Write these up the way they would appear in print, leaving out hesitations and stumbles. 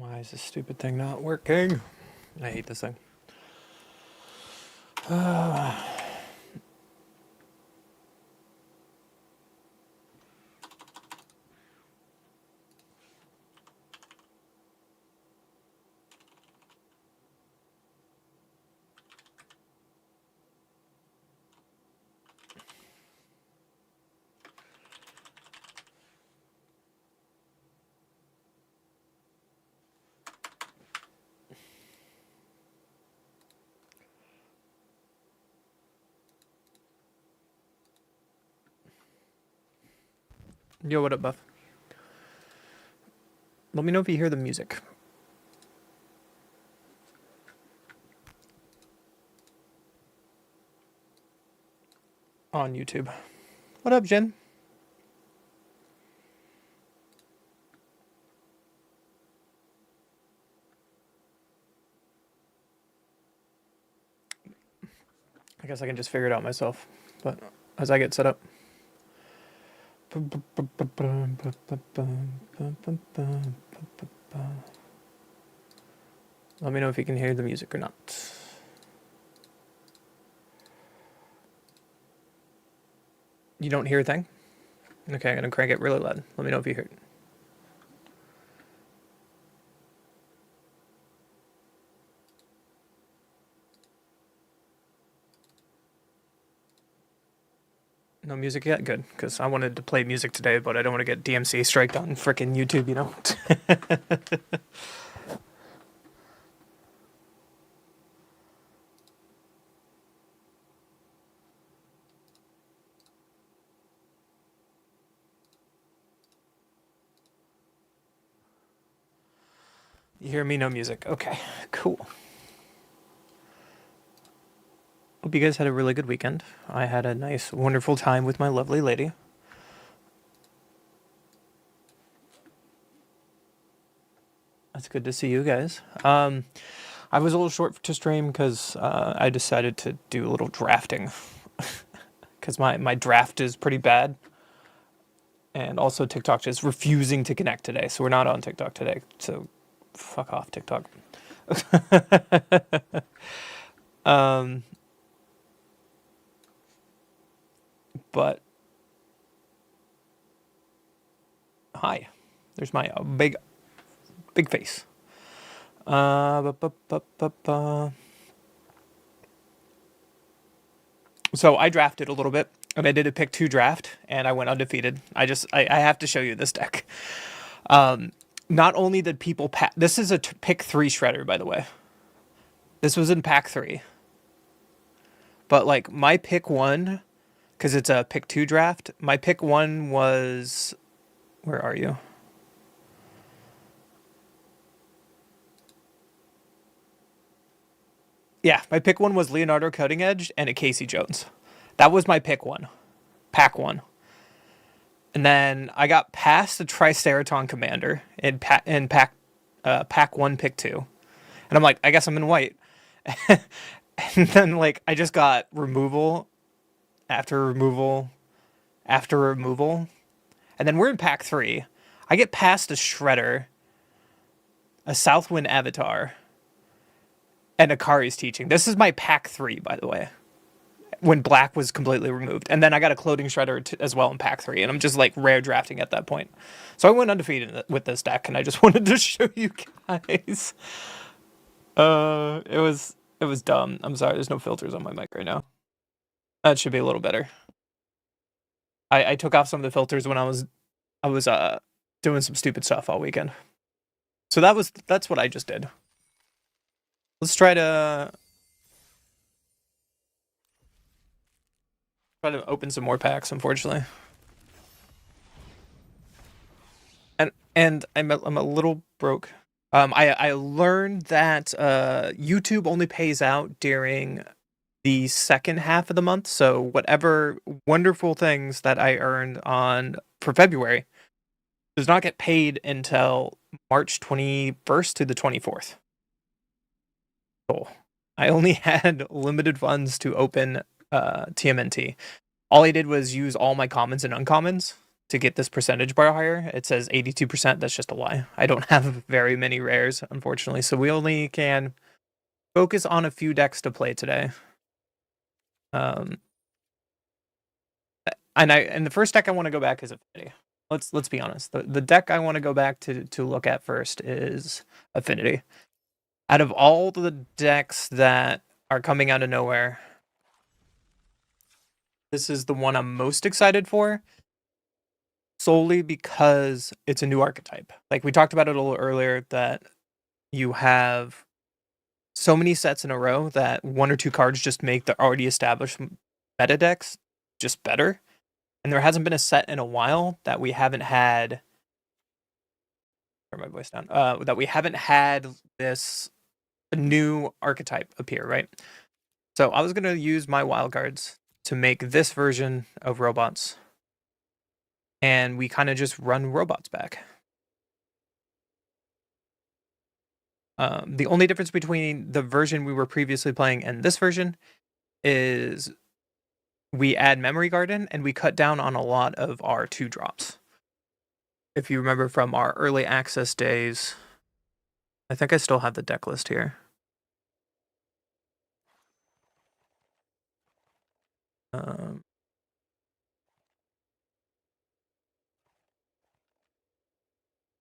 Why is this stupid thing not working? I hate this thing. Yo, what up, Buff? Let me know if you hear the music. On YouTube. What up, Jen? I guess I can just figure it out myself, but as I get set up. Let me know if you can hear the music or not. You don't hear a thing? Okay, I'm gonna crank it really loud. Let me know if you hear it. No music yet? Good, because I wanted to play music today, but I don't want to get DMC striked on frickin' YouTube, you know? You hear me? No music. Okay, cool. Hope you guys had a really good weekend. I had a nice, wonderful time with my lovely lady. That's good to see you guys. I was a little short to stream because I decided to do a little drafting. Because my draft is pretty bad. And also TikTok is refusing to connect today. So we're not on TikTok today. So fuck off, TikTok. But hi, there's my big face. So I drafted a little bit, and I did a pick 2 draft, and I went undefeated. I have to show you this deck. Not only did people this is a pick 3 shredder, by the way. This was in pack 3. But like my pick 1, because it's a pick 2 draft, my pick 1 was, where are you? Yeah, my pick 1 was Leonardo Cutting Edge and a Casey Jones. That was my pick 1. Pack 1. And then I got past the Triceraton Commander in pack 1, pick 2. And I'm like, I guess I'm in white. And then like I just got removal after removal after removal. And then we're in pack 3. I get past a Shredder, a Southwind Avatar, and Akari's Teaching. This is my pack 3, by the way, when black was completely removed. And then I got a Clothing Shredder as well in pack 3, and I'm just like rare drafting at that point. So I went undefeated with this deck, and I just wanted to show you guys. It was dumb. I'm sorry, there's no filters on my mic right now. That should be a little better. I took off some of the filters when I was doing some stupid stuff all weekend. So that's what I just did. Let's try to open some more packs, unfortunately. And I'm a little broke. I learned that YouTube only pays out during the second half of the month, so whatever wonderful things that I earned for February does not get paid until March 21st to the 24th. So I only had limited funds to open TMNT. All I did was use all my commons and uncommons, to get this percentage bar higher. It says 82%. That's just a lie. I don't have very many rares, unfortunately, so we only can focus on a few decks to play today. And the first deck I want to go back is Affinity. Let's be honest. The deck I want to go back to look at first is Affinity. Out of all the decks that are coming out of nowhere, this is the one I'm most excited for, solely because it's a new archetype. Like we talked about it a little earlier, that you have so many sets in a row that one or two cards just make the already established meta decks just better. And there hasn't been a set in a while that we haven't had. Turn my voice down. That we haven't had this new archetype appear, right? So I was gonna use my wildcards to make this version of robots, and we kind of just run robots back. The only difference between the version we were previously playing and this version is we add Memory Garden and we cut down on a lot of our 2-drops. If you remember from our early access days, I think I still have the deck list here.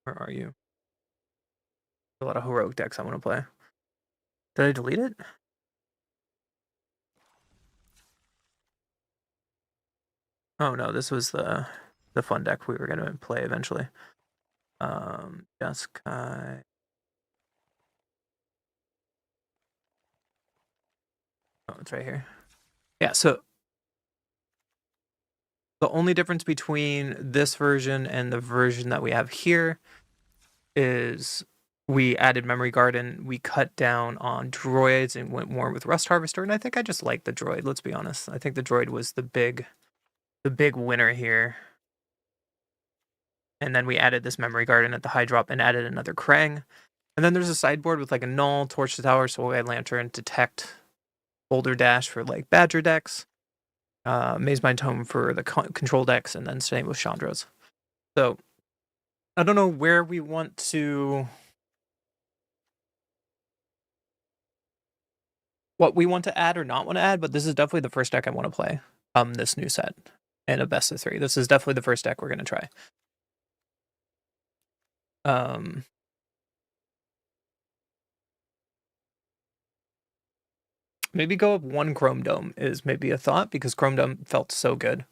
Where are you? A lot of heroic decks I want to play. Did I delete it? Oh no, this was the fun deck we were gonna play eventually. Jeskai. Oh, it's right here. Yeah, so the only difference between this version and the version that we have here is we added Memory Garden, we cut down on droids and went more with Rust Harvester, and I think I just like the droid, let's be honest. I think the droid was the big winner here. And then we added this Memory Garden at the high drop and added another Krang. And then there's a sideboard with like a Null, Torch the Tower, Soul Guide Lantern, Detect, Boulder Dash for like Badger decks, Maze Mind Tome for the control decks, and then same with Chandra's. So I don't know where we want to, what we want to add or not want to add, but this is definitely the first deck I want to play this new set in a best of 3. This is definitely the first deck we're going to try. Maybe go up 1 Chrome Dome is maybe a thought, because Chrome Dome felt so good.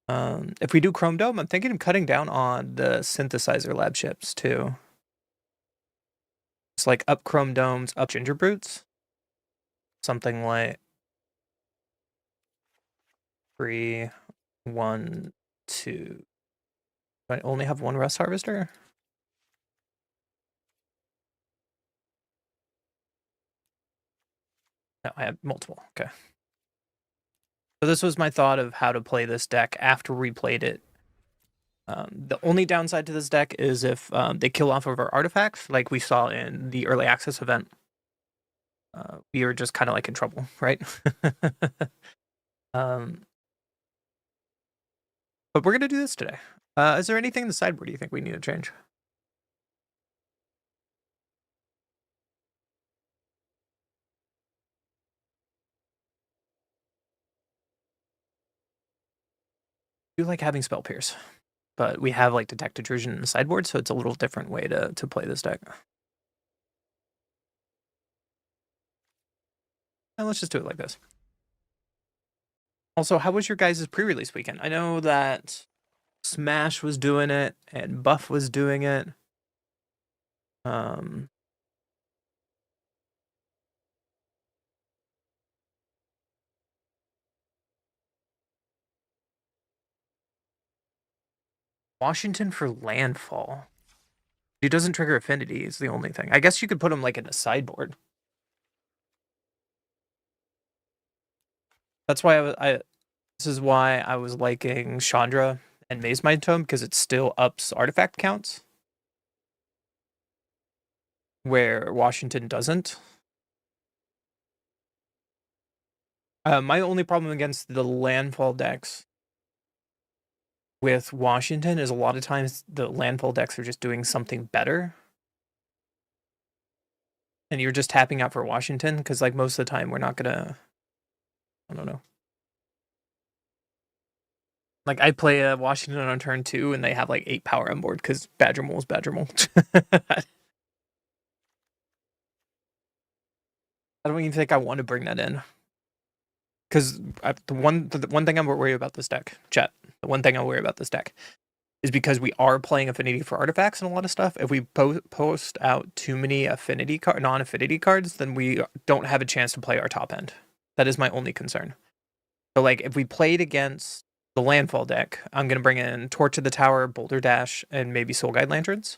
If we do Chrome Dome, I'm thinking of cutting down on the synthesizer lab ships too. It's like up Chrome Domes, up Ginger Brutes. Something like 3, 1, 2. Do I only have 1 Rust Harvester? No, I have multiple. Okay. So this was my thought of how to play this deck after we played it. The only downside to this deck is if they kill off of our artifacts, like we saw in the early access event. We are just kind of like in trouble, right? But we're gonna do this today. Is there anything in the sideboard you think we need to change? I do like having Spell Pierce, but we have like Detect Intrusion in the sideboard, so it's a little different way to play this deck. And let's just do it like this. Also, how was your guys' pre-release weekend? I know that Smash was doing it and Buff was doing it. Washington for landfall. He doesn't trigger affinity is the only thing. I guess you could put him like in a sideboard. That's why this is why I was liking Chandra and Maze Mind Tome, because it still ups artifact counts, where Washington doesn't. My only problem against the landfall decks with Washington is a lot of times the landfall decks are just doing something better. And you're just tapping out for Washington because, like, most of the time we're not gonna. I don't know. Like, I play a Washington on turn 2 and they have like 8 power on board because Badger Mole is Badger Mole. I don't even think I want to bring that in. Because the one thing I'm worried about this deck, chat, the one thing I worry about this deck is because we are playing affinity for artifacts and a lot of stuff. If we post out too many non-affinity cards, then we don't have a chance to play our top end. That is my only concern. So, like, if we played against the landfall deck, I'm going to bring in Torch of the Tower, Boulder Dash, and maybe Soul Guide Lanterns.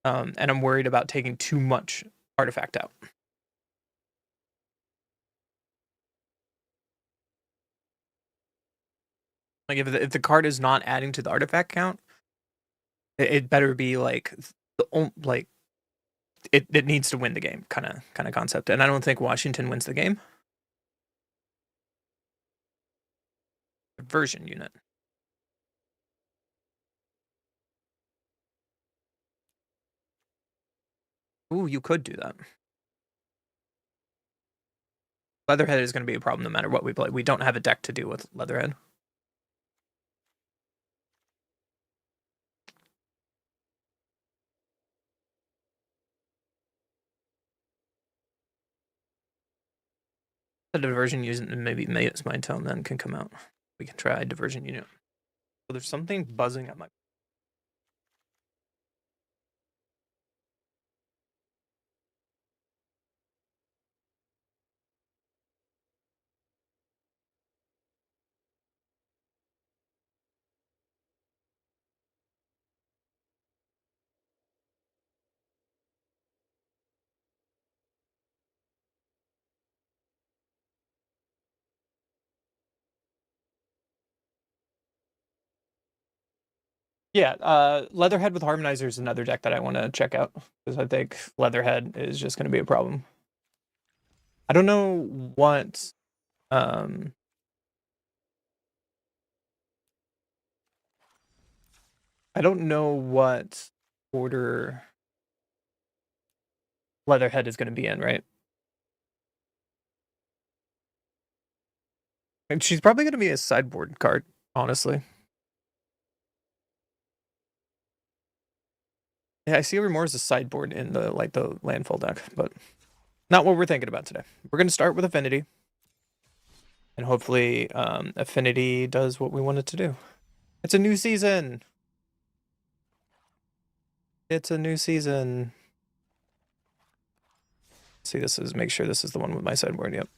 And I'm worried about taking too much artifact out. Like, if the card is not adding to the artifact count, it better be like it needs to win the game kind of concept. And I don't think Washington wins the game. Version unit. Ooh, you could do that. Leatherhead is going to be a problem no matter what we play. We don't have a deck to deal with Leatherhead. The diversion unit and maybe May's Mind Tome then can come out. We can try diversion unit. So there's something buzzing at my. Yeah, Leatherhead with Harmonizer is another deck that I want to check out because I think Leatherhead is just going to be a problem. I don't know what I don't know what order Leatherhead is going to be in, right? And she's probably going to be a sideboard card, honestly. Yeah, I see her more as a sideboard in the landfall deck, but not what we're thinking about today. We're going to start with Affinity, and hopefully Affinity does what we want it to do. It's a new season. It's a new season. See, make sure this is the one with my sideboard. Yep.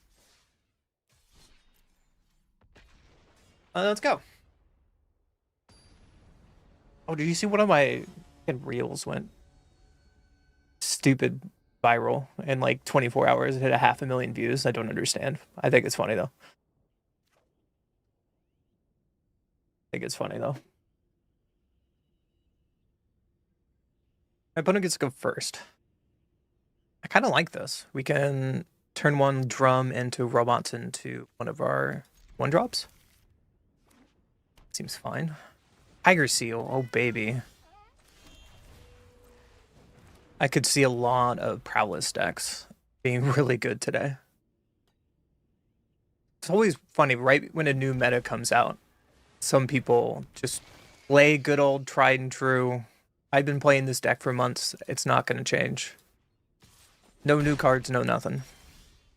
Let's go. Oh, did you see one of my reels went stupid viral in like 24 hours? It hit 500,000 views. I don't understand. I think it's funny though. My opponent gets to go first. I kind of like this. We can turn one drum into robots into one of our 1-drops. Seems fine. Tiger Seal. Oh, baby. I could see a lot of Prowess decks being really good today. It's always funny, right when a new meta comes out, some people just play good old tried and true. I've been playing this deck for months. It's not going to change. No new cards, no nothing.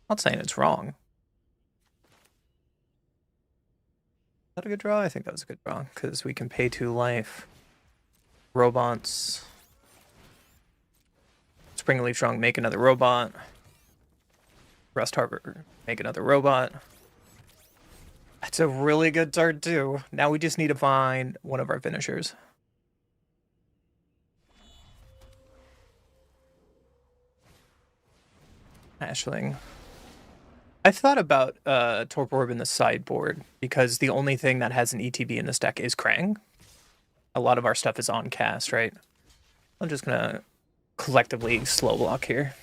Not saying it's wrong. Is that a good draw? I think that was a good draw because we can pay 2 life. Robots. Springleaf Trunk, make another robot. Rust Harbor, make another robot. That's a really good turn too. Now we just need to find one of our finishers. Ashling. I thought about Torpor Orb in the sideboard because the only thing that has an ETB in this deck is Krang. A lot of our stuff is on cast, right? I'm just gonna collectively slow block here.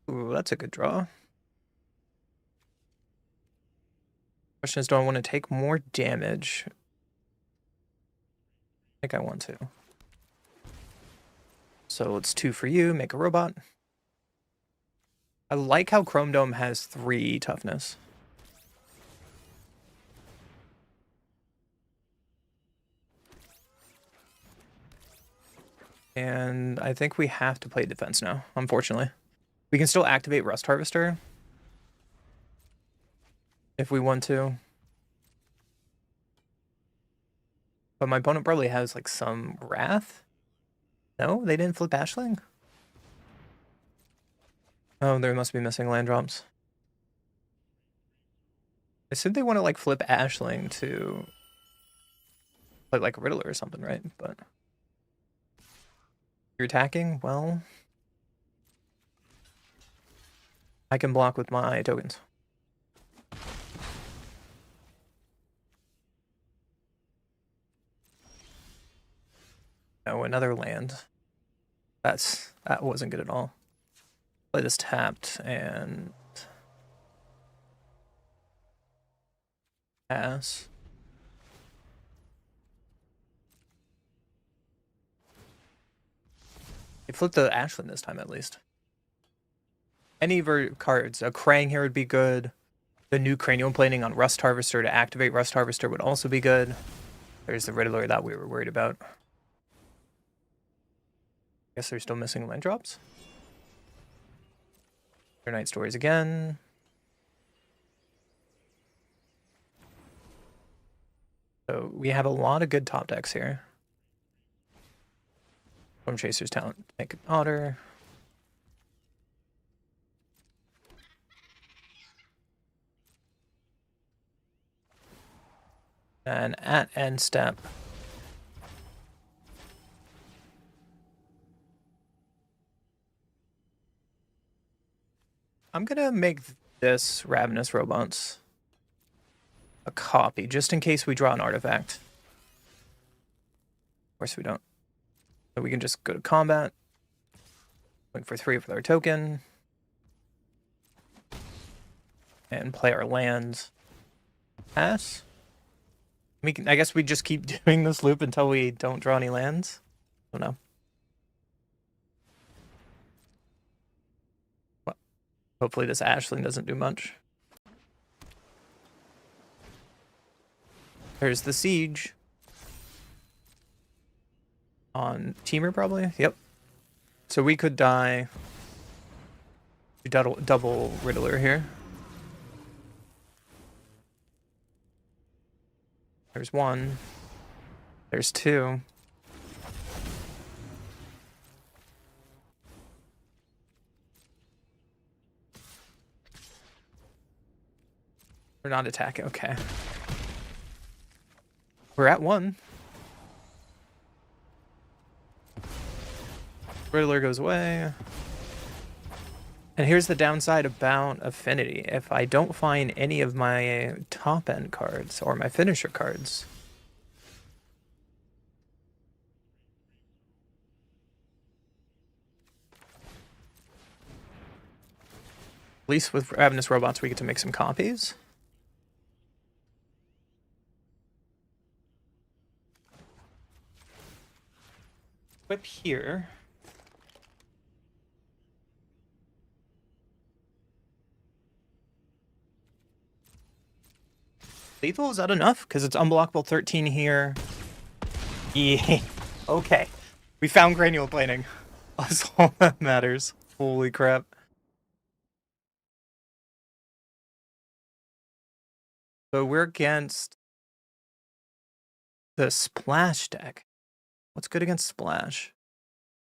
Ooh, that's a good draw. Question is, do I want to take more damage? I think I want to. So it's 2 for you, make a robot. I like how Chrome Dome has 3 toughness. And I think we have to play defense now, unfortunately. We can still activate Rust Harvester if we want to. But my opponent probably has like some Wrath. No, they didn't flip Ashling? Oh, they must be missing land drops. I assume they want to like flip Ashling to play like a Riddler or something, right? But you're attacking? Well, I can block with my tokens. Oh, another land. That wasn't good at all. Play this tapped and pass. They flipped the Ashland this time at least. Any cards, a Krang here would be good. The new Cranial Planing on Rust Harvester to activate Rust Harvester would also be good. There's the Riddler that we were worried about. Guess they're still missing land drops. Their Night Stories again. So we have a lot of good top decks here. Storm Chaser's Talent, make an Otter. And at end step, I'm gonna make this Ravenous Robots a copy, just in case we draw an artifact. Of course we don't. So we can just go to combat, wait for 3 with our token, and play our lands. Pass. I guess we just keep doing this loop until we don't draw any lands. I don't know. Well, hopefully this Ashling doesn't do much. There's the Siege. On Teamer, probably? Yep. So we could die. Double Riddler here. There's 1. There's 2. We're not attacking. Okay. We're at 1. Riddler goes away. And here's the downside about Affinity. If I don't find any of my top end cards or my finisher cards, at least with Ravenous Robots we get to make some copies. Whip here. Lethal, is that enough? Because it's unblockable 13 here. Yeah. Okay. We found Cranial Planing. That's all that matters. Holy crap. So we're against the Splash deck. What's good against Splash?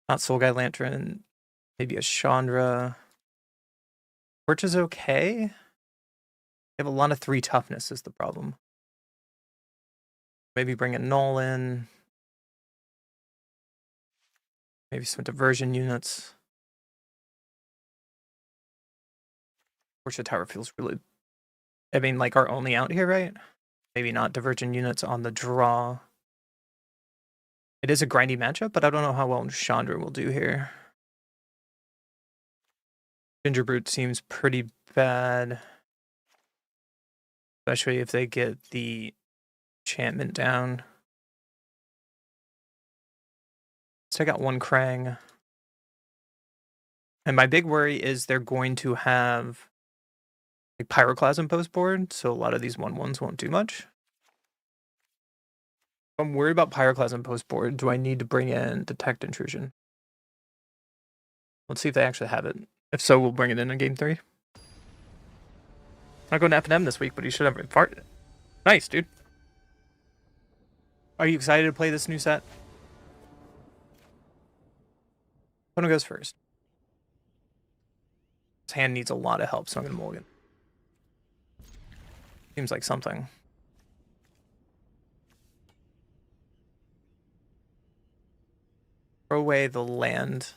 Not Soul Guide Lantern. Maybe a Chandra. Torch is okay. They have a lot of 3 toughness is the problem. Maybe bring a Null in. Maybe some diversion units. Torch Tower feels really... I mean, like our only out here, right? Maybe not divergent units on the draw. It is a grindy matchup, but I don't know how well Chandra will do here. Ginger Brute seems pretty bad. Especially if they get the enchantment down. So I got one Krang. And my big worry is they're going to have a Pyroclasm post board, so a lot of these 1/1s won't do much. I'm worried about Pyroclasm post board. Do I need to bring in Detect Intrusion? Let's see if they actually have it. If so, we'll bring it in game 3. Not going to F&M this week, but he should have it. Fart. Nice, dude. Are you excited to play this new set? Opponent goes first. His hand needs a lot of help, so I'm going to mulligan. Seems like something. Throw away the land.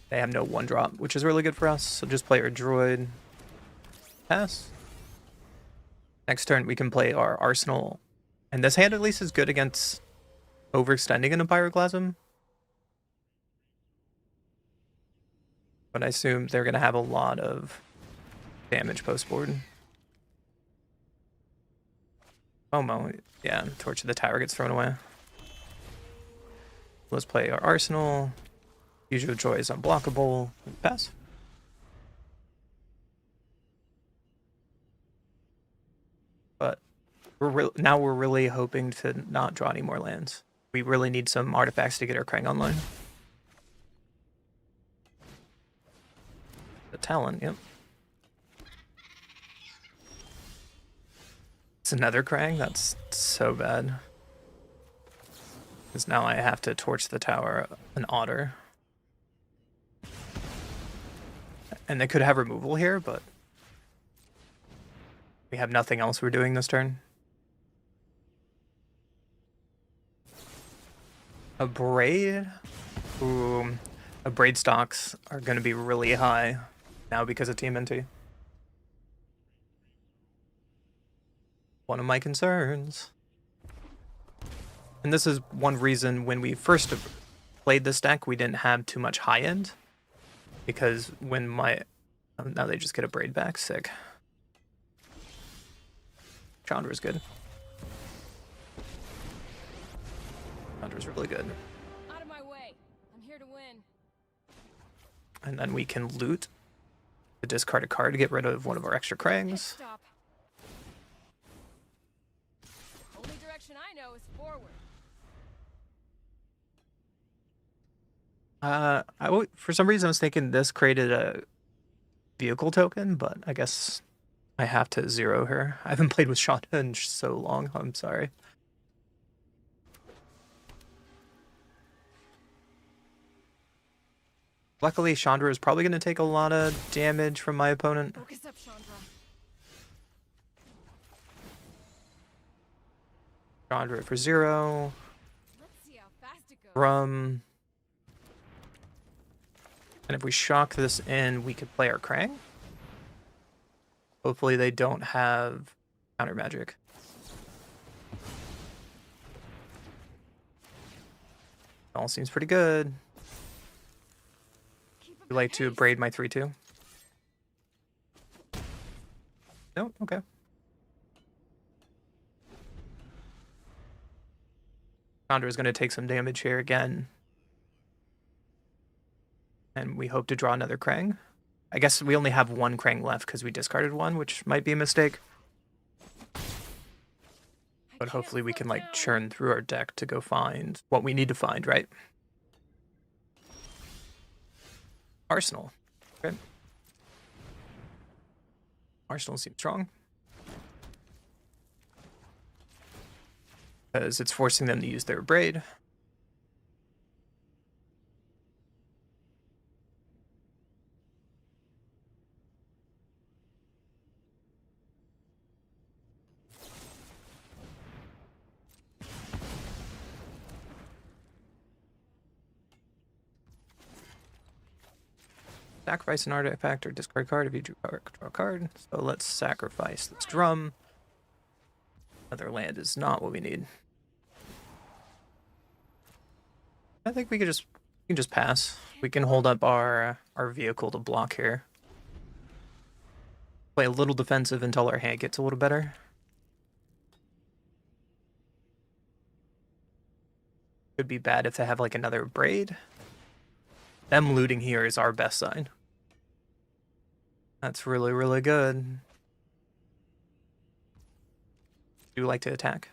They have no 1-drop, which is really good for us. So just play our Druid. Pass. Next turn, we can play our Arsenal. And this hand at least is good against overextending into Pyroclasm. But I assume they're going to have a lot of damage post-board. Momo, yeah, Torch of the Tower gets thrown away. Let's play our Arsenal. Fusion of Joy is unblockable. Pass. But now we're really hoping to not draw any more lands. We really need some artifacts to get our Krang online. The Talon, yep. It's another Krang? That's so bad. Because now I have to Torch the Tower an Otter. And they could have removal here, but we have nothing else we're doing this turn. A Braid? Ooh, a Braid stocks are going to be really high now because of TMNT. One of my concerns. And this is one reason when we first played this deck, we didn't have too much high end. Because when my... Oh, now they just get a Braid back. Sick. Chandra's good. Chandra's really good. Out of my way. I'm here to win. And then we can loot the discard a card to get rid of one of our extra Krangs. Stop. Only direction I know is forward. For some reason I was thinking this created a vehicle token, but I guess I have to zero her. I haven't played with Shonda in so long. I'm sorry. Luckily, Chandra is probably going to take a lot of damage from my opponent. Focus up, Chandra. Chandra for 0. Let's see how fast it goes. Rum. And if we shock this in, we could play our Krang. Hopefully they don't have counter magic. All seems pretty good. Would you like to braid my 3/2? No? Okay. Chandra is going to take some damage here again. And we hope to draw another Krang. I guess we only have one Krang left because we discarded one, which might be a mistake. But hopefully we can like churn through our deck to go find what we need to find, right? Arsenal. Okay. Arsenal seems strong. Because it's forcing them to use their braid. Sacrifice an artifact or discard card if you draw a card. So let's sacrifice this drum. Another land is not what we need. I think we can just pass. We can hold up our vehicle to block here. Play a little defensive until our hand gets a little better. Could be bad if they have like another braid. Them looting here is our best sign. That's really, really good. Do like to attack.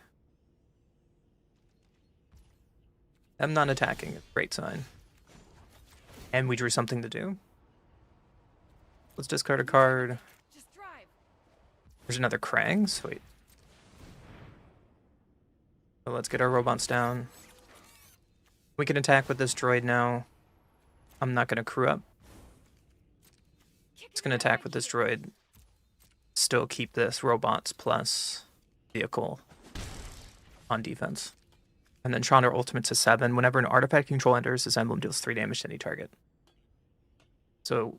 Them not attacking is a great sign. And we drew something to do. Let's discard a card. Just drive. There's another Krang. Sweet. So let's get our robots down. We can attack with this droid now. I'm not going to crew up. It's going to attack with this droid. Still keep this robots plus vehicle on defense. And then Chandra ultimates to 7. Whenever an artifact control enters, this emblem deals 3 damage to any target. So,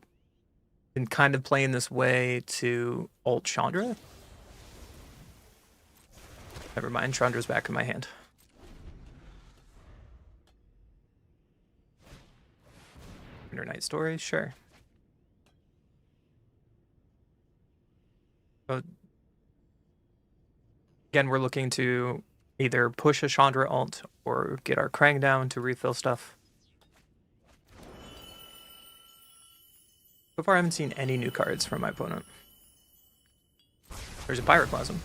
been kind of playing this way to ult Chandra. Never mind, Chandra's back in my hand. Winter Night Story, sure. So, again, we're looking to either push a Chandra ult or get our Krang down to refill stuff. So far, I haven't seen any new cards from my opponent. There's a Pyroclasm.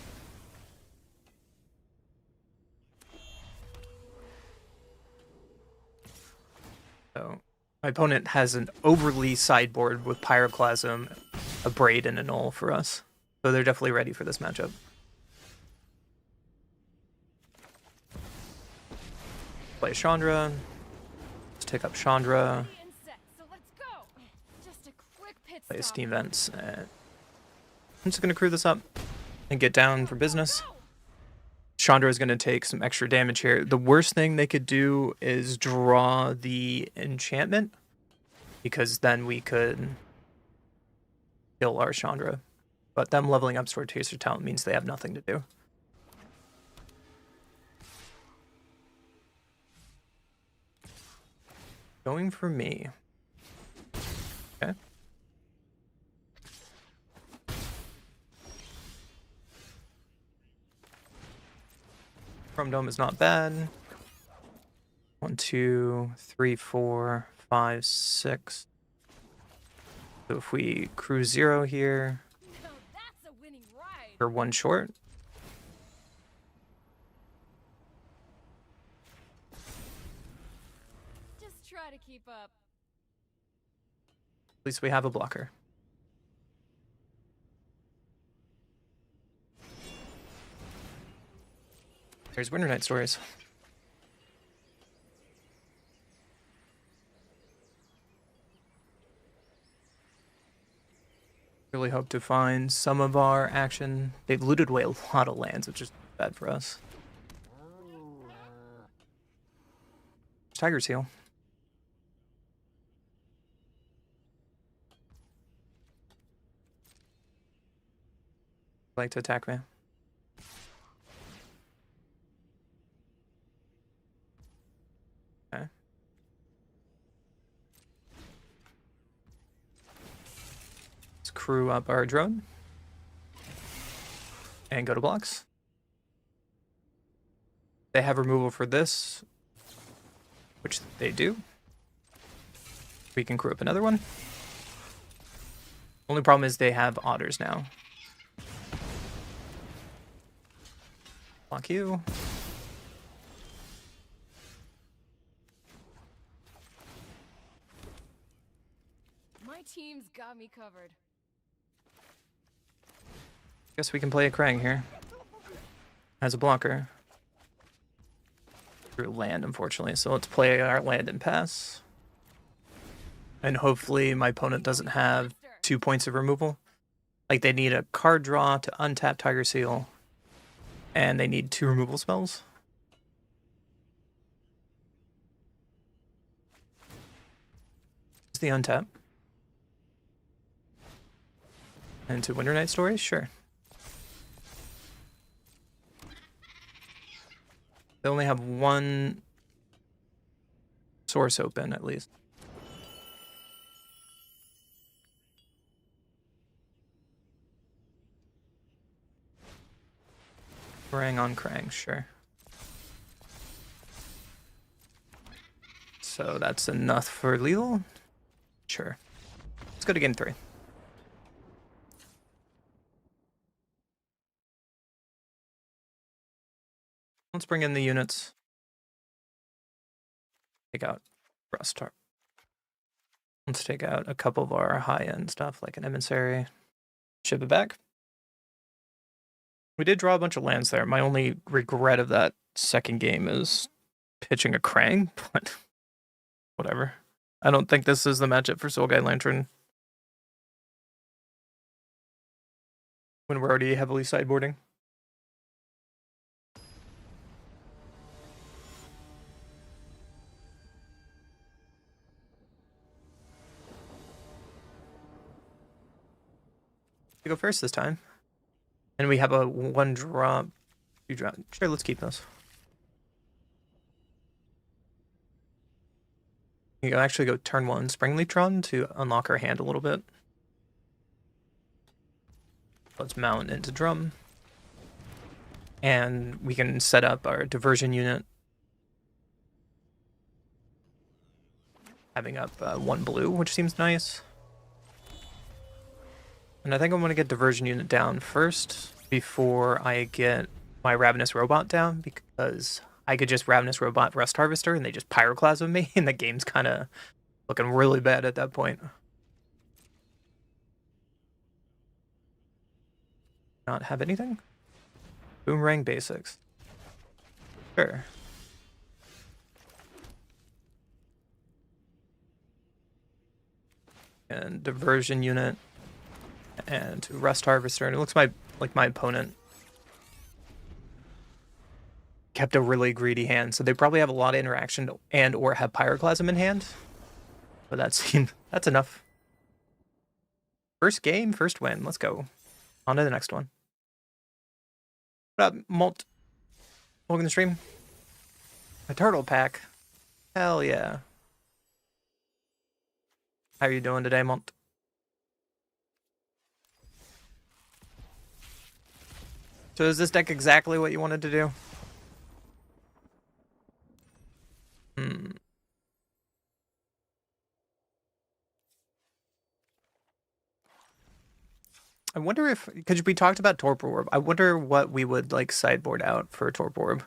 So, my opponent has an overly sideboard with Pyroclasm, a Braid, and a Null for us. So they're definitely ready for this matchup. Play Chandra. Let's take up Chandra. Ready and set, so let's go. Just a quick pit Play stop. Steam Vents. And I'm just going to crew this up and get down for business. Chandra is going to take some extra damage here. The worst thing they could do is draw the enchantment, because then we could kill our Chandra. But them leveling up Sword Taster Talent means they have nothing to do. Going for me. Okay. Chrome Dome is not bad. 1, 2, 3, 4, 5, 6. So if we crew 0 here, Now that's a winning ride. we're 1 short. Just try to keep up. At least we have a blocker. There's Winter Night Stories. Really hope to find some of our action. They've looted away a lot of lands, which is bad for us. Tiger's Heel. Like to attack me. Okay. Let's crew up our drone. And go to blocks. They have removal for this, which they do. We can crew up another one. Only problem is they have otters now. Block you. My team's got me covered. Guess we can play a Krang here. As a blocker. Through land, unfortunately. So let's play our land and pass. And hopefully my opponent doesn't have 2 points of removal. Like, they need a card draw to untap Tiger Seal. And they need 2 removal spells. It's the untap. And to Winter Night Stories? Sure. They only have 1 source open, at least. Krang on Krang, sure. So that's enough for lethal? Sure. Let's go to game 3. Let's bring in the units. Take out Rust. Let's take out a couple of our high-end stuff, like an emissary. Ship it back. We did draw a bunch of lands there. My only regret of that second game is pitching a Krang, but whatever. I don't think this is the matchup for Soul Guide Lantern. When we're already heavily sideboarding. You go first this time. And we have a 1-drop, 2-drop. Sure, let's keep those. You can actually go turn 1 Springleaf Tron to unlock our hand a little bit. Let's mount into drum. And we can set up our diversion unit. Having up 1 blue, which seems nice. And I think I'm going to get diversion unit down first before I get my Ravenous Robot down, because I could just Ravenous Robot Rust Harvester and they just Pyroclasm me, and the game's kind of looking really bad at that point. Not have anything? Boomerang basics. Sure. And diversion unit. And Rust Harvester, and it looks like my opponent kept a really greedy hand, so they probably have a lot of interaction and or have Pyroclasm in hand. But that's enough. First game, first win. Let's go. On to the next one. What up, Molt? Welcome to the stream. A turtle pack. Hell yeah. How are you doing today, Molt? So is this deck exactly what you wanted to do? I wonder if, because we talked about Torpor Orb, I wonder what we would like sideboard out for Torpor Orb.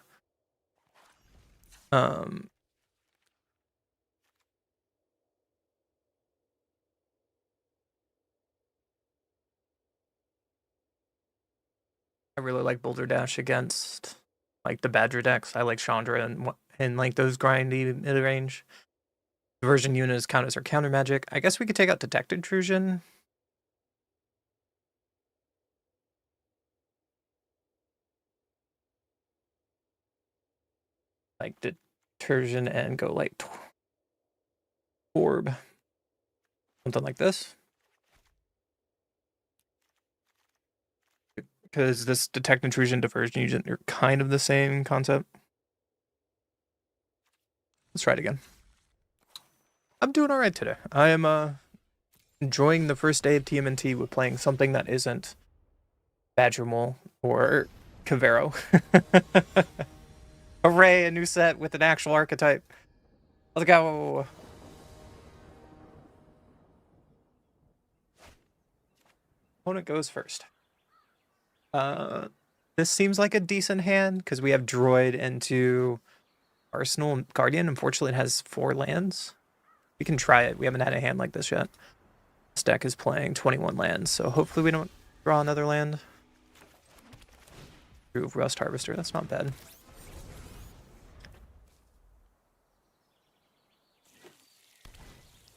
I really like Boulder Dash against like the Badger decks. I like Chandra and like those grindy mid range. Diversion units count as our counter magic. I guess we could take out Detect Intrusion. Like Detersion and go like Orb. Something like this. Because this Detect Intrusion, Diversion unit are kind of the same concept. Let's try it again. I'm doing alright today. I am enjoying the first day of TMNT with playing something that isn't Badger Mole or Cavero. Hooray, a new set with an actual archetype. Let's go. Opponent goes first. This seems like a decent hand because we have Droid into Arsenal and Guardian. Unfortunately, it has 4 lands. We can try it. We haven't had a hand like this yet. This deck is playing 21 lands, so hopefully we don't draw another land. Through Rust Harvester, that's not bad.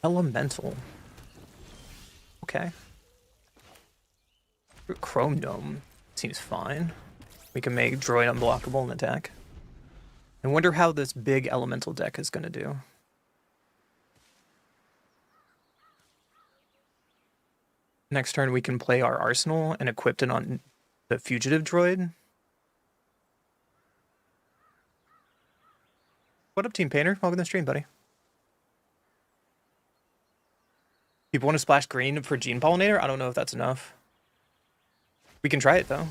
Elemental. Okay. Chrome Dome seems fine. We can make Droid unblockable and attack. I wonder how this big elemental deck is going to do. Next turn we can play our Arsenal and equip it on the Fugitive Droid. What up, Team Painter? Welcome to the stream, buddy. People want to splash green for Gene Pollinator? I don't know if that's enough. We can try it, though.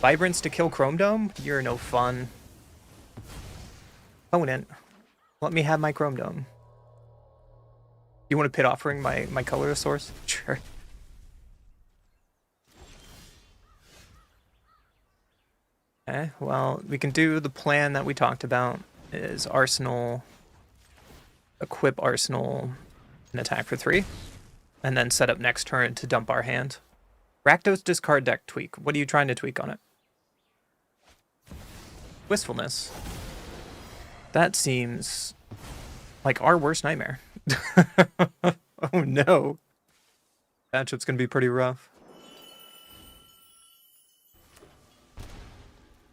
Vibrance to kill Chrome Dome? You're no fun. Opponent, let me have my Chrome Dome. You want to pit offering my color source? Sure. Okay, well, we can do the plan that we talked about, is Arsenal, equip Arsenal, and attack for 3, and then set up next turn to dump our hand. Rakdos discard deck tweak. What are you trying to tweak on it? Wistfulness. That seems like our worst nightmare. Oh no. Matchup's gonna be pretty rough.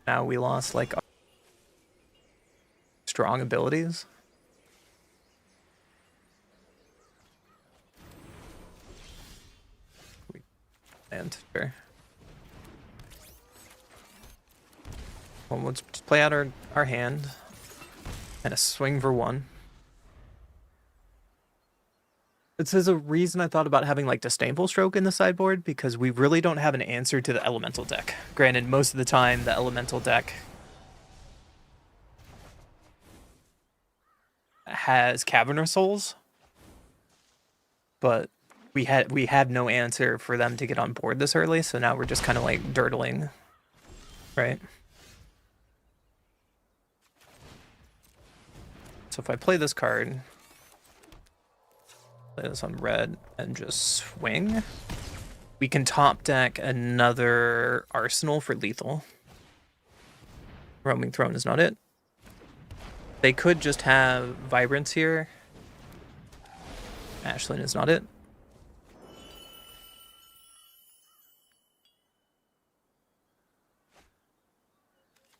Now we lost like strong abilities. And sure. Well, let's just play out our hand and a swing for 1. This is a reason I thought about having like Disdainful Stroke in the sideboard, because we really don't have an answer to the elemental deck. Granted, most of the time the elemental deck has Caverner Souls, but we had no answer for them to get on board this early, so now we're just kind of like dirtling, right? So if I play this card, play this on red, and just swing, we can top deck another Arsenal for lethal. Roaming Throne is not it. They could just have Vibrance here. Ashland is not it.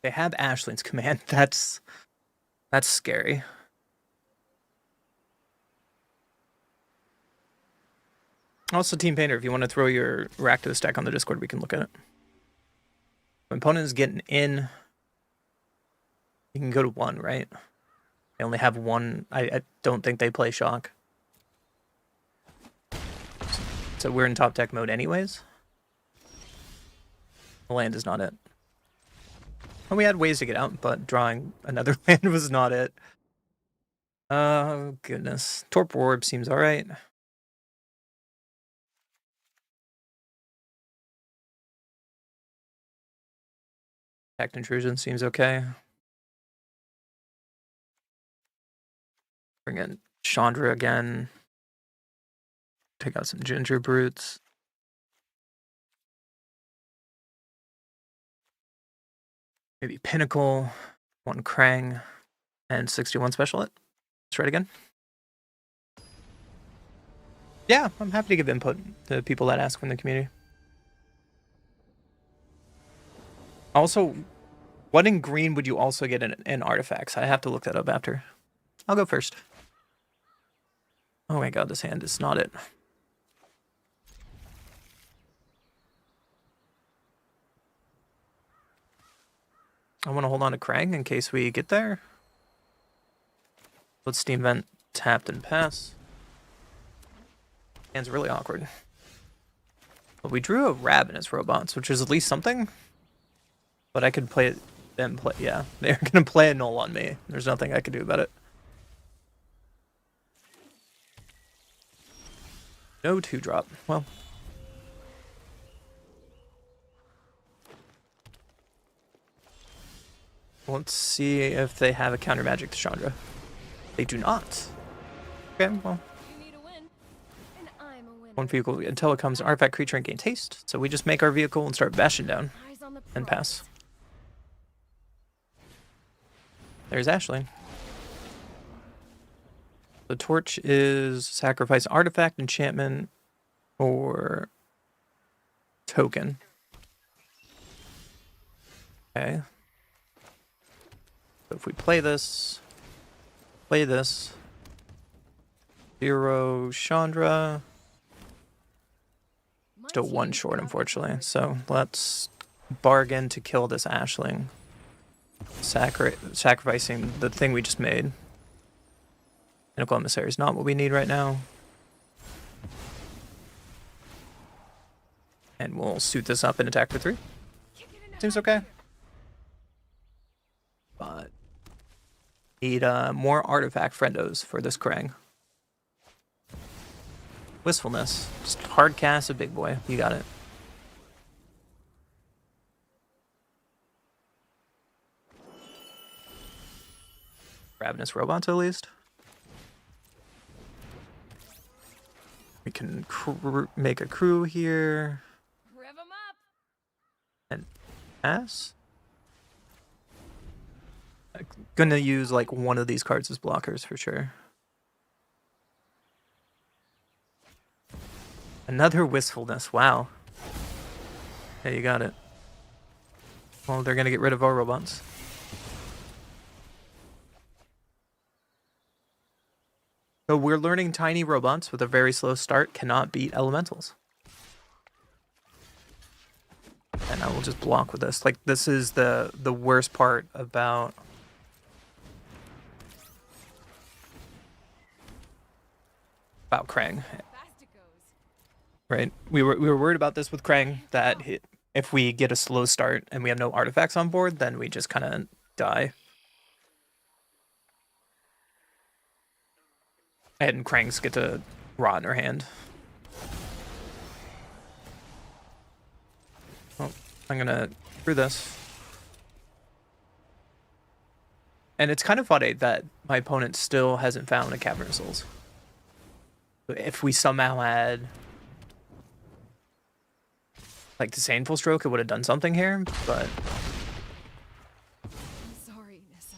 They have Ashland's command. That's scary. Also, Team Painter, if you want to throw your Rakdos deck on the Discord, we can look at it. My opponent is getting in. You can go to 1, right? They only have 1. I don't think they play Shock. So we're in top deck mode anyways. The land is not it. And we had ways to get out, but drawing another land was not it. Oh, goodness. Torp Orb seems alright. Act Intrusion seems okay. Bring in Chandra again. Take out some Ginger Brutes. Maybe Pinnacle, 1 Krang, and 61 Special It. Let's try it again. Yeah, I'm happy to give input to people that ask from the community. Also, what in green would you also get in artifacts? I have to look that up after. I'll go first. Oh my god, this hand is not it. I want to hold on to Krang in case we get there. Let's Steam Vent, tapped and pass. Hand's really awkward. But we drew a Ravenous Robots, which is at least something. But I could play it, then play, yeah. They're gonna play a null on me. There's nothing I can do about it. No 2-drop. Well. Let's see if they have a counter magic to Chandra. They do not. Okay, well. You need a win, and I'm a winner. 1 vehicle until it comes an artifact creature and gain taste. So we just make our vehicle and start bashing down. Eyes on the And prize. pass. There's Ashley. The torch is sacrifice artifact, enchantment, or token. Okay. So if we play this, 0 Chandra, My still team 1 short, got me unfortunately. covered. So let's bargain to kill this Ashling. Sacrificing the thing we just made. Pinnacle Emissary is not what we need right now. And we'll suit this up and attack for 3. Can't get enough. Seems okay. But need more artifact friendos for this Krang. Wistfulness. Just hard cast a big boy. You got it. Ravenous robots at least. We can make a crew here. Rev 'em up. And pass. I'm gonna use like one of these cards as blockers for sure. Another wistfulness. Wow. Yeah, you got it. Well, they're gonna get rid of our robots. So we're learning tiny robots with a very slow start cannot beat elementals. And I will just block with this. Like, this is the worst part about Krang. Fast it goes. Right? We were worried about this with Krang, that if we get a slow start and we have no artifacts on board, then we just kind of die. And Krangs get to rot in her hand. Well, I'm gonna screw this. And it's kind of funny that my opponent still hasn't found a Cavern Souls. If we somehow had like the Saneful Stroke, it would have done something here, but I'm sorry, Nissa.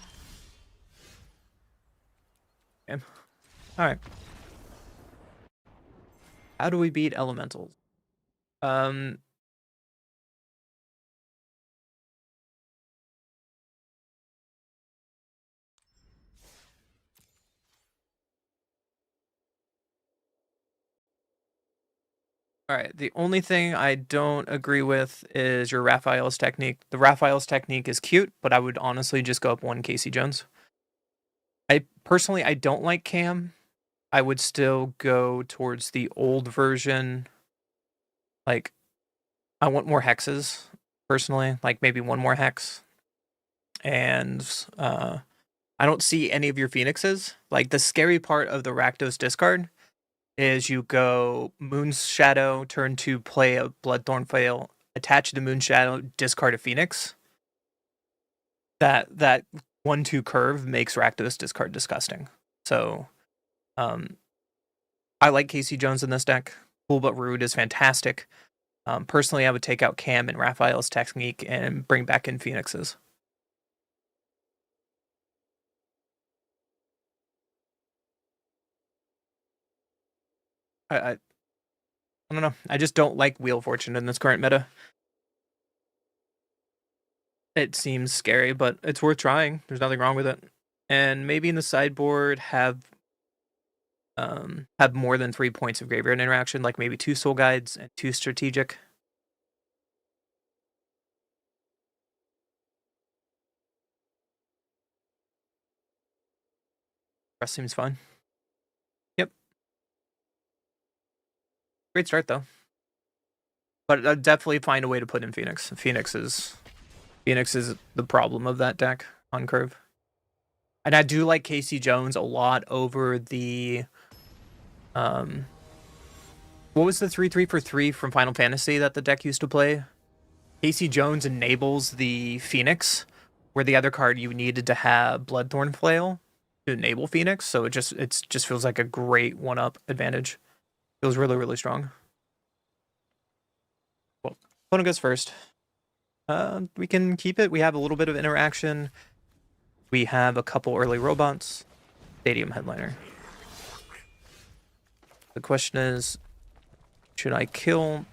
okay. Alright. How do we beat elementals? Alright, the only thing I don't agree with is your Raphael's technique. The Raphael's technique is cute, but I would honestly just go up one Casey Jones. I don't like Cam. I would still go towards the old version. Like, I want more hexes, personally. Like, maybe one more hex. And I don't see any of your phoenixes. Like, the scary part of the Rakdos discard is you go Moon's Shadow, turn 2, play a Bloodthorn Flail, attach the Moon Shadow, discard a Phoenix. That 1-2 curve makes Rakdos discard disgusting. So, I like Casey Jones in this deck. Cool but Rude is fantastic. Personally, I would take out Cam and Raphael's technique and bring back in Phoenixes. I don't know. I just don't like Wheel of Fortune in this current meta. It seems scary, but it's worth trying. There's nothing wrong with it. And maybe in the sideboard have more than 3 points of graveyard interaction, like maybe 2 Soul Guides and 2 strategic. Rest seems fun. Yep. Great start though. But I'd definitely find a way to put in Phoenix. Phoenix is the problem of that deck on curve. And I do like Casey Jones a lot over the what was the 3/3 for 3 from Final Fantasy that the deck used to play? Casey Jones enables the Phoenix, where the other card you needed to have Bloodthorn Flail to enable Phoenix. So it just feels like a great 1-up advantage. Feels really, really strong. Well, opponent goes first. We can keep it. We have a little bit of interaction. We have a couple early robots. Stadium Headliner. The question is, should I kill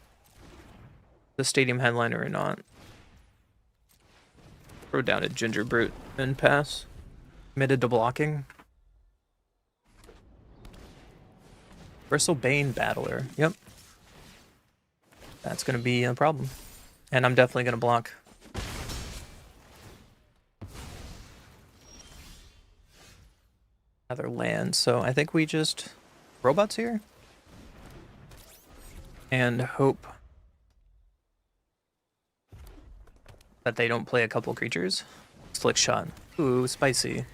the Stadium Headliner or not? Throw down a Ginger Brute and pass. Committed to blocking. Bristlebane Battler. Yep. That's going to be a problem. And I'm definitely going to block. Another land. So I think we just robots here. And hope that they don't play a couple creatures. Slick shot. Ooh, spicy.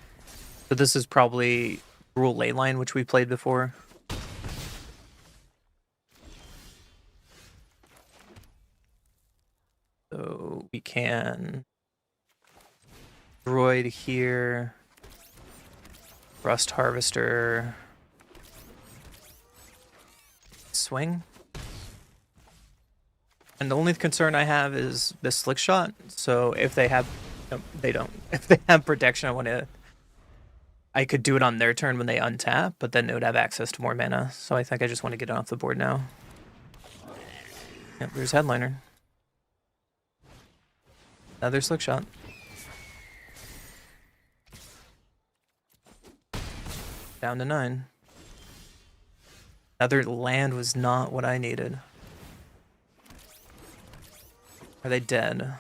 So this is probably Rule Leyline, which we played before. So we can droid here, Rust Harvester, swing. And the only concern I have is this slick shot. So if they have, no, they don't. If they have protection, I could do it on their turn when they untap, but then they would have access to more mana. So I think I just want to get it off the board now. Yep, there's Headliner. Another slick shot. Down to 9. Another land was not what I needed. Are they dead?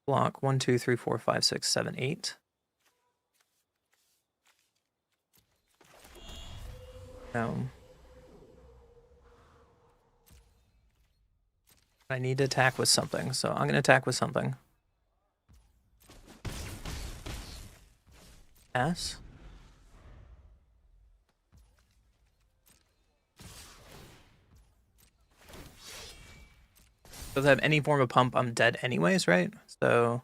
Block 1, 2, 3, 4, 5, 6, 7, 8. No. I need to attack with something, so I'm going to attack with something. Pass. Does it have any form of pump? I'm dead anyways, right? So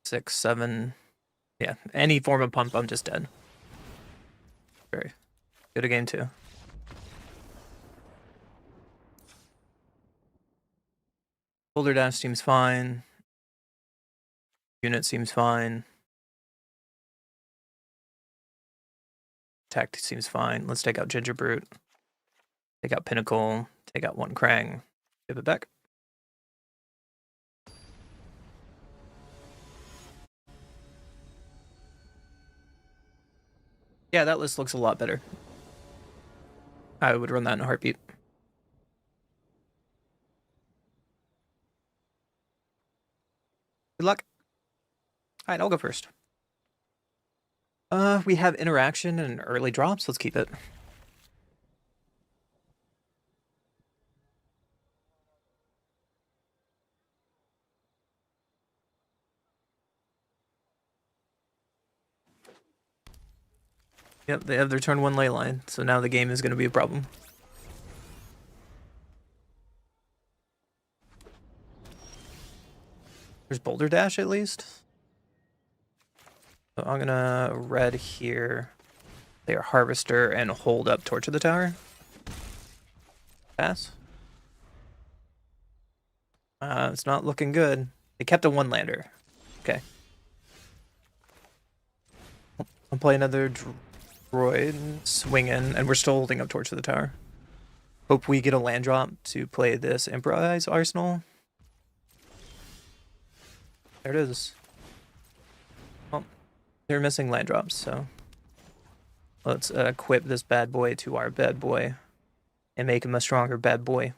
6, 7. Yeah, any form of pump, I'm just dead. Very good a game too. Boulder Dash seems fine. Unit seems fine. Attack seems fine. Let's take out Ginger Brute. Take out Pinnacle. Take out 1 Krang. Give it back. Yeah, that list looks a lot better. I would run that in a heartbeat. Good luck. Alright, I'll go first. We have interaction and early drops. Let's keep it. Yep, they have their turn 1 ley line, so now the game is going to be a problem. There's Boulder Dash at least. So I'm gonna red here. They are Harvester and hold up Torch of the Tower. Pass. It's not looking good. They kept a 1-lander. Okay. I'll play another droid, swing in, and we're still holding up Torch of the Tower. Hope we get a land drop to play this Improvise Arsenal. There it is. Well, they're missing land drops, so let's equip this bad boy to our bad boy and make him a stronger bad boy.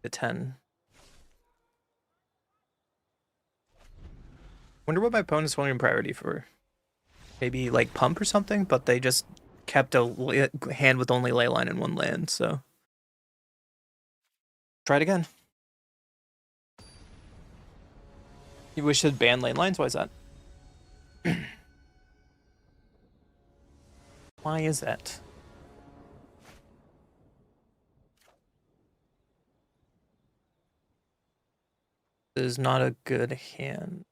The 10. Wonder what my opponent's holding priority for. Maybe like pump or something, but they just kept a hand with only leyline and 1 land, so try it again. You wish it ban lane lines? Why is that? Why is that? This is not a good hand.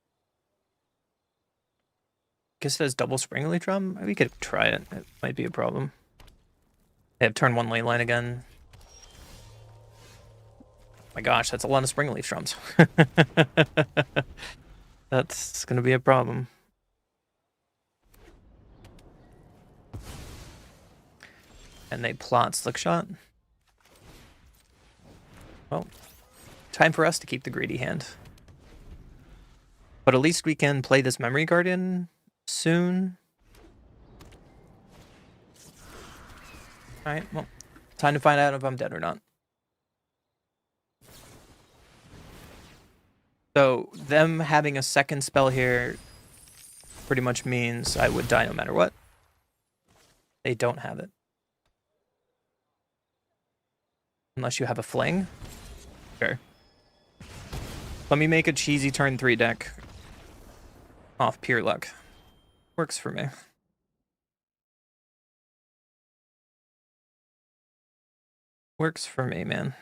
Guess it has double Springly Drum? We could try it. It might be a problem. They have turn 1 lane line again. My gosh, that's a lot of Springleaf Drums. That's gonna be a problem. And they plot Slickshot. Well, time for us to keep the greedy hand. But at least we can play this Memory Guardian soon. Alright, well, time to find out if I'm dead or not. So, them having a second spell here pretty much means I would die no matter what. They don't have it. Unless you have a fling. Sure. Let me make a cheesy turn 3 deck off pure luck. Works for me. Works for me, man.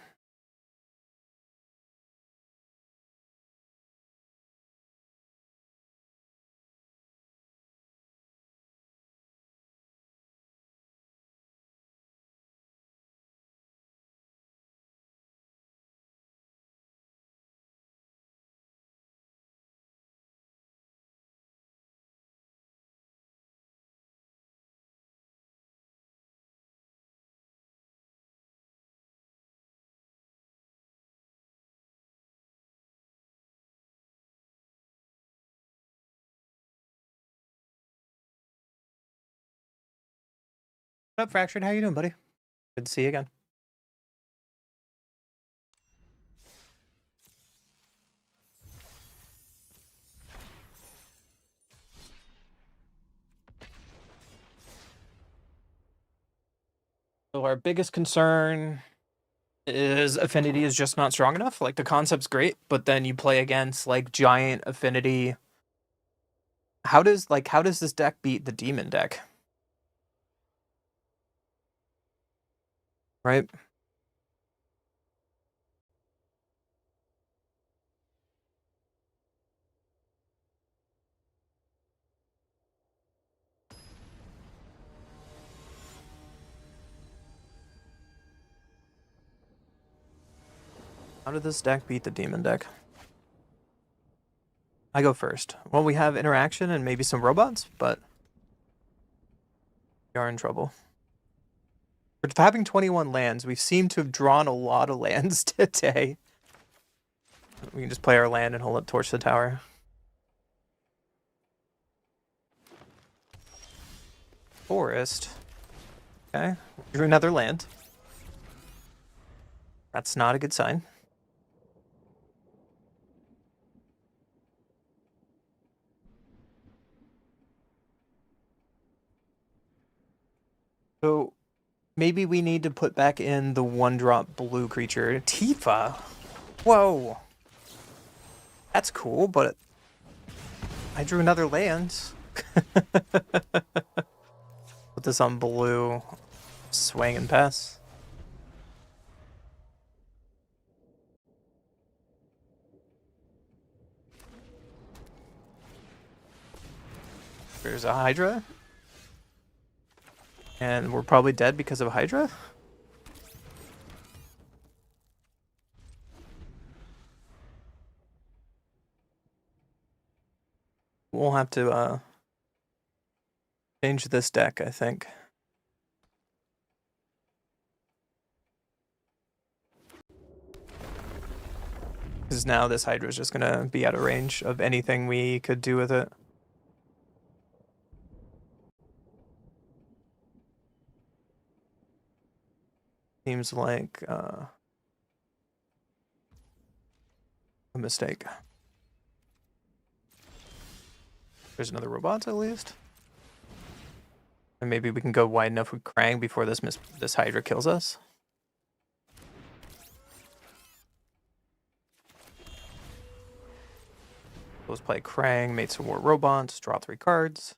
What up, Fractured? How you doing, buddy? Good to see you again. So our biggest concern is Affinity is just not strong enough. Like, the concept's great, but then you play against, like, giant Affinity. How does this deck beat the Demon deck? Right? How did this deck beat the Demon deck? I go first. Well, we have interaction and maybe some robots, but we are in trouble. For having 21 lands, we seem to have drawn a lot of lands today. We can just play our land and hold up Torch the Tower. Forest. Okay. Drew another land. That's not a good sign. So maybe we need to put back in the 1-drop blue creature. Tifa! Whoa! That's cool, but I drew another land. Put this on blue. Swing and pass. There's a Hydra. And we're probably dead because of Hydra? We'll have to change this deck, I think. Because now this Hydra is just going to be out of range of anything we could do with it. Seems like a mistake. There's another robot at least. And maybe we can go wide enough with Krang before this Hydra kills us. Let's play Krang, made some more robots, draw 3 cards.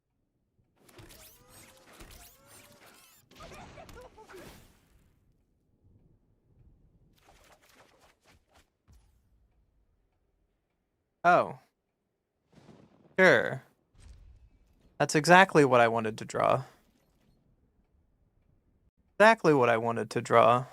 Oh. Sure. That's exactly what I wanted to draw. Exactly what I wanted to draw.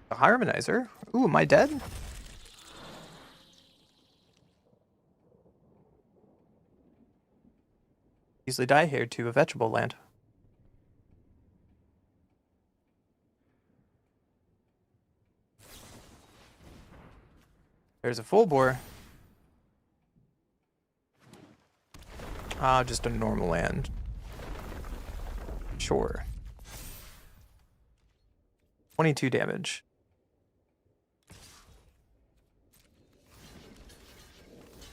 The Harmonizer? Ooh, am I dead? Easily die here to a vegetable land. There's a full bore. Ah, just a normal land. Sure. 22 damage.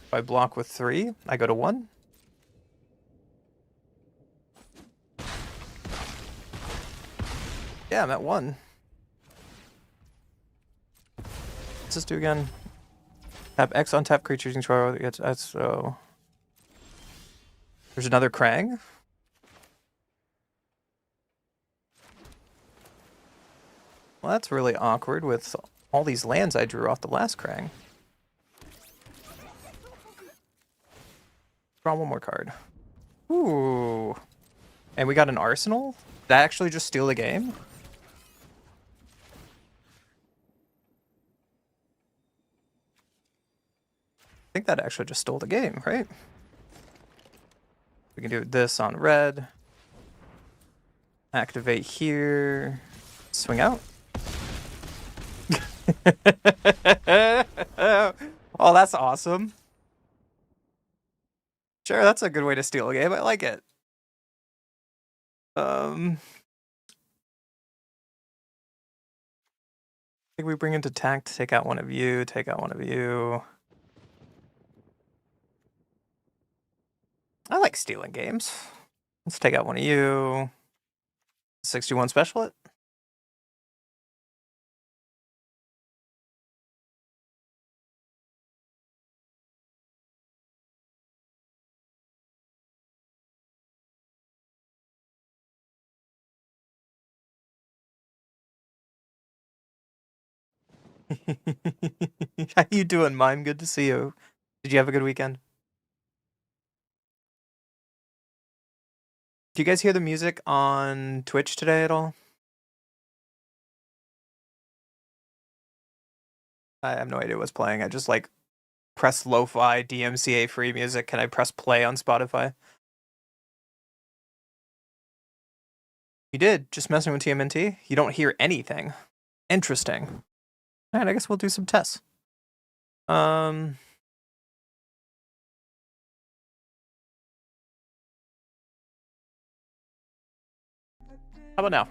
If I block with 3, I go to 1. Yeah, I'm at 1. What's this do again? Tap X on tap creatures control. That's so. There's another Krang. Well, that's really awkward with all these lands I drew off the last Krang. Draw one more card. Ooh. And we got an Arsenal? Did that actually just steal the game? I think that actually just stole the game, right? We can do this on red. Activate here. Swing out. Oh, that's awesome. Sure, that's a good way to steal a game. I like it. I think we bring into tact, take out one of you, take out one of you. I like stealing games. Let's take out one of you. 61 special it. How you doing, Mime? Good to see you. Did you have a good weekend? Do you guys hear the music on Twitch today at all? I have no idea what's playing. I just like press lo-fi DMCA free music. Can I press play on Spotify? You did, just messing with TMNT? You don't hear anything. Interesting. Alright, I guess we'll do some tests. How about now?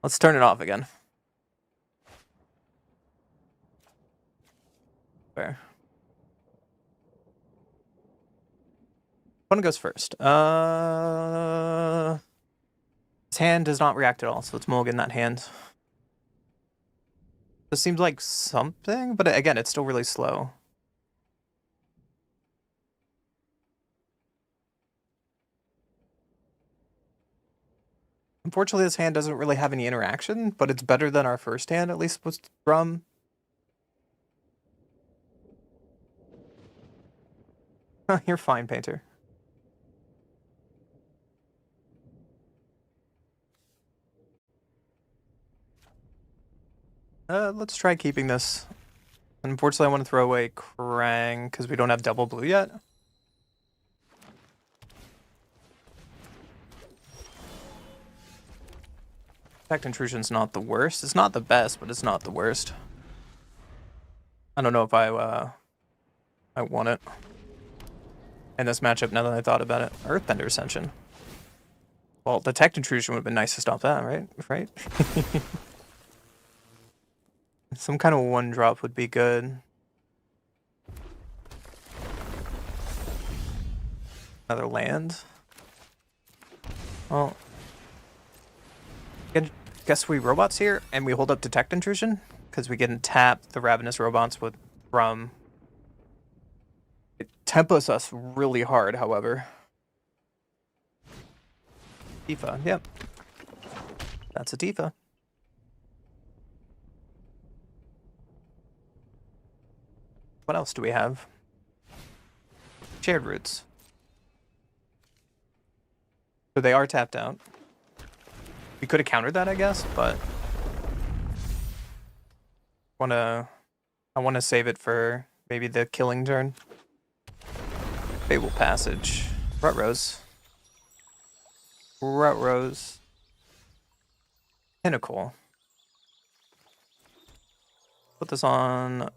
Let's turn it off again. Fair. One goes first. His hand does not react at all, so let's mulligan that hand. This seems like something, but again, it's still really slow. Unfortunately, this hand doesn't really have any interaction, but it's better than our first hand, at least with Drum. You're fine, Painter. Let's try keeping this. Unfortunately, I want to throw away Krang because we don't have double blue yet. Effect Intrusion's not the worst. It's not the best, but it's not the worst. I don't know if I want it in this matchup now that I thought about it. Earthbender Ascension. Well, Detect Intrusion would have been nice to stop that, right? Right? Some kind of one drop would be good. Another land. Well, I guess we robots here and we hold up Detect Intrusion because we can tap the Ravenous Robots with Rum. tempos us really hard, however. Tifa, yep. That's a Tifa. What else do we have? Shared roots. So they are tapped out. We could have countered that, I guess, but I wanna save it for maybe the killing turn. Fable Passage. Rut Rose. Rut Rose. Pinnacle. Put this on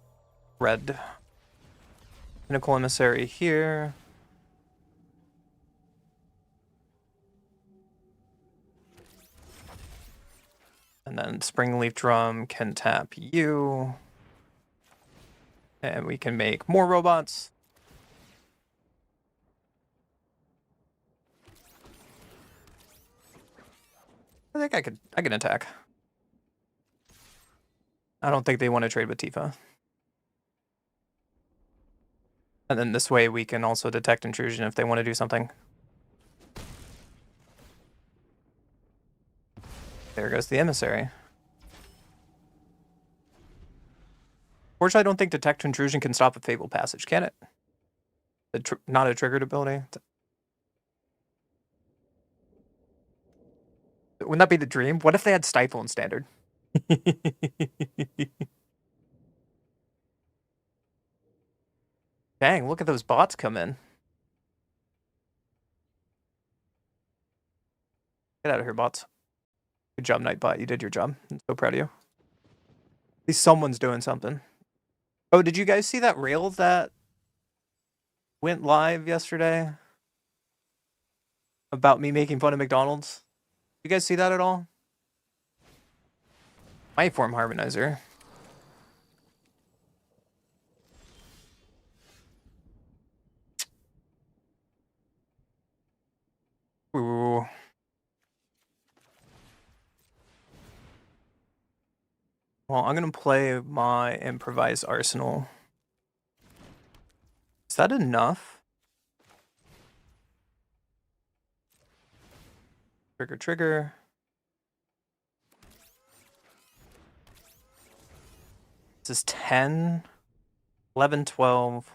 red. Pinnacle Emissary here. And then Springleaf Drum can tap you. And we can make more robots. I think I can attack. I don't think they want to trade with Tifa. And then this way we can also detect intrusion if they want to do something. There goes the emissary. Fortunately, I don't think detect intrusion can stop a Fable Passage, can it? Not a triggered ability. Wouldn't that be the dream? What if they had Stifle in Standard? Dang, look at those bots come in. Get out of here, bots. Good job, Nightbot. You did your job. I'm so proud of you. At least someone's doing something. Oh, did you guys see that rail that went live yesterday? About me making fun of McDonald's? You guys see that at all? My form harmonizer. Ooh. Well, I'm gonna play my improvised arsenal. Is that enough? Trigger, trigger. This is 10, 11, 12.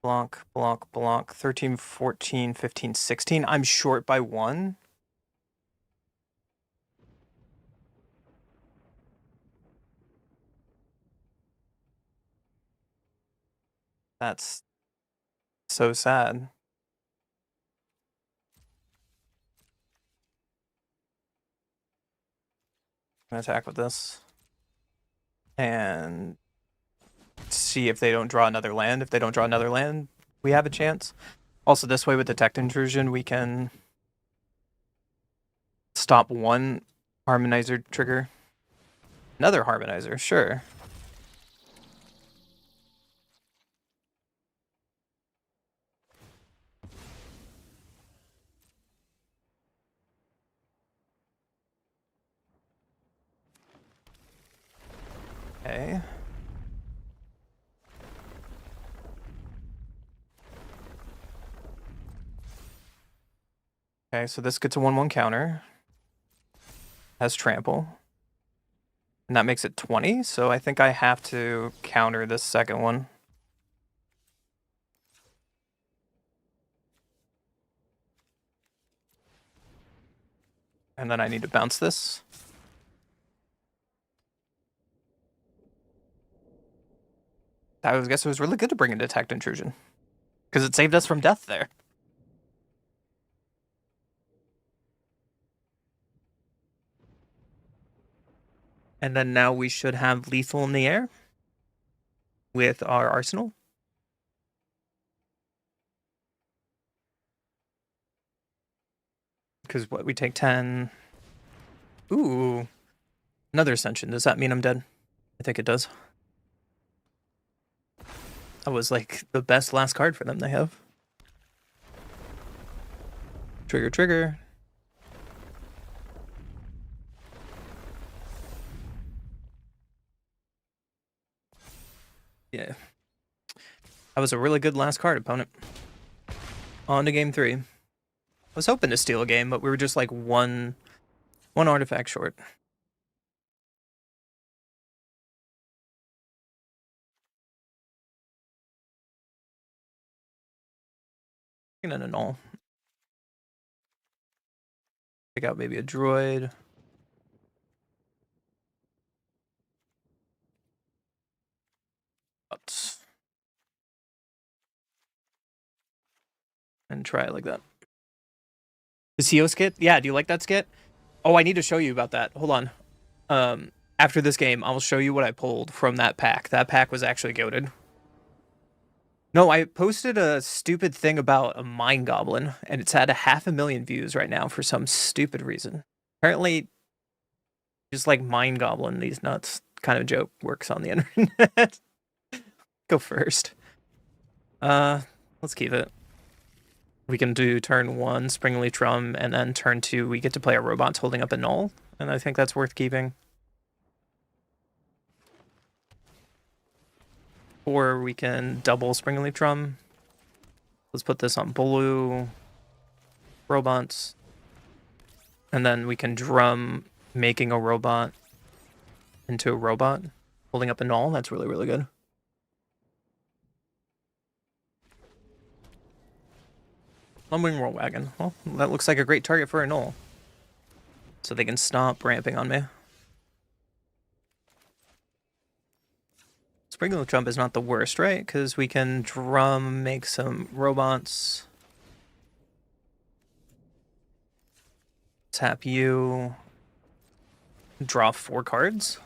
Block, block, block. 13, 14, 15, 16. I'm short by 1. That's so sad. I'm gonna attack with this. And see if they don't draw another land. If they don't draw another land, we have a chance. Also, this way with Detect Intrusion, we can stop one Harmonizer trigger. Another Harmonizer, sure. Okay. Okay, so this gets a 1/1 counter. Has trample. And that makes it 20, so I think I have to counter this second one. And then I need to bounce this. I guess it was really good to bring in Detect Intrusion. Because it saved us from death there. And then now we should have lethal in the air with our arsenal. Because what we take 10. Ooh. Another Ascension. Does that mean I'm dead? I think it does. That was like the best last card for them they have. Trigger, trigger. Yeah. That was a really good last card, opponent. On to game 3. I was hoping to steal a game, but we were just like one artifact short. And then a null. Pick out maybe a droid. And try it like that. The CO skit? Yeah, do you like that skit? Oh, I need to show you about that. Hold on. After this game, I'll show you what I pulled from that pack. That pack was actually goated. No, I posted a stupid thing about a Mind Goblin, and it's had 500,000 views right now for some stupid reason. Apparently, just like Mind Goblin, these nuts kind of joke works on the internet. Go first. Let's keep it. We can do turn 1, Springleaf Drum, and then turn 2, we get to play our robots holding up a null, and I think that's worth keeping. Or we can double Springleaf Drum. Let's put this on blue. Robots. And then we can drum making a robot into a robot holding up a null. That's really, really good. Lumbering Roll Wagon. Well, that looks like a great target for a null. So they can stop ramping on me. Springleaf Drum is not the worst, right? Because we can drum, make some robots. Tap you. Draw 4 cards.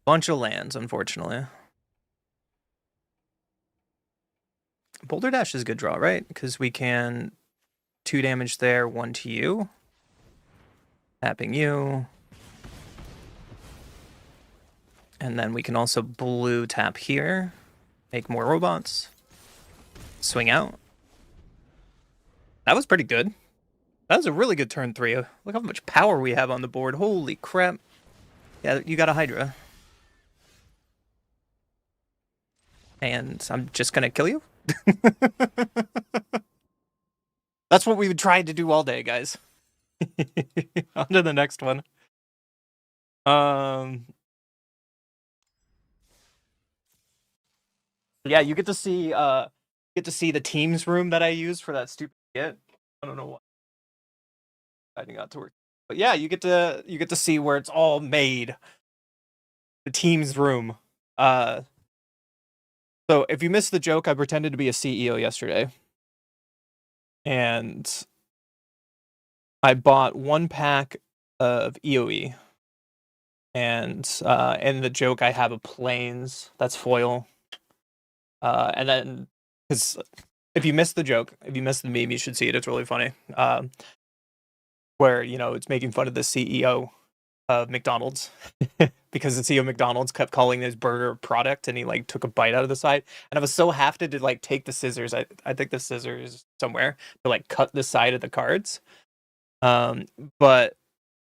Bunch of lands, unfortunately. Boulder Dash is a good draw, right? Because we can 2 damage there, 1 to you. Tapping you. And then we can also blue tap here. Make more robots. Swing out. That was pretty good. That was a really good turn 3. Look how much power we have on the board. Holy crap. Yeah, you got a Hydra. And I'm just gonna kill you? That's what we've tried to do all day, guys. On to the next one. Yeah, you get to see the teams room that I used for that stupid skit. I don't know why I got to work. But yeah, you get to see where it's all made. The team's room. So if you missed the joke, I pretended to be a CEO yesterday. And I bought 1 pack of EOE. And in the joke I have a planes that's foil. And then, because if you missed the joke, if you missed the meme, you should see it. It's really funny. Where, you know, it's making fun of the CEO of McDonald's because the CEO of McDonald's kept calling his burger a product, and he like took a bite out of the side. And I was so hafted to like take the scissors. I think the scissors somewhere to like cut the side of the cards. But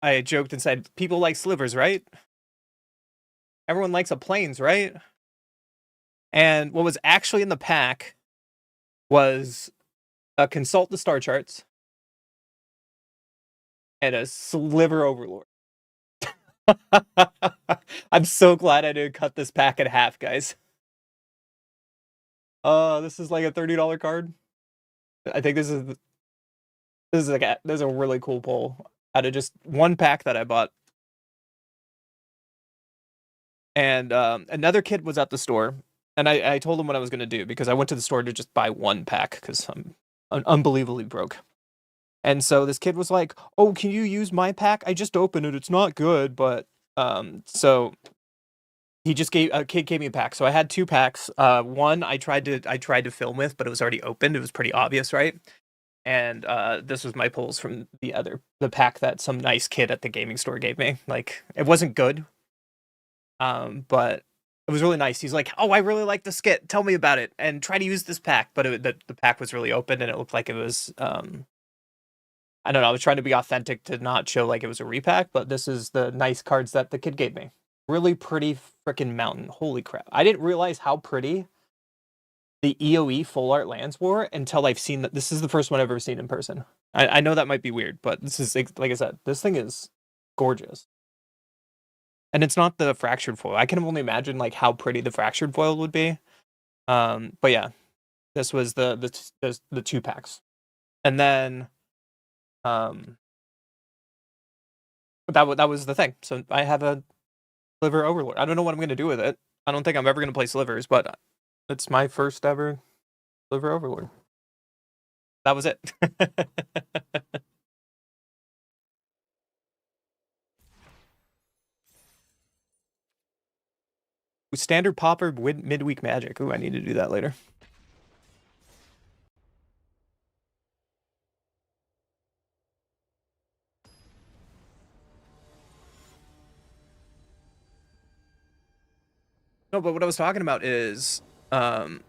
I joked and said, people like slivers, right? Everyone likes a planes, right? And what was actually in the pack was a Consult the Star Charts and a Sliver Overlord. I'm so glad I didn't cut this pack in half, guys. This is like a $30 card. I think this is a really cool pull out of just 1 pack that I bought. And another kid was at the store, and I told him what I was going to do, because I went to the store to just buy 1 pack because I'm unbelievably broke. And so this kid was like, "Oh, can you use my pack? I just opened it. It's not good." But so he just gave me a pack. So I had 2 packs. One I tried to film with, but it was already opened. It was pretty obvious, right? And this was my pulls from the pack that some nice kid at the gaming store gave me. Like, it wasn't good, but it was really nice. He's like, "Oh, I really like the skit. Tell me about it and try to use this pack." But the pack was really open, and it looked like it was I don't know. I was trying to be authentic to not show like it was a repack, but this is the nice cards that the kid gave me. really pretty freaking mountain. Holy crap. I didn't realize how pretty the EOE full art lands were until I've seen that. This is the first one I've ever seen in person. I know that might be weird, but this is, like I said, this thing is gorgeous. And it's not the fractured foil. I can only imagine like how pretty the fractured foil would be. But yeah, this was the 2 packs. And then that was the thing. So I have a Sliver Overlord. I don't know what I'm going to do with it. I don't think I'm ever going to play Slivers, but it's my first ever Sliver Overlord. That was it. Standard popper midweek magic. Ooh, I need to do that later. No, but what I was talking about is the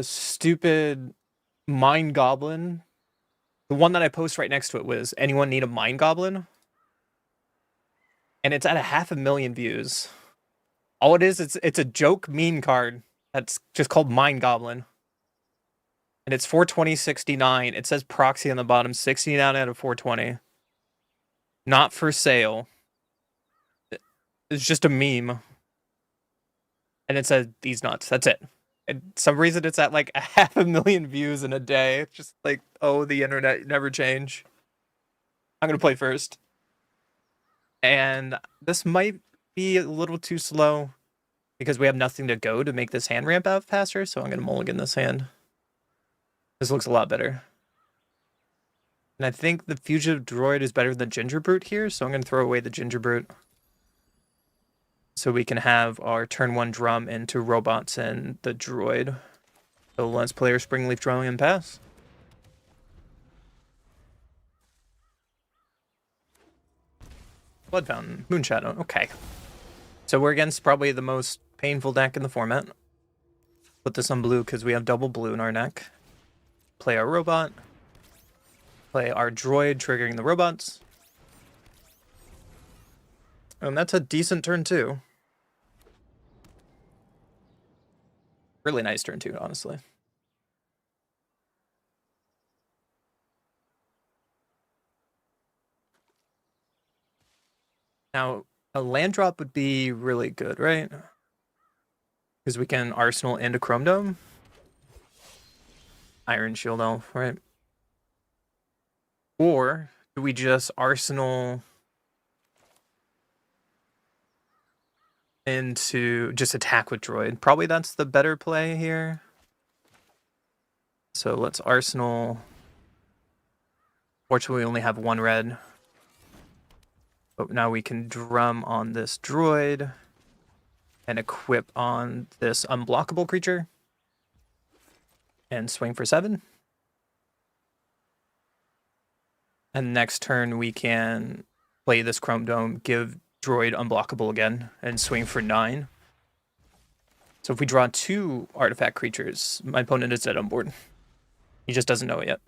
stupid Mind Goblin. The one that I post right next to it was, anyone need a Mind Goblin? And it's at 500,000 views. All it is, it's a joke meme card that's just called Mind Goblin. And it's 420.69. It says proxy on the bottom, 69 out of 420. Not for sale. It's just a meme. And it says, these nuts. That's it. And some reason it's at like 500,000 views in a day. It's just like, oh, the internet never change. I'm going to play first. And this might be a little too slow because we have nothing to go to make this hand ramp out faster. So I'm going to mulligan this hand. This looks a lot better. And I think the Fugitive Droid is better than Ginger Brute here. So I'm going to throw away the Ginger Brute. So we can have our turn 1 drum into robots and the droid. So let's play our Springleaf Drawing and pass. Blood Fountain, Moonshadow, okay. So we're against probably the most painful deck in the format. Put this on blue because we have double blue in our deck. Play our robot. Play our droid, triggering the robots. And that's a decent turn 2. Really nice turn 2, honestly. Now, a land drop would be really good, right? Because we can Arsenal into Chrome Dome. Iron Shield Elf, right? Or do we just Arsenal into just attack with droid? Probably that's the better play here. So let's Arsenal. Fortunately, we only have 1 red. But now we can drum on this droid and equip on this unblockable creature and swing for 7. And next turn we can play this Chrome Dome, give droid unblockable again, and swing for 9. So if we draw 2 artifact creatures, my opponent is dead on board. He just doesn't know it yet.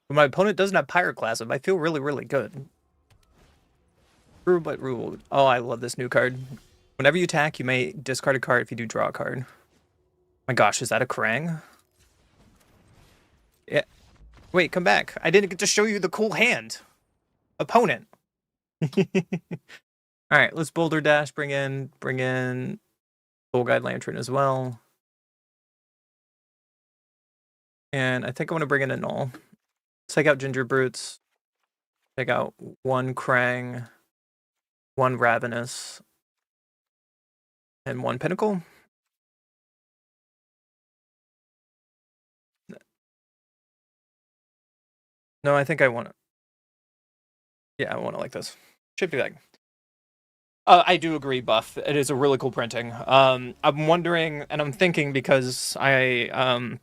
But my opponent doesn't have Pyroclasm. I feel really, really good. Rule but rule. Oh, I love this new card. Whenever you attack, you may discard a card if you do draw a card. My gosh, is that a Krang? Yeah. Wait, come back. I didn't get to show you the cool hand. Opponent. Alright, let's Boulder Dash, bring in Soul Guide Lantern as well. And I think I want to bring in a Null. Take out Ginger Brutes. Take out 1 Krang, 1 Ravenous, and 1 Pinnacle. No, I think I want it. Yeah, I want it like this. Should be like. I do agree, Buff. It is a really cool printing. I'm wondering, and I'm thinking because I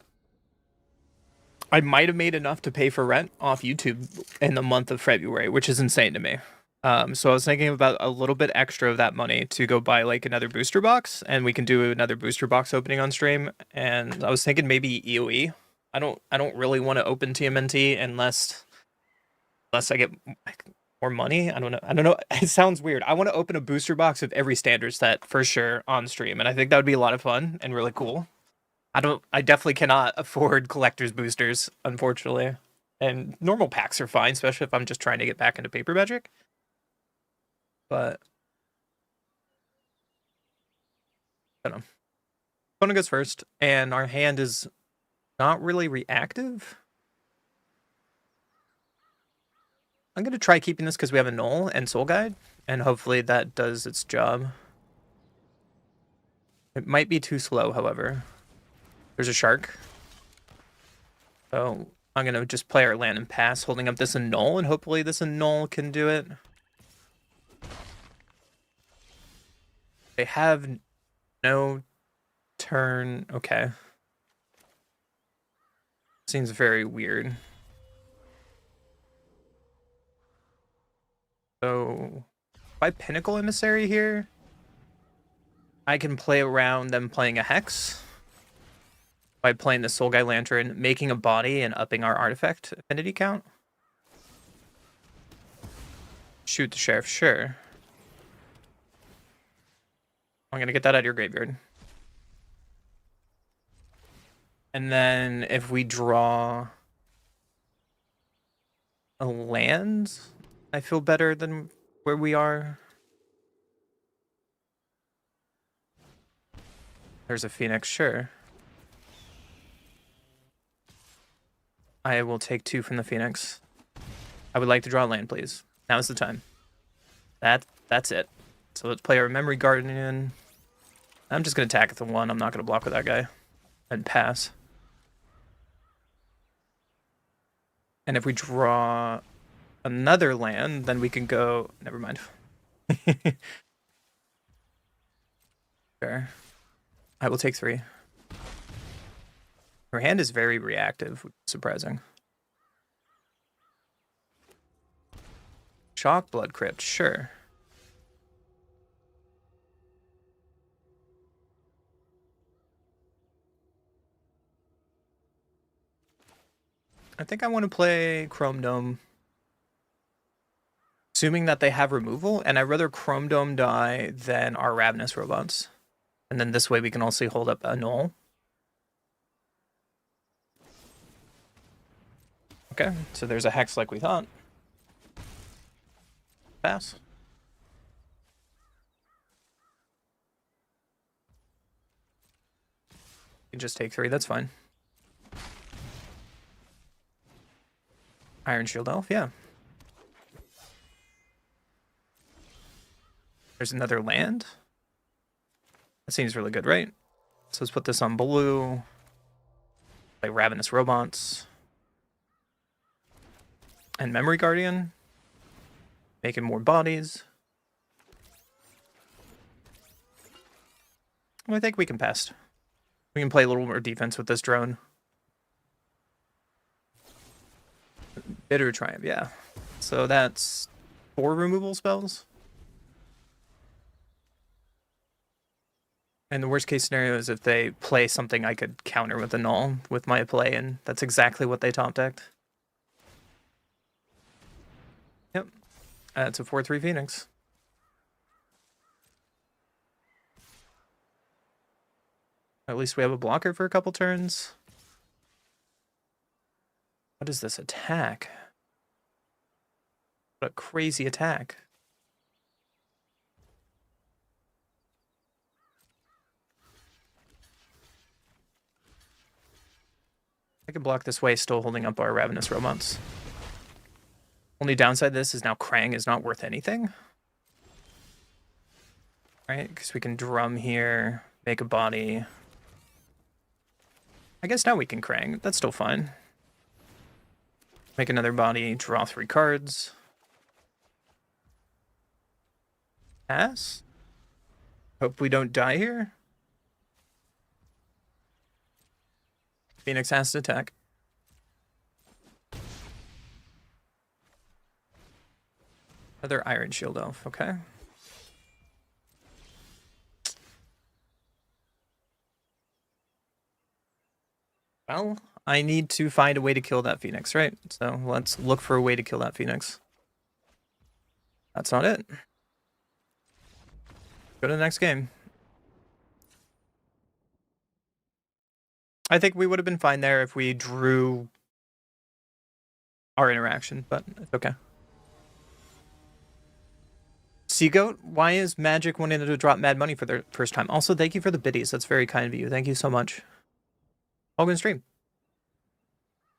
might have made enough to pay for rent off YouTube in the month of February, which is insane to me. So I was thinking about a little bit extra of that money to go buy like another booster box, and we can do another booster box opening on stream. And I was thinking maybe EOE. I don't really want to open TMNT unless I get more money. I don't know. It sounds weird. I want to open a booster box of every standard set for sure on stream, and I think that would be a lot of fun and really cool. I definitely cannot afford collector's boosters, unfortunately. And normal packs are fine, especially if I'm just trying to get back into paper magic. But I don't know. Opponent goes first, and our hand is not really reactive. I'm gonna try keeping this because we have a null and soul guide, and hopefully that does its job. It might be too slow, however. There's a shark. So I'm gonna just play our land and pass, holding up this annul, and hopefully this annul can do it. They have no turn. Okay. Seems very weird. So if I Pinnacle Emissary here, I can play around them playing a Hex by playing the Soul Guy Lantern, making a body, and upping our artifact affinity count. Shoot the Sheriff, sure. I'm gonna get that out of your graveyard. And then if we draw a land, I feel better than where we are. There's a Phoenix, sure. I will take 2 from the Phoenix. I would like to draw a land, please. Now's the time. That's it. So let's play our Memory Guardian. I'm just gonna attack at the 1. I'm not gonna block with that guy. And pass. And if we draw another land, then we can go... Never mind. Fair. I will take 3. Her hand is very reactive, which is surprising. Shock, Blood Crypt, sure. I think I want to play Chrome Dome. Assuming that they have removal, and I'd rather Chrome Dome die than our Ravenous Robots. And then this way we can also hold up a null. Okay, so there's a Hex like we thought. Pass. You can just take 3, that's fine. Iron Shield Elf, yeah. There's another land. That seems really good, right? So let's put this on blue. Play Ravenous Robots. And Memory Guardian. Making more bodies. Well, I think we can pass. We can play a little more defense with this drone. Bitter Triumph, yeah. So that's 4 removal spells. And the worst case scenario is if they play something I could counter with a null with my play, and that's exactly what they top decked. Yep. It's a 4/3 Phoenix. At least we have a blocker for a couple turns. What is this attack? What a crazy attack. I can block this way, still holding up our Ravenous Robots. Only downside this is now Krang is not worth anything. Right, because we can drum here, make a body. I guess now we can Krang. That's still fine. Make another body, draw 3 cards. Pass. Hope we don't die here. Phoenix has to attack. Another Iron Shield Elf, okay. Well, I need to find a way to kill that Phoenix, right? So let's look for a way to kill that Phoenix. That's not it. Go to the next game. I think we would have been fine there if we drew our interaction, but it's okay. Seagoat, why is Magic wanting to drop mad money for their first time? Also, thank you for the biddies. That's very kind of you. Thank you so much. Hogan stream.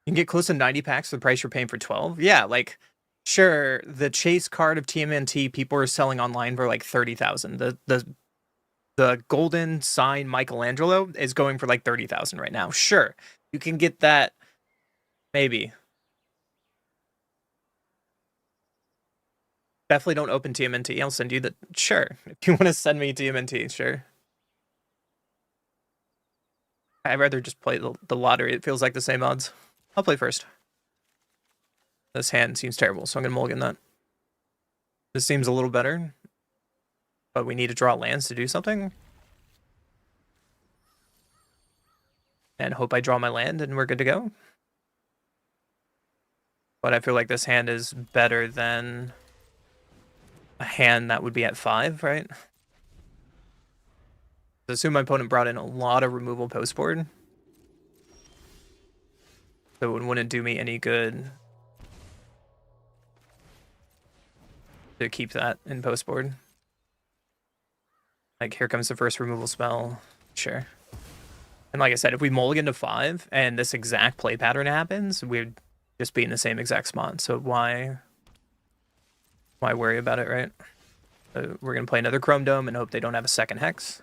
You can get close to 90 packs for the price you're paying for 12. Yeah, like, sure, the chase card of TMNT people are selling online for like 30,000. The golden sign Michelangelo is going for like 30,000 right now. Sure, you can get that, maybe. Definitely don't open TMNT. I'll send you the... Sure, if you want to send me TMNT, sure. I'd rather just play the lottery. It feels like the same odds. I'll play first. This hand seems terrible, so I'm going to mulligan that. This seems a little better. But we need to draw lands to do something. And hope I draw my land and we're good to go. But I feel like this hand is better than a hand that would be at 5, right? I assume my opponent brought in a lot of removal post board. So it wouldn't do me any good to keep that in post board. Like, here comes the first removal spell. Sure. And like I said, if we mulligan to 5 and this exact play pattern happens, we'd just be in the same exact spot. So why worry about it, right? We're going to play another Chrome Dome and hope they don't have a second Hex.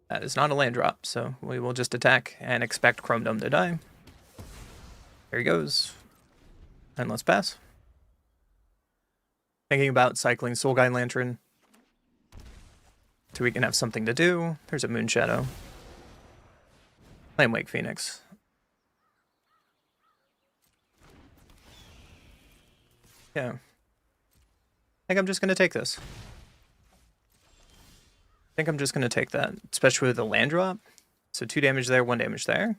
That is not a land drop, so we will just attack and expect Chrome Dome to die. There he goes. And let's pass. Thinking about cycling Soul Guide Lantern so we can have something to do. There's a Moon Shadow. Flame Wake Phoenix. Yeah. I think I'm just going to take this. I think I'm just going to take that, especially with the land drop. So 2 damage there, 1 damage there.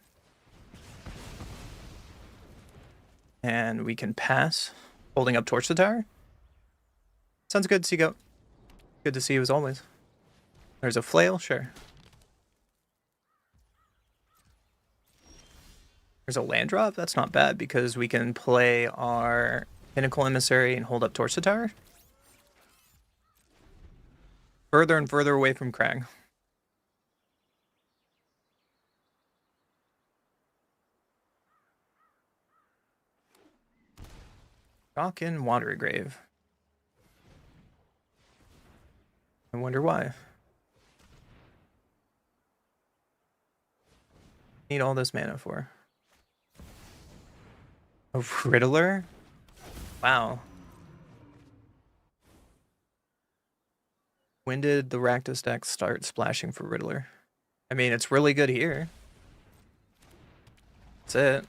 And we can pass, holding up Torch the Tower. Sounds good, Seagoat. Good to see you as always. There's a Flail, sure. There's a land drop, that's not bad because we can play our Pinnacle Emissary and hold up Torch the Tower. Further and further away from Krang. Dawkin Watery Grave. I wonder why. Need all this mana for? A Riddler? Wow. When did the Rakdos deck start splashing for Riddler? I mean, it's really good here. That's it.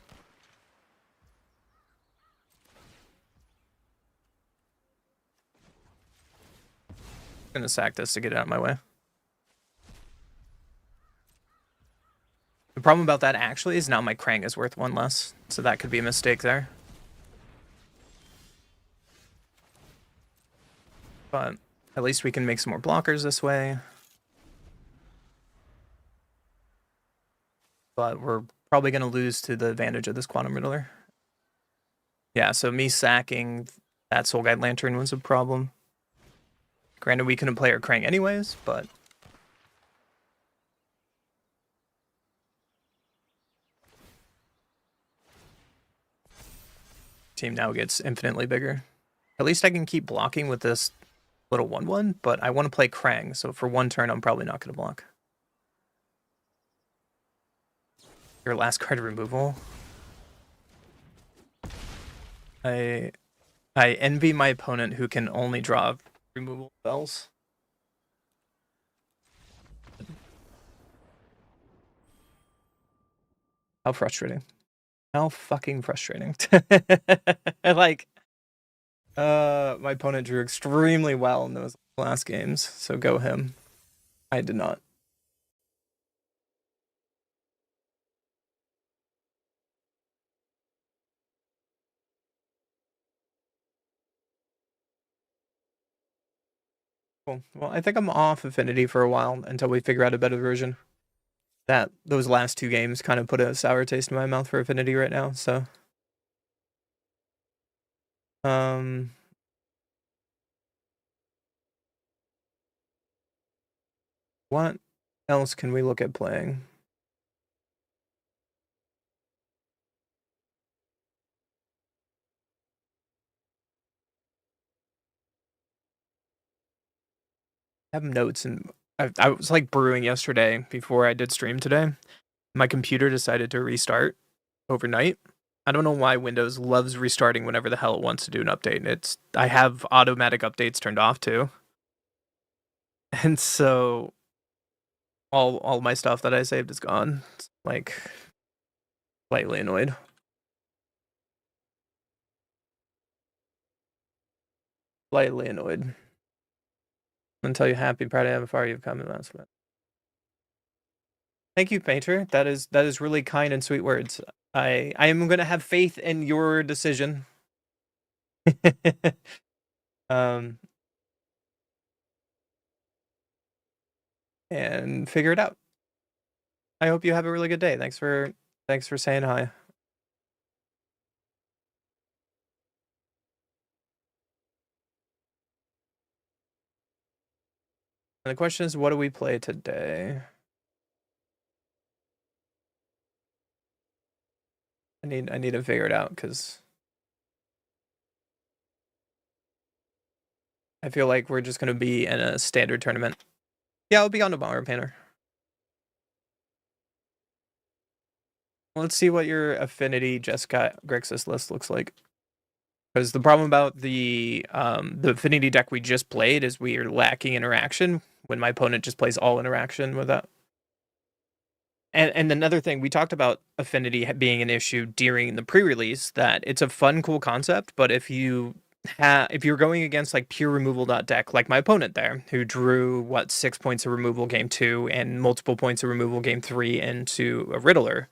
I'm gonna sack this to get it out of my way. The problem about that actually is now my Krang is worth 1 less, so that could be a mistake there. But at least we can make some more blockers this way. But we're probably going to lose to the advantage of this Quantum Riddler. Yeah, so me sacking that Soul Guide Lantern was a problem. Granted, we couldn't play our Krang anyways, but... Team now gets infinitely bigger. At least I can keep blocking with this little 1/1, but I want to play Krang, so for 1 turn I'm probably not going to block. Your last card removal. I envy my opponent who can only draw removal spells. How frustrating. How fucking frustrating. Like, my opponent drew extremely well in those last games, so go him. I did not. Cool. Well, I think I'm off Affinity for a while until we figure out a better version. Those last two games kind of put a sour taste in my mouth for Affinity right now, so. What else can we look at playing? I have notes, and I was like brewing yesterday before I did stream today. My computer decided to restart overnight. I don't know why Windows loves restarting whenever the hell it wants to do an update. I have automatic updates turned off too. And so all my stuff that I saved is gone. It's like slightly annoyed. Slightly annoyed. I'm gonna tell you happy, proud of how far you've come, and that's what. Thank you, Painter. That is really kind and sweet words. I am gonna have faith in your decision. um and figure it out. I hope you have a really good day. Thanks for saying hi. And the question is, what do we play today? I need to figure it out because I feel like we're just gonna be in a standard tournament. Yeah, I'll be on tomorrow, Painter. Let's see what your Affinity Jeskai Grixis list looks like. Because the problem about the Affinity deck we just played is we are lacking interaction when my opponent just plays all interaction with that. And another thing, we talked about Affinity being an issue during the pre-release, that it's a fun, cool concept, but if you're going against like pure removal deck, like my opponent there, who drew 6 points of removal game 2 and multiple points of removal game 3 into a Riddler,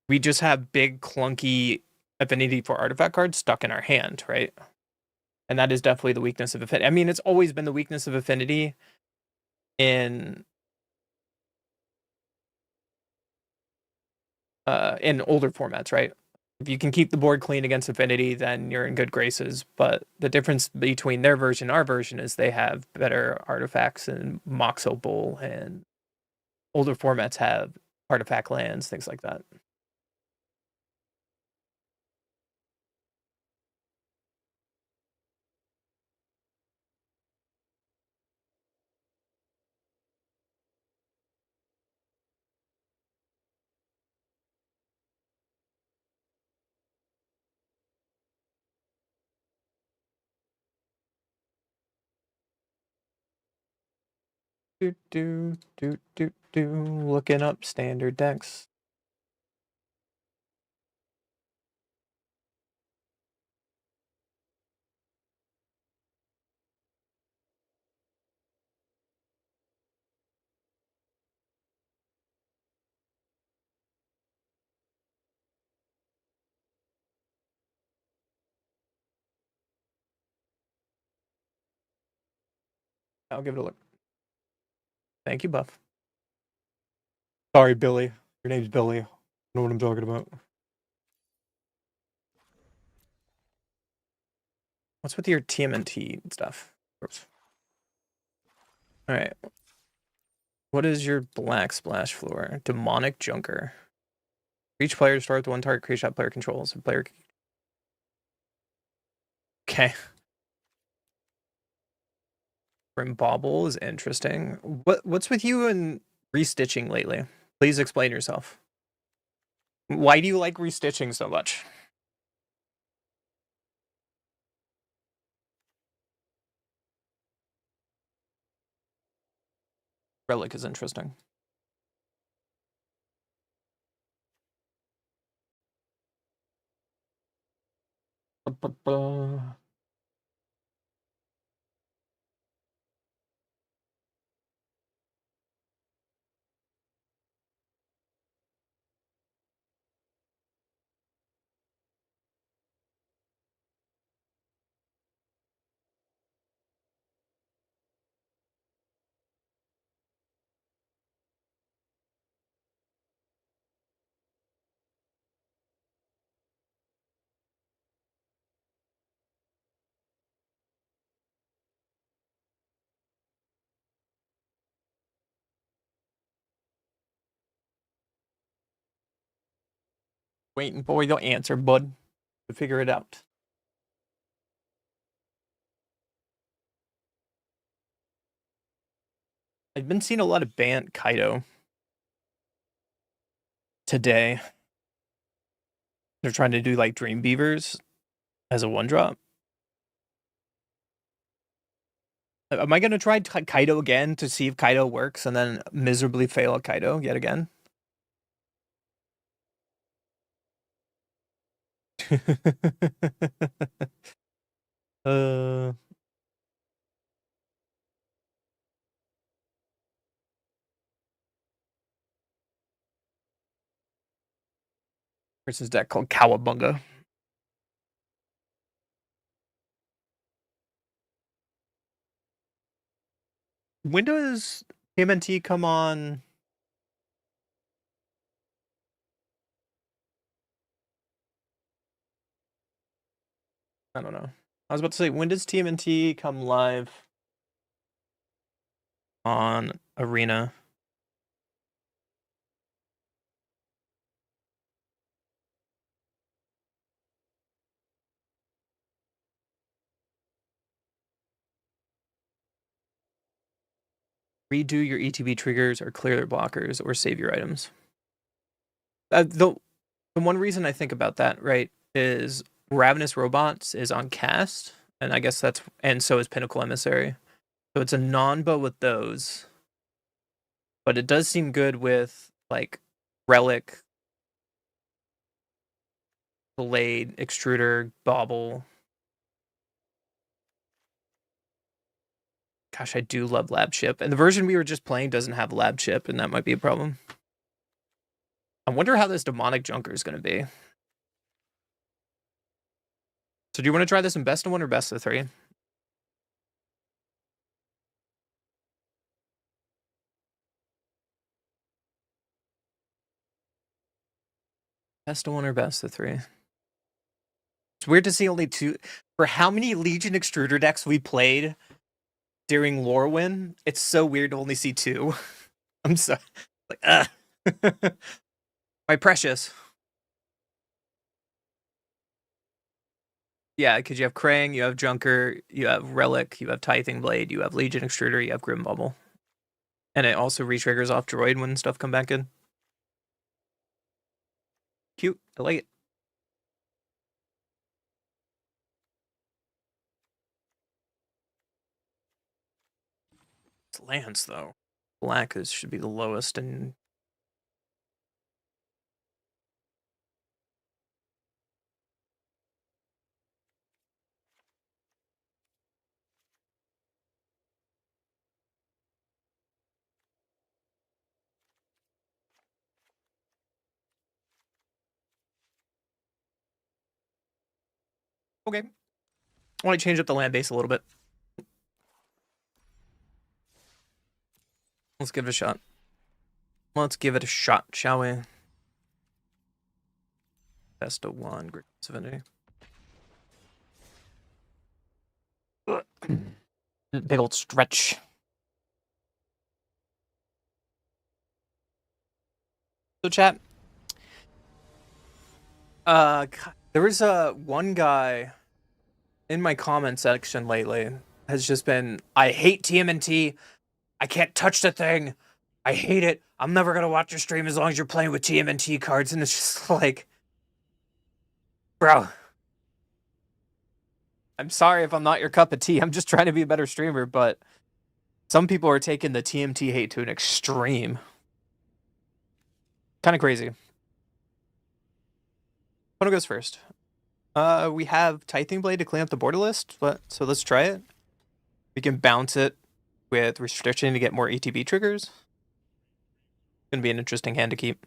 we just have big clunky Affinity for artifact cards stuck in our hand, right? And that is definitely the weakness of Affinity. I mean, it's always been the weakness of Affinity in older formats, right? If you can keep the board clean against Affinity, then you're in good graces. But the difference between their version and our version is they have better artifacts and Mox Opal, and older formats have artifact lands, things like that. Looking up standard decks. I'll give it a look. Thank you, Buff. Sorry, Billy. Your name's Billy. I know what I'm talking about. What's with your TMNT stuff? Oops. All right. What is your black splash floor? Demonic Junker. Each player start with one target creature that player controls. A player. Okay. Bauble is interesting. What's with you and restitching lately? Please explain yourself. Why do you like restitching so much? Relic is interesting. Waiting for your answer, bud, to figure it out. I've been seeing a lot of Bant Kaido today. They're trying to do like Dream Beavers as a one drop. Am I going to try Kaido again to see if Kaido works and then miserably fail at Kaido yet again? uh, versus deck called Cowabunga. When does TMNT come on? I don't know. I was about to say, when does TMNT come live on Arena? Redo your ETB triggers or clear their blockers or save your items. The one reason I think about that, right, is Ravenous Robots is on cast, and I guess that's, and so is Pinnacle Emissary. So it's a non-bow with those, but it does seem good with like Relic, Blade, Extruder, Bauble. Gosh, I do love Lab Chip, and the version we were just playing doesn't have Lab Chip, and that might be a problem. I wonder how this Demonic Junker is going to be. So do you want to try this in best of one or best of three? Best of one or best of three? It's weird to see only two. For how many Legion Extruder decks we played during Lorwyn, it's so weird to only see two. I'm sorry. Like, my precious. Yeah, because you have Krang, you have Junker, you have Relic, you have Tithing Blade, you have Legion Extruder, you have Grim Bubble. And it also re-triggers off Droid when stuff come back in. Cute. I like it. It's Lance, though. Black should be the lowest, and okay. I want to change up the land base a little bit. Let's give it a shot. Let's give it a shot, shall we? Best of one, Great Divinity. Big old stretch. So chat. There was one guy in my comment section lately has just been, I hate TMNT. I can't touch the thing. I hate it. I'm never gonna watch your stream as long as you're playing with TMNT cards. And it's just like, bro, I'm sorry if I'm not your cup of tea. I'm just trying to be a better streamer, but Some people are taking the TMT hate to an extreme. Kind of crazy. Opponent goes first. We have Tithing Blade to clean up the border list, so let's try it. We can bounce it with Restriction to get more ATB triggers. Gonna be an interesting hand to keep.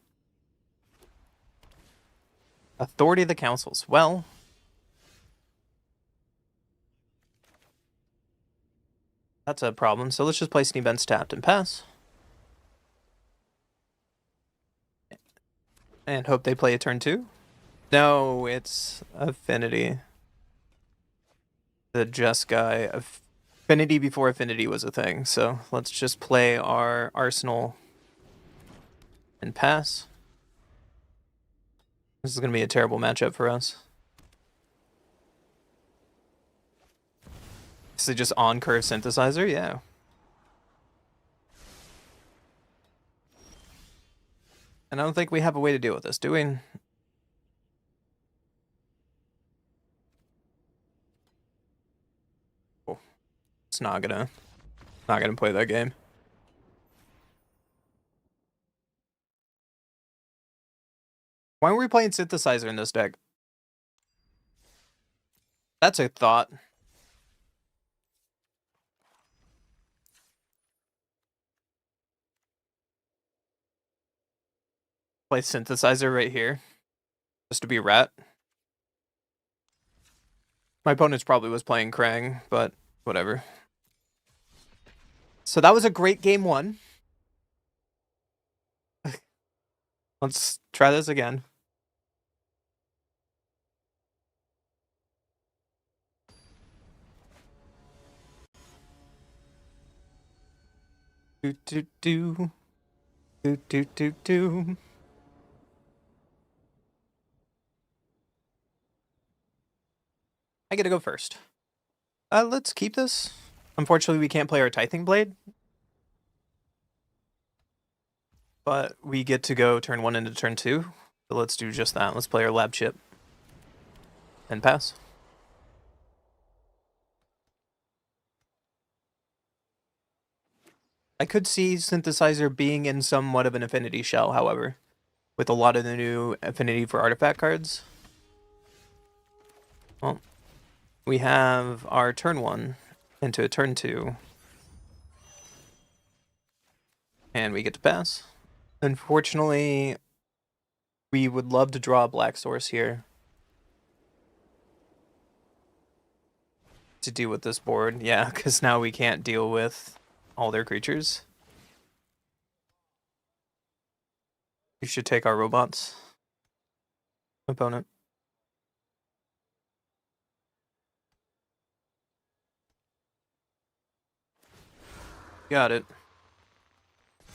Authority of the Councils. Well, that's a problem. So let's just play Steam Vents tapped and pass. And hope they play a turn 2. No, it's Affinity. The Just guy. Affinity before Affinity was a thing. So let's just play our Arsenal and pass. This is going to be a terrible matchup for us. Is it just on-curve synthesizer? Yeah. And I don't think we have a way to deal with this, do we? Oh, it's not gonna play that game. Why are we playing synthesizer in this deck? That's a thought. Play synthesizer right here. Just to be a rat. My opponent's probably was playing Krang, but whatever. So that was a great game 1. Let's try this again. Do do do. Do do do do. I get to go first. Let's keep this. Unfortunately, we can't play our Tithing Blade. But we get to go turn 1 into turn 2. So let's do just that. Let's play our Lab Chip. And pass. I could see Synthesizer being in somewhat of an Affinity shell, however. With a lot of the new Affinity for artifact cards. Well, we have our turn 1 into a turn 2. And we get to pass. Unfortunately, we would love to draw a black source here. To deal with this board. Yeah, because now we can't deal with all their creatures. We should take our robots. Opponent. Got it.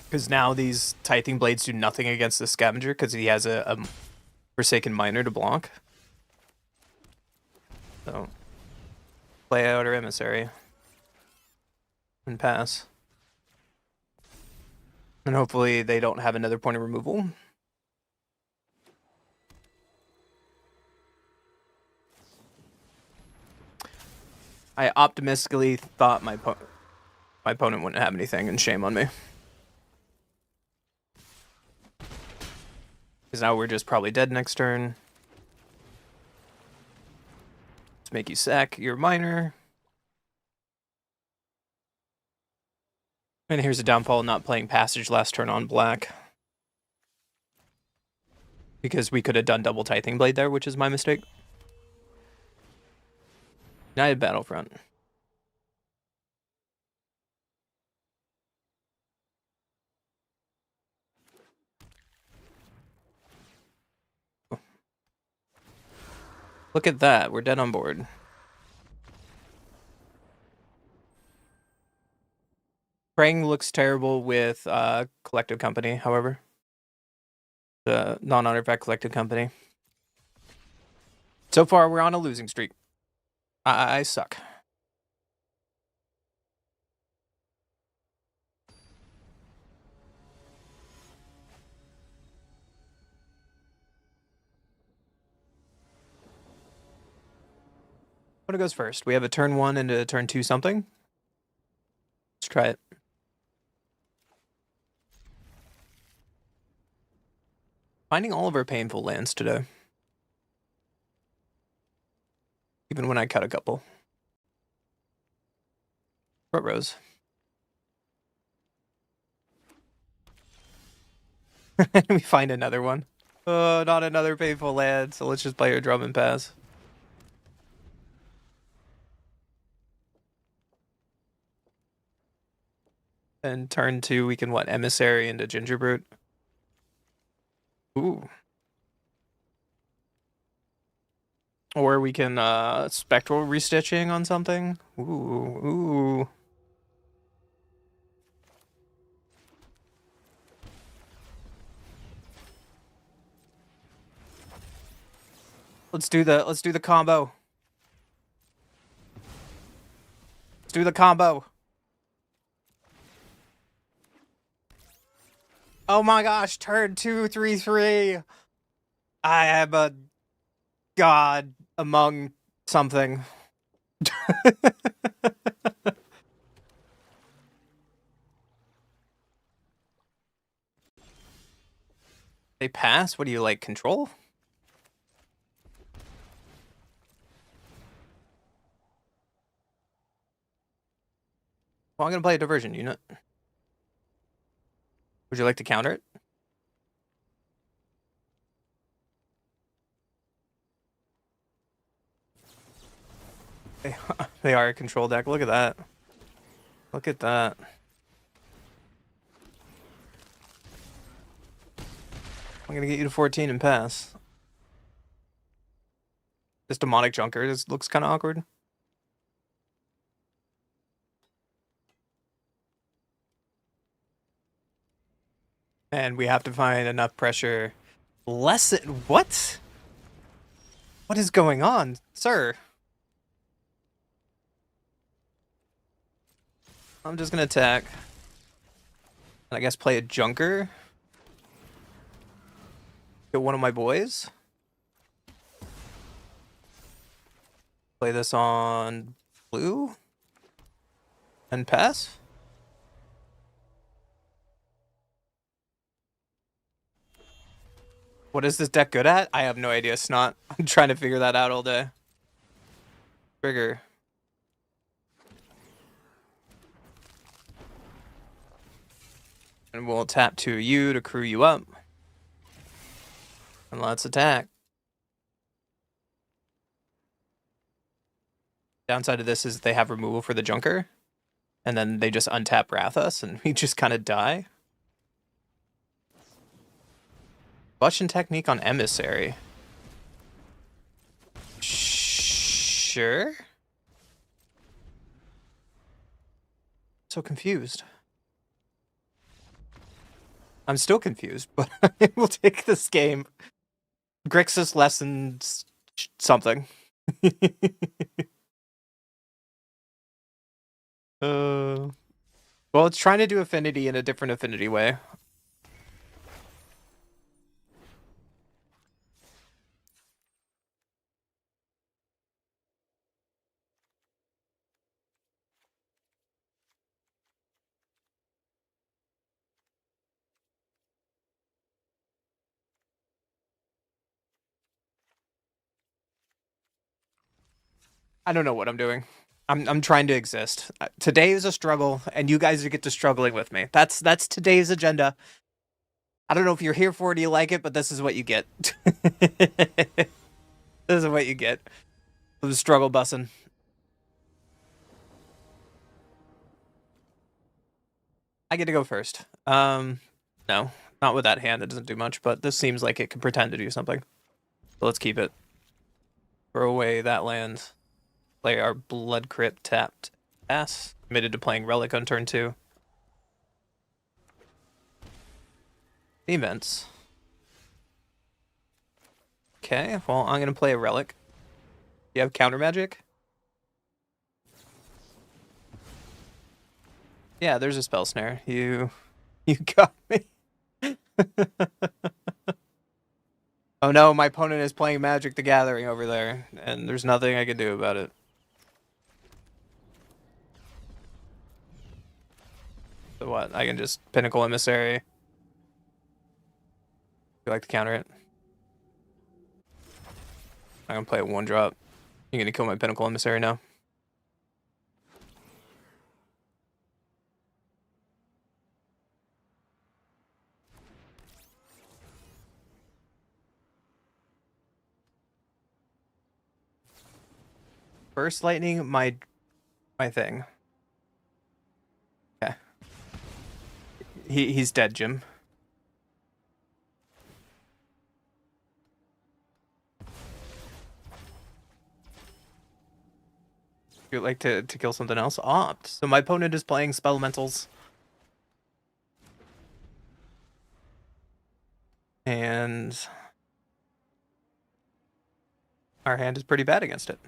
Because now these Tithing Blades do nothing against the Scavenger because he has a Forsaken Miner to block. So, play out our Emissary. And pass. And hopefully they don't have another point of removal. I optimistically thought my opponent wouldn't have anything, and shame on me. Because now we're just probably dead next turn. Let's make you sack your miner. And here's a downfall, not playing Passage last turn on black. Because we could have done double Tithing Blade there, which is my mistake. United Battlefront. Look at that, we're dead on board. Krang looks terrible with Collective Company, however. The non-artifact Collective Company. So far, we're on a losing streak. I suck. What goes first? We have a turn 1 into a turn 2 something. Let's try it. Finding all of our painful lands today. Even when I cut a couple. What rose? We find another one. Oh, not another painful land, so let's just play our drum and pass. And turn 2, we can what? Emissary into Gingerbrute. Ooh. Or we can spectral restitching on something. Ooh. Let's do the combo. Let's do the combo. Oh my gosh, turn 2, 3, 3. I am a god among something. They pass? What do you like, control? Well, I'm gonna play a diversion unit. Would you like to counter it? They are a control deck. Look at that. Look at that. I'm gonna get you to 14 and pass. This demonic junker, this looks kind of awkward. And we have to find enough pressure. What? What is going on, sir? I'm just gonna attack. And I guess play a junker. Get one of my boys. Play this on blue. And pass. What is this deck good at? I have no idea, Snot. I'm trying to figure that out all day. Trigger. And we'll tap 2 you to crew you up. And let's attack. Downside of this is they have removal for the junker. And then they just untap Wrath us and we just kind of die. Blushing technique on Emissary. Sure. So confused. I'm still confused, but I will take this game. Grixis lessons something. Well, it's trying to do affinity in a different affinity way. I don't know what I'm doing. I'm trying to exist. Today is a struggle, and you guys get to struggling with me. That's today's agenda. I don't know if you're here for it or you like it, but this is what you get. This is what you get. The struggle bussin'. I get to go first. No, not with that hand. That doesn't do much, but this seems like it could pretend to do something. So let's keep it. Throw away that land. Play our Blood Crypt tapped pass. Committed to playing Relic on turn 2. Events. Okay, well, I'm going to play a Relic. You have counter magic? Yeah, there's a spell snare. You got me. Oh no, my opponent is playing Magic the Gathering over there, and there's nothing I can do about it. So what? I can just Pinnacle Emissary. You like to counter it? I'm gonna play a 1-drop. You're gonna kill my Pinnacle Emissary now. First lightning, my thing. Okay. He's dead, Jim. You'd like to kill something else? Opt. So my opponent is playing Spellmentals. And our hand is pretty bad against it.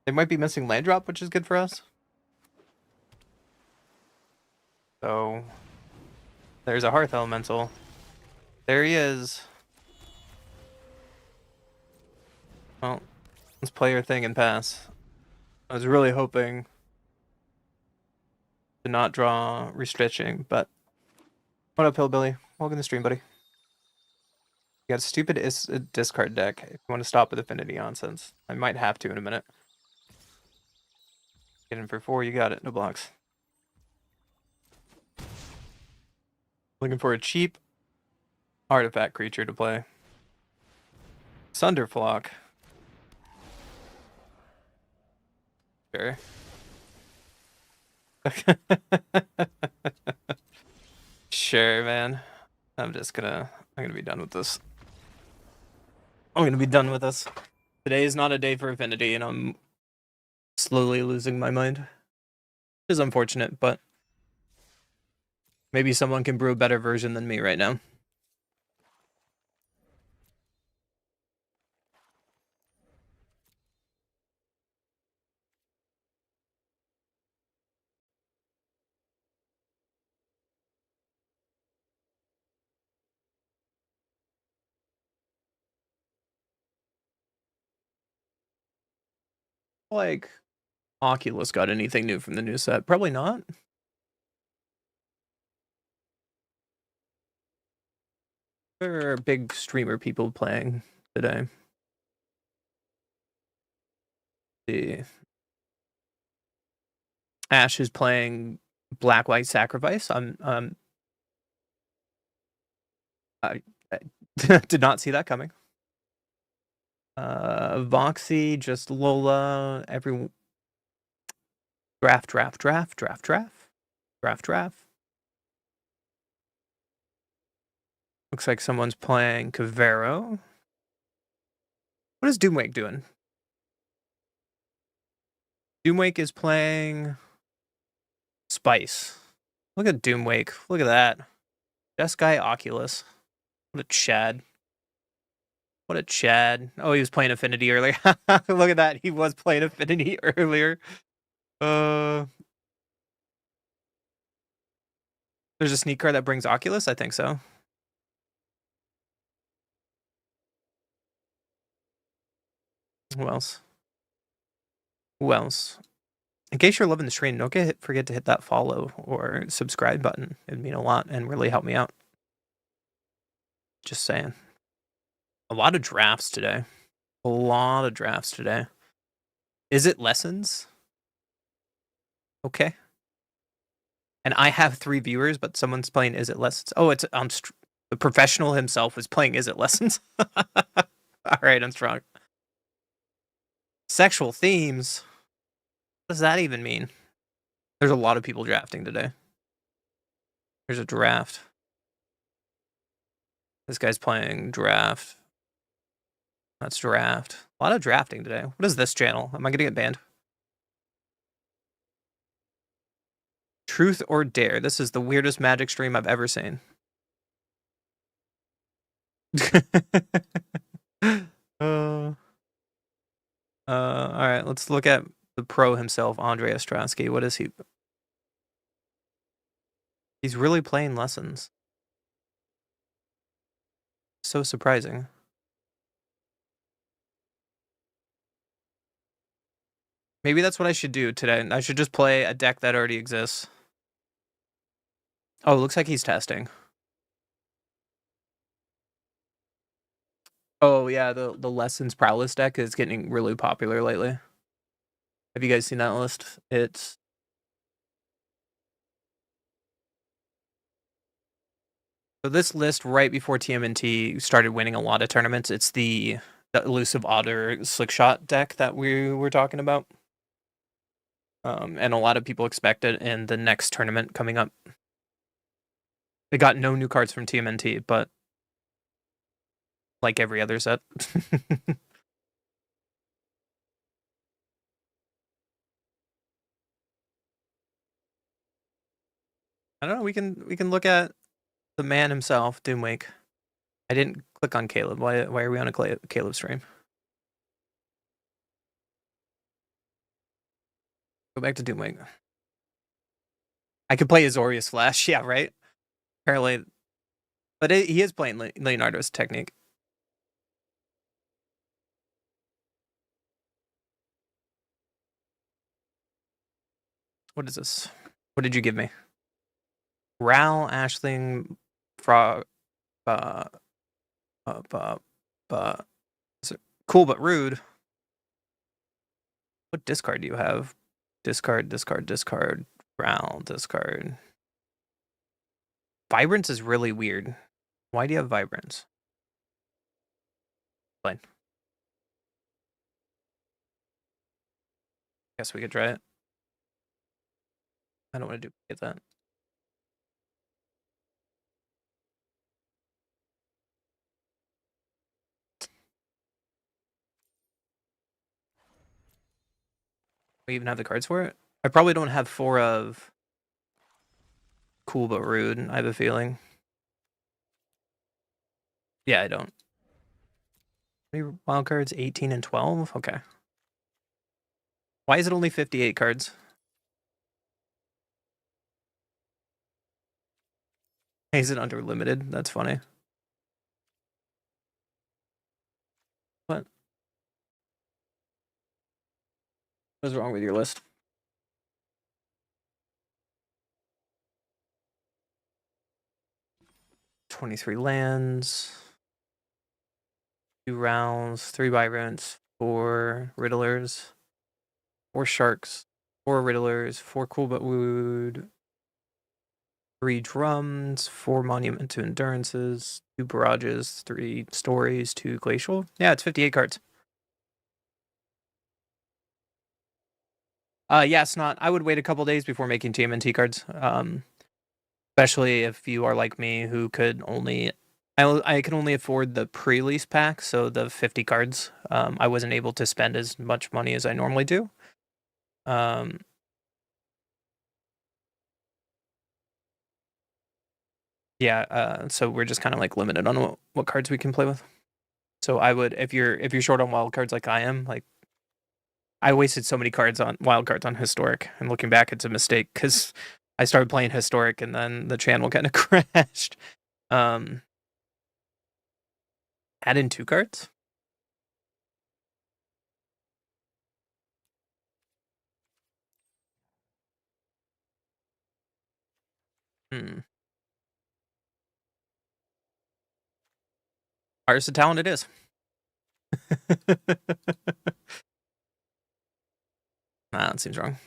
They might be missing land drop, which is good for us. So there's a Hearth Elemental. There he is. Well, let's play your thing and pass. I was really hoping to not draw Restretching, but what up, Hillbilly? Welcome to the stream, buddy. You got a stupid discard deck. If you want to stop with Affinity nonsense, I might have to in a minute. Get in for 4, you got it. No blocks. Looking for a cheap artifact creature to play. Sunderflock. Sure. Sure, man. I'm gonna be done with this. I'm gonna be done with this. Today is not a day for Affinity, and I'm slowly losing my mind. Which is unfortunate, but maybe someone can brew a better version than me right now. Like, Oculus got anything new from the new set? Probably not. There are big streamer people playing today. The Ash is playing Black White Sacrifice. I did not see that coming. Voxy, just Lola, everyone. Draft. Looks like someone's playing Cavero. What is Doomwake doing? Doomwake is playing Spice. Look at Doomwake. Look at that. Best guy Oculus. What a Chad. What a Chad. Oh, he was playing Affinity earlier. Look at that. He was playing Affinity earlier. There's a sneak card that brings Oculus? I think so. Who else? Who else? In case you're loving the stream, don't forget to hit that follow or subscribe button. It'd mean a lot and really help me out. Just saying. A lot of drafts today. A lot of drafts today. Is it lessons? Okay. And I have 3 viewers, but someone's playing Is It Lessons. Oh, it's the professional himself is playing Is It Lessons. All right, I'm strong. Sexual themes. What does that even mean? There's a lot of people drafting today. There's a draft. This guy's playing draft. That's draft. A lot of drafting today. What is this channel? Am I going to get banned? Truth or Dare. This is the weirdest Magic stream I've ever seen. All right, let's look at the pro himself, Andre Ostrowski. What is he? He's really playing lessons. So surprising. Maybe that's what I should do today. I should just play a deck that already exists. Oh, it looks like he's testing. Oh yeah, the Lessons Prowess deck is getting really popular lately. Have you guys seen that list? It's so this list right before TMNT started winning a lot of tournaments. It's the Elusive Otter Slickshot deck that we were talking about. And a lot of people expect it in the next tournament coming up. They got no new cards from TMNT, but like every other set. I don't know. We can look at the man himself, Doomwake. I didn't click on Caleb. Why are we on a Caleb stream? Go back to Doomwake. I could play Azorius Flash. Yeah, right. Apparently, but he is playing Leonardo's technique. What is this? What did you give me? Ral, Ashling, Frog, uh, uh, uh, cool but rude. What discard do you have? Discard, discard, discard. Ral, discard. Vibrance is really weird. Why do you have Vibrance? Fine. Guess we could try it. I don't want to duplicate that. We even have the cards for it? I probably don't have 4 of Cool but Rude, I have a feeling. Yeah, I don't. How many wild cards? 18 and 12? Okay. Why is it only 58 cards? Is it under limited? That's funny. What? What's wrong with your list? 23 lands. 2 rounds, 3 vibrants, 4 riddlers, 4 sharks, 4 riddlers, 4 cool but wood, 3 drums, 4 monument to endurances, 2 barrages, 3 stories, 2 glacial. Yeah, it's 58 cards. Yeah, it's not. I would wait a couple days before making TMNT cards. Especially if you are like me, who could only I can only afford the pre-release pack, so the 50 cards. I wasn't able to spend as much money as I normally do. Um, yeah, so we're just kind of like limited on what cards we can play with. So I would, if you're short on wild cards like I am, like I wasted so many cards on wild cards on historic, and looking back, it's a mistake because I started playing historic and then the channel kind of crashed. Um, add in 2 cards. Hmm. Artist of Talent it is. Nah, that seems wrong.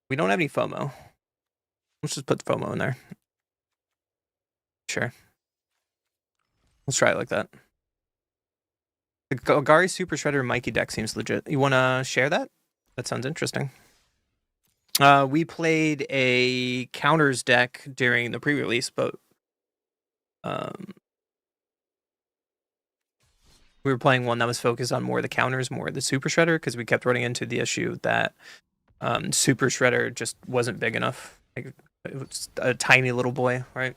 We don't have any FOMO. Let's just put the FOMO in there. Sure. Let's try it like that. The Golgari Super Shredder Mikey deck seems legit. You want to share that? That sounds interesting. We played a counters deck during the pre-release, but we were playing one that was focused on more of the counters, more of the Super Shredder, because we kept running into the issue that Super Shredder just wasn't big enough. Like, it was a tiny little boy, right?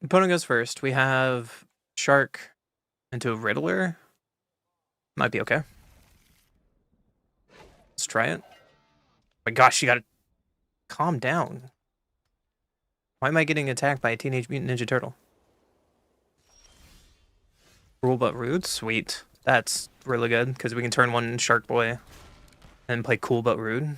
Opponent goes first. We have Shark into a Riddler. Might be okay. Let's try it. Oh my gosh, you gotta calm down. Why am I getting attacked by a Teenage Mutant Ninja Turtle? Rule but rude? Sweet. That's really good, because we can turn one Shark Boy and play cool but rude.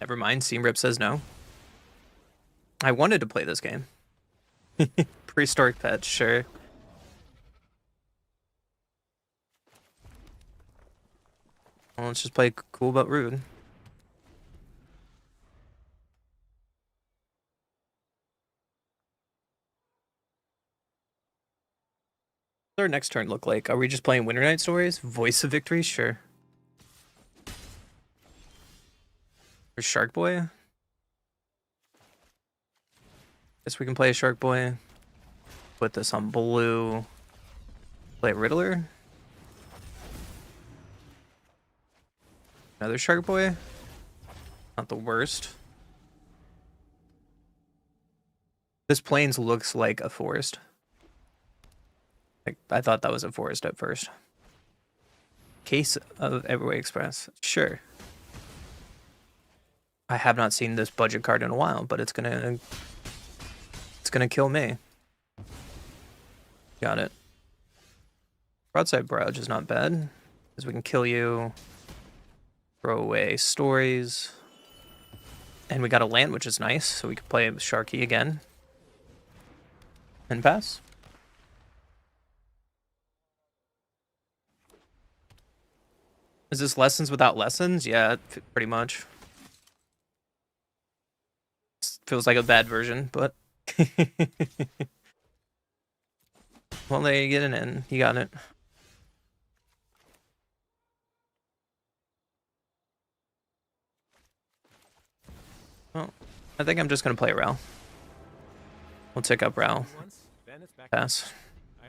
Never mind, Seam Rip says no. I wanted to play this game. Prehistoric pets, sure. Well, let's just play cool but rude. What's our next turn look like? Are we just playing Winter Night Stories? Voice of Victory? Sure. Or Shark Boy? Guess we can play a Shark Boy. Put this on blue. Play Riddler. Another Shark Boy. Not the worst. This plains looks like a forest. Like, I thought that was a forest at first. Case of Everway Express. Sure. I have not seen this budget card in a while, but it's gonna kill me. Got it. Broadside Barrage is not bad, because we can kill you. Throw away stories. And we got a land, which is nice, so we can play Sharky again. And pass. Is this lessons without lessons? Yeah, pretty much. Feels like a bad version, but... Well, there you get an in. You got it. Well, I think I'm just going to play Ral. We'll tick up Ral. Pass.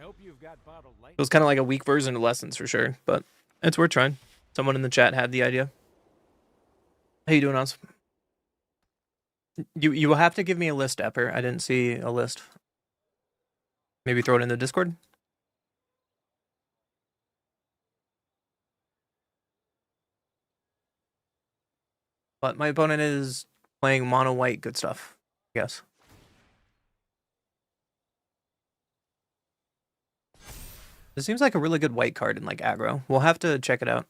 It was kind of like a weak version of lessons for sure, but it's worth trying. Someone in the chat had the idea. How you doing, Oz? You will have to give me a list, Epper. I didn't see a list. Maybe throw it in the Discord. But my opponent is playing mono white good stuff, I guess. This seems like a really good white card in like aggro. We'll have to check it out.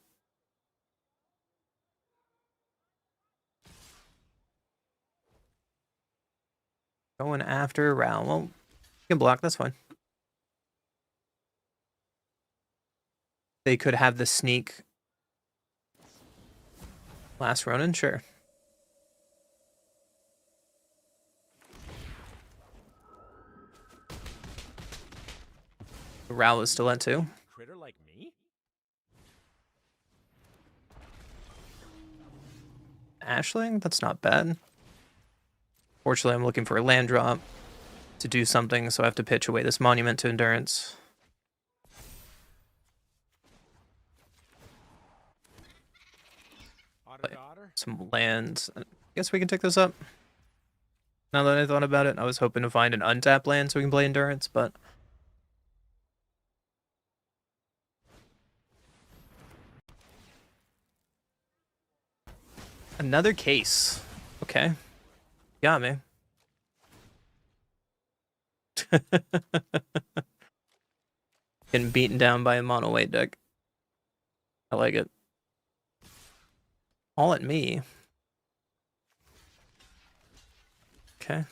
Going after Ral. Well, you can block, that's fine. They could have the sneak. Last Ronin, sure. Ral is still at 2. Critter like me? Ashling? That's not bad. Fortunately, I'm looking for a land drop to do something, so I have to pitch away this monument to endurance. Some lands. I guess we can take this up. Now that I thought about it, I was hoping to find an untapped land so we can play endurance, but... Another case. Okay. Got me. Getting beaten down by a mono white deck. I like it. All at me. Okay.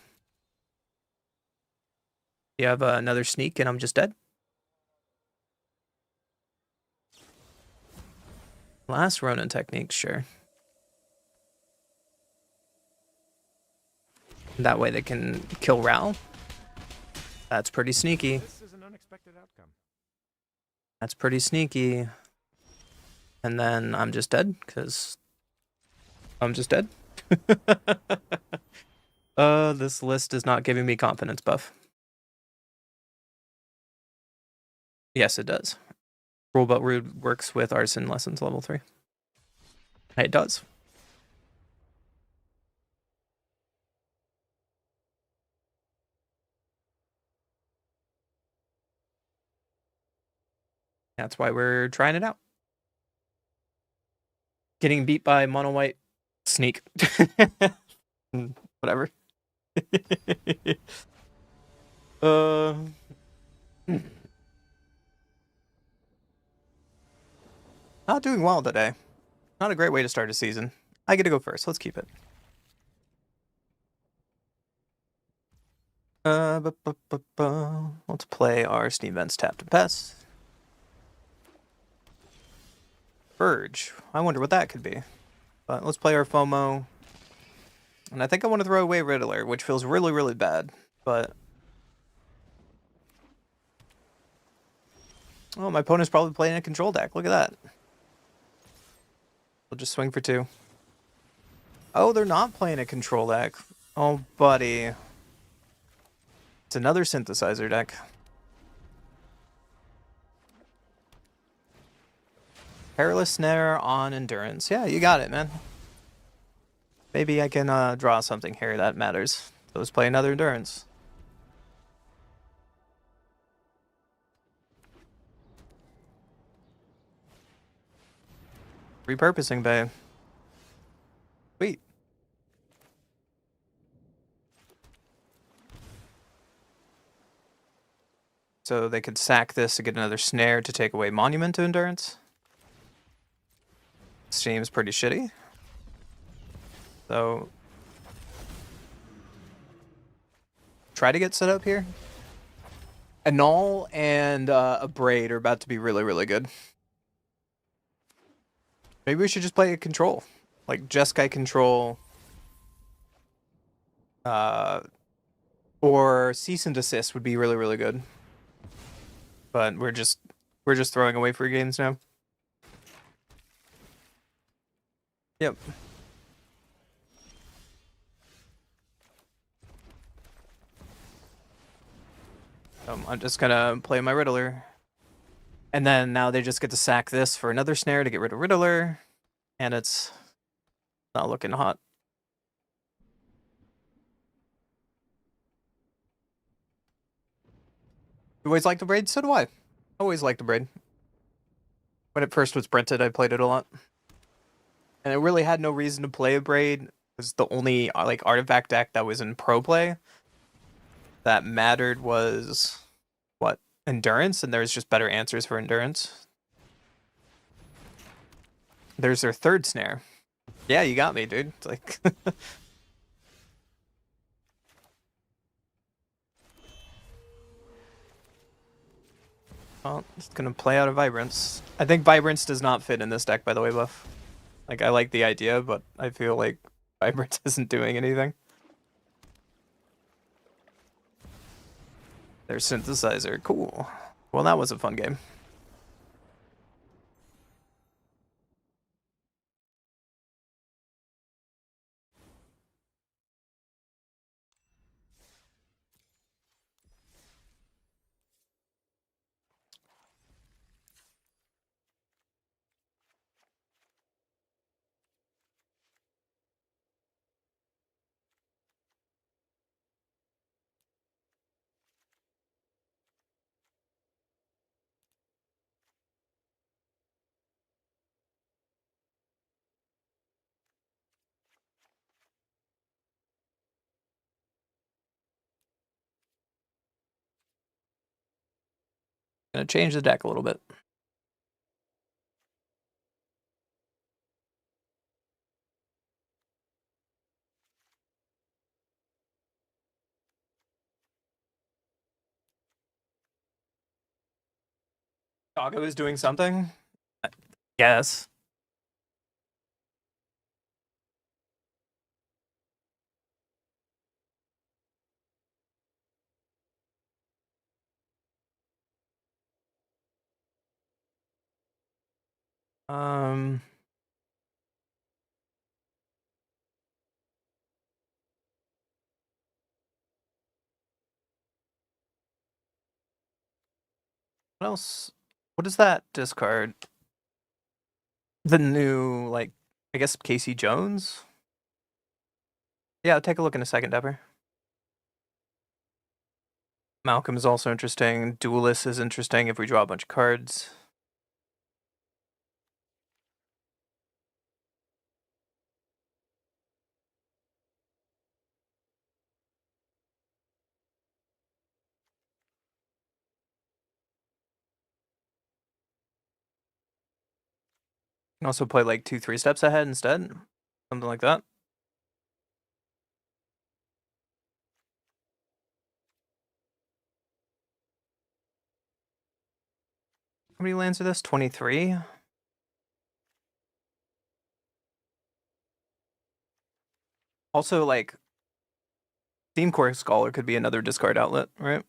You have another sneak and I'm just dead. Last Ronin technique, sure. That way they can kill Ral. That's pretty sneaky. This is an unexpected outcome. That's pretty sneaky. And then I'm just dead, because I'm just dead. This list is not giving me confidence buff. Yes, it does. Rule But Rude works with Arson Lessons level 3. It does. That's why we're trying it out. Getting beat by mono white sneak. Whatever. uh Not doing well today. Not a great way to start a season. I get to go first. Let's keep it. Let's play our Steam Vents Tap to Pass. Verge. I wonder what that could be. But let's play our FOMO. And I think I want to throw away Riddler, which feels really, really bad. But... oh, my opponent's probably playing a control deck. Look at that. We'll just swing for 2. Oh, they're not playing a control deck. Oh, buddy. It's another synthesizer deck. Perilous Snare on Endurance. Yeah, you got it, man. Maybe I can draw something here that matters. So let's play another Endurance. Repurposing bay. Sweet. So they could sack this to get another snare to take away Monument to Endurance. Seems pretty shitty. So try to get set up here. Annul and a Braid are about to be really, really good. Maybe we should just play a control. Like Jeskai control. Or Cease and Desist would be really, really good. But we're just throwing away free games now. Yep. I'm just gonna play my Riddler. And then now they just get to sack this for another snare to get rid of Riddler. And it's not looking hot. You always like the Braid? So do I. Always liked the Braid. When it first was printed, I played it a lot. And I really had no reason to play a Braid. It was the only like artifact deck that was in pro play that mattered was what? Endurance, and there's just better answers for Endurance. There's their third snare. Yeah, you got me, dude. It's like well, it's gonna play out of Vibrance. I think Vibrance does not fit in this deck, by the way, Buff. Like, I like the idea, but I feel like Vibrance isn't doing anything. Their synthesizer, cool. Well, that was a fun game. Gonna change the deck a little bit. Doggo is doing something? Yes. Um... What else? What is that discard? The new, like, I guess Casey Jones? Yeah, I'll take a look in a second, Dapper. Malcolm is also interesting. Duelist is interesting if we draw a bunch of cards. can also play like 2-3 steps ahead instead. Something like that. How many lands are this? 23? Also, like, Theme Core Scholar could be another discard outlet, right?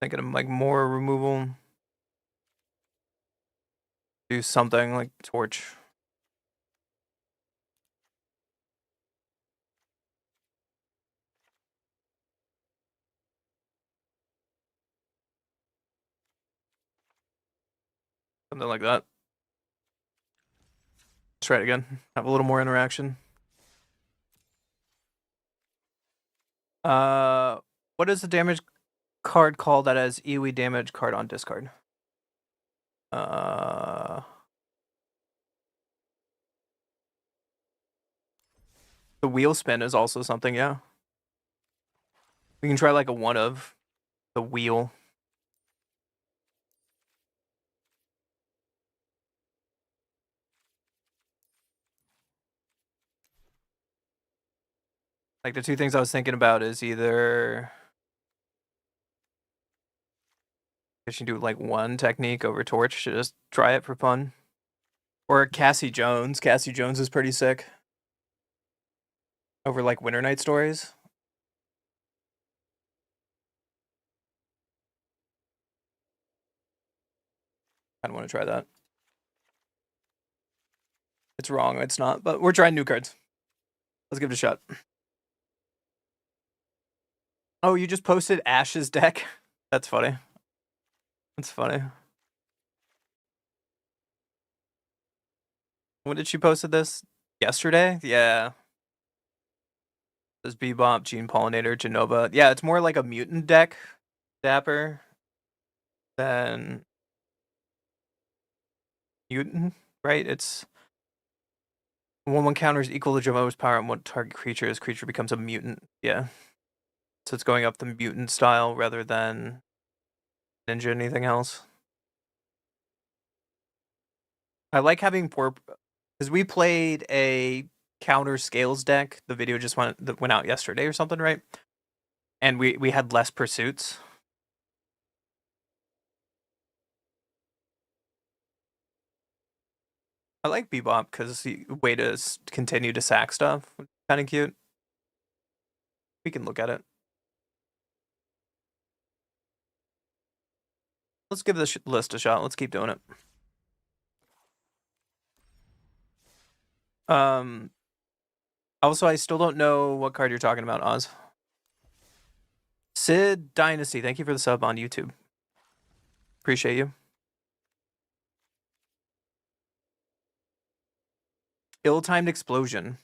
Thinking of like more removal. Do something like Torch. Something like that. Let's try it again. Have a little more interaction. What is the damage card called that has EOE damage card on discard? The wheel spin is also something, yeah. We can try like a one of the wheel. Like the two things I was thinking about is either I should do like one technique over Torch to just try it for fun. Or Cassie Jones. Cassie Jones is pretty sick. Over like Winter Night Stories. I don't want to try that. It's wrong, it's not, but we're trying new cards. Let's give it a shot. Oh, you just posted Ash's deck? That's funny. That's funny. When did she posted this? Yesterday? Yeah. This Bebop, Gene Pollinator, Genova. Yeah, it's more like a mutant deck, Dapper, than mutant, right? It's when one counters equal to Genova's power on one target creature, this creature becomes a mutant. Yeah. So it's going up the mutant style rather than ninja anything else. I like having poor because we played a counter scales deck. The video just went out yesterday or something, right? And we had less pursuits. I like Bebop because the way to continue to sack stuff, kind of cute. We can look at it. Let's give this list a shot. Let's keep doing it. Also, I still don't know what card you're talking about, Oz. Sid Dynasty, thank you for the sub on YouTube. Appreciate you. Ill-timed explosion.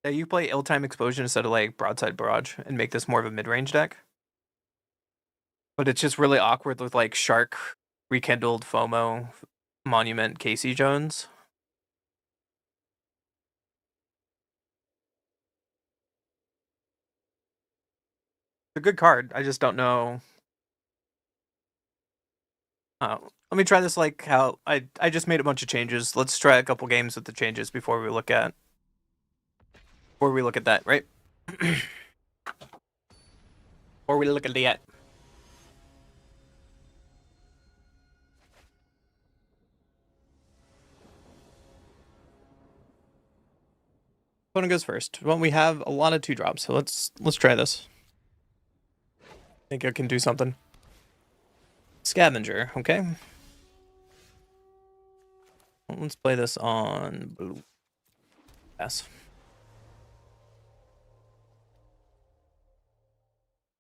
Yeah, you play Ill-timed explosion instead of like Broadside Barrage and make this more of a mid-range deck. But it's just really awkward with like Shark, Rekindled, FOMO, Monument, Casey Jones. It's a good card. I just don't know. Let me try this like how I just made a bunch of changes. Let's try a couple games with the changes before we look at that, right? Before we look at that. Opponent goes first. Well, we have a lot of 2-drops, so let's try this. I think I can do something. Scavenger, okay. Let's play this on blue. Pass.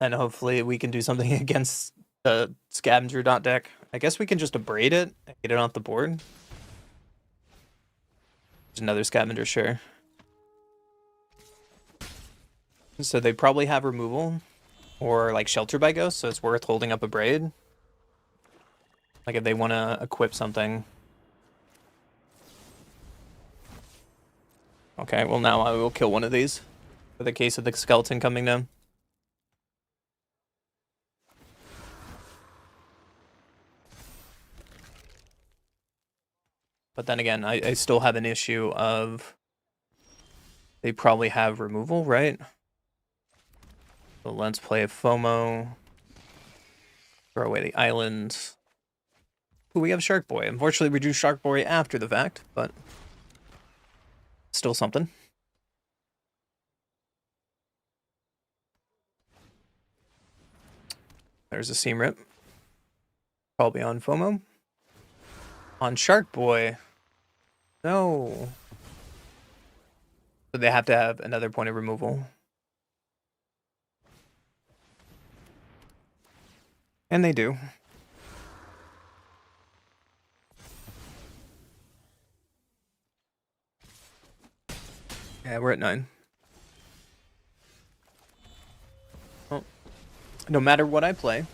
And hopefully we can do something against the Scavenger deck. I guess we can just abrade it and get it off the board. There's another scavenger, sure. So they probably have removal or like shelter by ghost, so it's worth holding up a braid. Like if they want to equip something. Okay, well now I will kill one of these for the case of the skeleton coming down. But then again, I still have an issue of they probably have removal, right? So let's play a FOMO. Throw away the islands. Ooh, we have Shark Boy. Unfortunately, we drew Shark Boy after the fact, but still something. There's a seam rip. Probably on FOMO. On Shark Boy. No. So they have to have another point of removal. And they do. Yeah, we're at 9. Well, no matter what I play,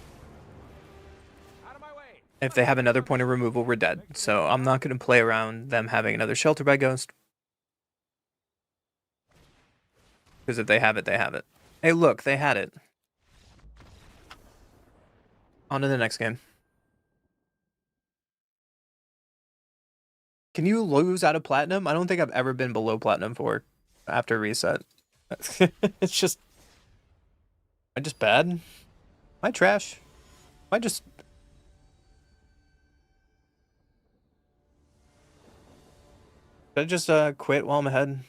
Out of my way. if they have another point of removal, we're dead. So I'm not going to play around them having another shelter by ghost. Because if they have it, they have it. Hey, look, they had it. On to the next game. Can you lose out of platinum? I don't think I've ever been below platinum 4 after reset. It's just... Am I just bad? Am I trash? Am I just... Should I just quit while I'm ahead?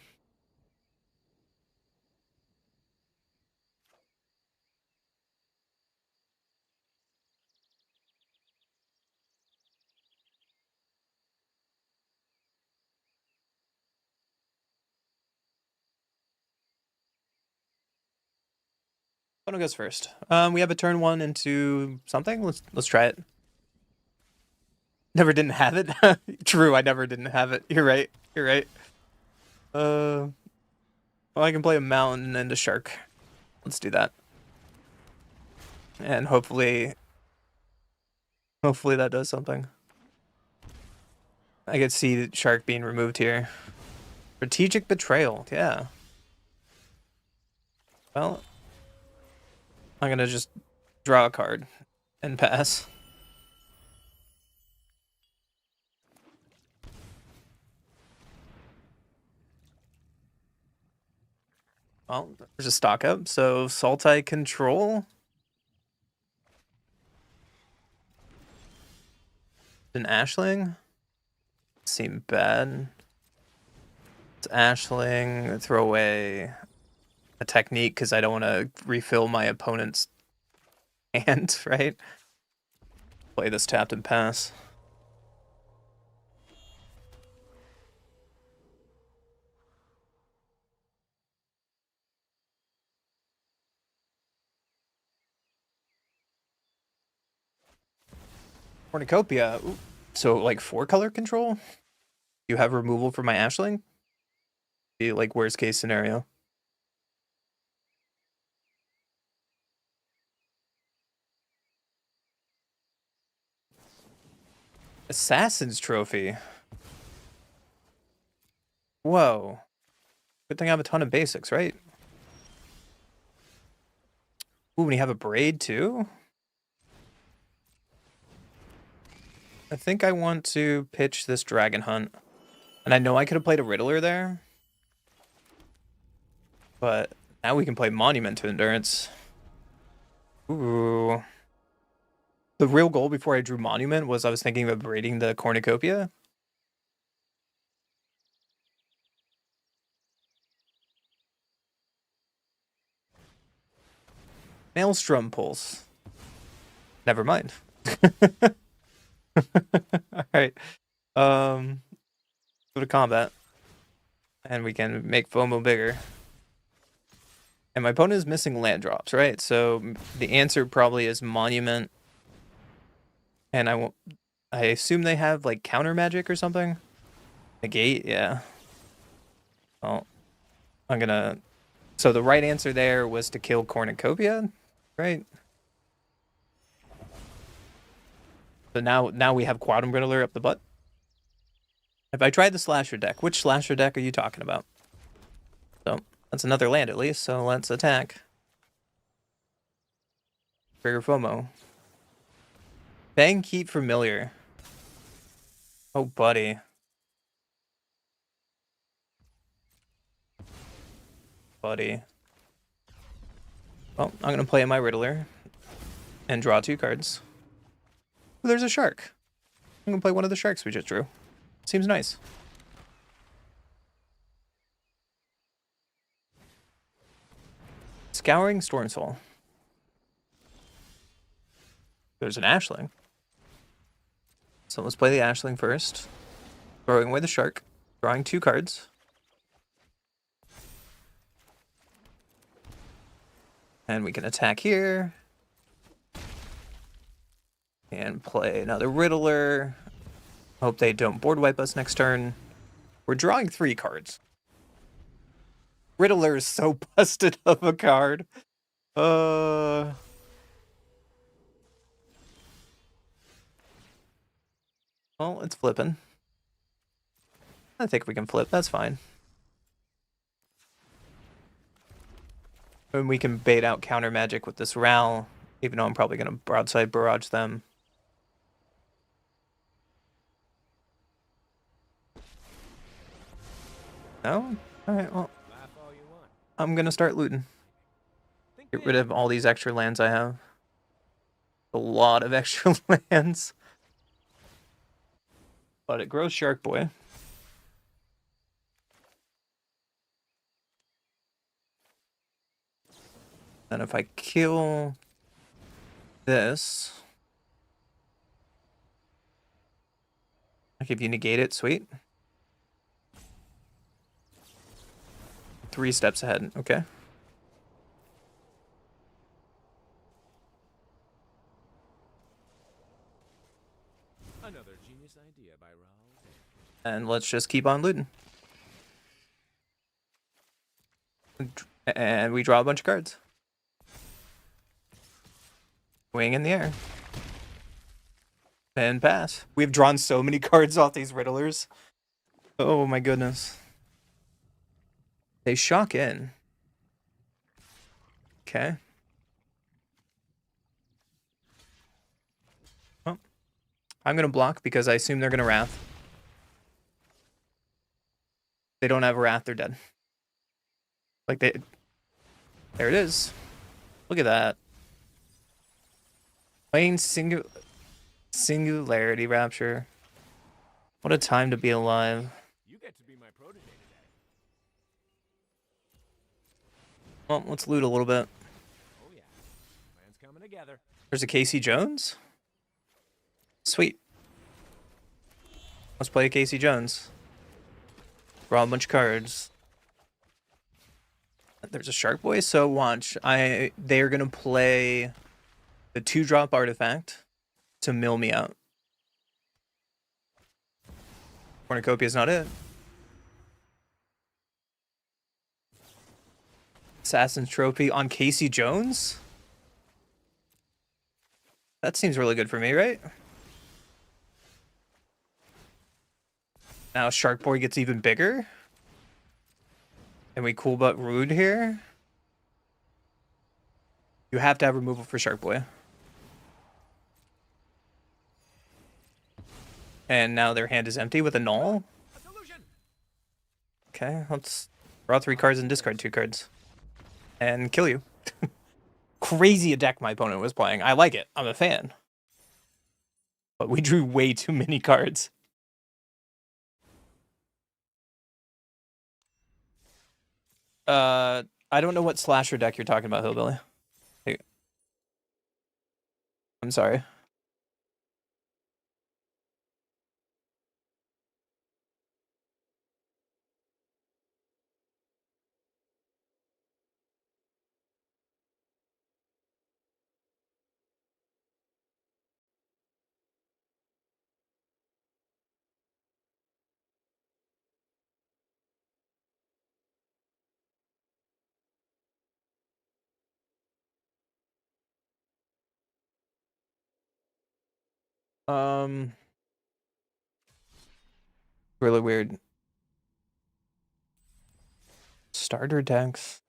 One goes first. We have a turn 1 into something. Let's try it. Never didn't have it. True, I never didn't have it. You're right. You're right. Well, I can play a mountain and a shark. Let's do that. And hopefully that does something. I could see the shark being removed here. Strategic betrayal. Yeah. Well, I'm gonna just draw a card and pass. Well, there's a stock up, so Sultai control. An Ashling? Seem bad. It's Ashling. Throw away a technique because I don't want to refill my opponent's hand, right? Play this tapped and pass. Cornucopia. Ooh. So, like, 4-color control? You have removal for my Ashling? Be like, worst case scenario. Assassin's Trophy. Whoa. Good thing I have a ton of basics, right? Ooh, and you have a braid too? I think I want to pitch this Dragon Hunt. And I know I could have played a Riddler there. But now we can play Monument to Endurance. Ooh. The real goal before I drew Monument was I was thinking of braiding the Cornucopia. Maelstrom Pulse. Never mind. Alright. Go to combat. And we can make FOMO bigger. And my opponent is missing land drops, right? So the answer probably is Monument. And I assume they have like counter magic or something? Negate, yeah. Well, I'm gonna... So the right answer there was to kill Cornucopia, right? So now we have Quantum Riddler up the butt. If I tried the slasher deck, which slasher deck are you talking about? So that's another land at least, so let's attack. Trigger FOMO. Bang Keep Familiar. Oh, buddy. Buddy. Well, I'm gonna play my Riddler and draw 2 cards. Ooh, there's a shark. I'm gonna play one of the sharks we just drew. Seems nice. Scouring Stormsoul. There's an Ashling. So let's play the Ashling first. Throwing away the shark. Drawing 2 cards. And we can attack here. And play another Riddler. Hope they don't board wipe us next turn. We're drawing 3 cards. Riddler is so busted of a card. Well, it's flipping. I think we can flip. That's fine. And we can bait out counter magic with this Ral, even though I'm probably going to broadside barrage them. No? Alright, well, Laugh all you want. I'm going to start looting. Think Get big. rid of all these extra lands I have. A lot of extra lands. But it grows Shark Boy. And if I kill this, like if you negate it, sweet. 3 steps ahead, okay. Another genius idea by Raoul. And let's just keep on looting. And we draw a bunch of cards. Wing in the air. And pass. We've drawn so many cards off these Riddlers. Oh my goodness. They shock in. Okay. Well, I'm going to block because I assume they're going to Wrath. They don't have Wrath, they're dead. Like they... There it is. Look at that. Playing Singularity Rapture. What a time to be alive. You get to be my protege today. Well, let's loot a little bit. Oh yeah. Plan's coming together. There's a Casey Jones? Sweet. Let's play a Casey Jones. Draw a bunch of cards. There's a Shark Boy, so watch. They're gonna play the 2-drop artifact to mill me out. Cornucopia is not it. Assassin's Trophy on Casey Jones? That seems really good for me, right? Now Shark Boy gets even bigger. And we cool but rude here. You have to have removal for Shark Boy. And now their hand is empty with a null. A solution. Okay, let's draw 3 cards and discard 2 cards. And kill you. Crazy a deck my opponent was playing. I like it. I'm a fan. But we drew way too many cards. I don't know what slasher deck you're talking about, Hillbilly. Hey. I'm sorry. Really weird. Starter decks.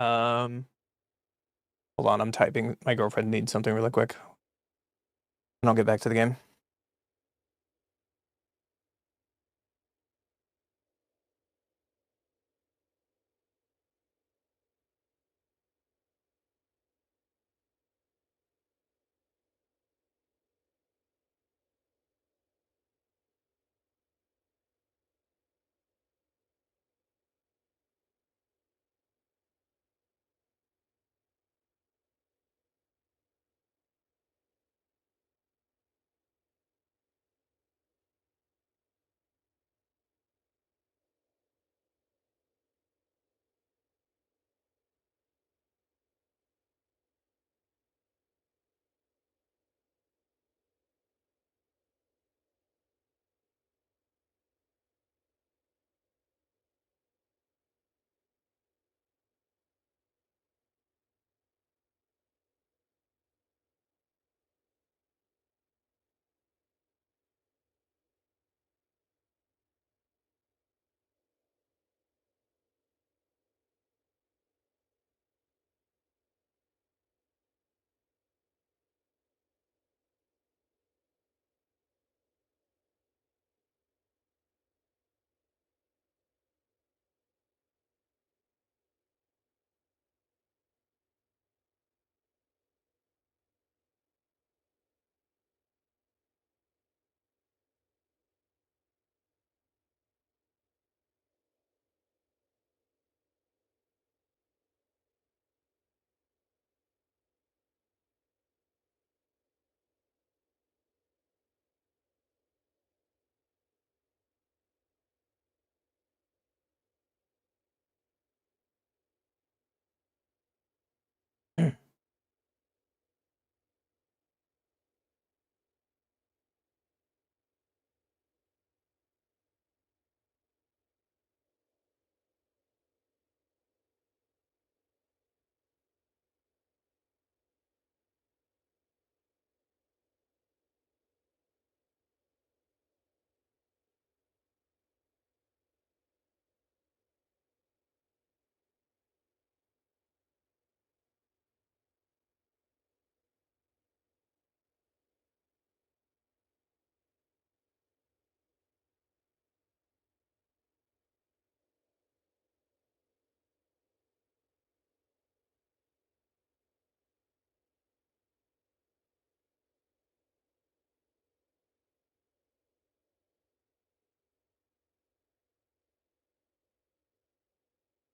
Hold on, I'm typing. My girlfriend needs something really quick. And I'll get back to the game.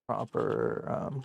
Proper.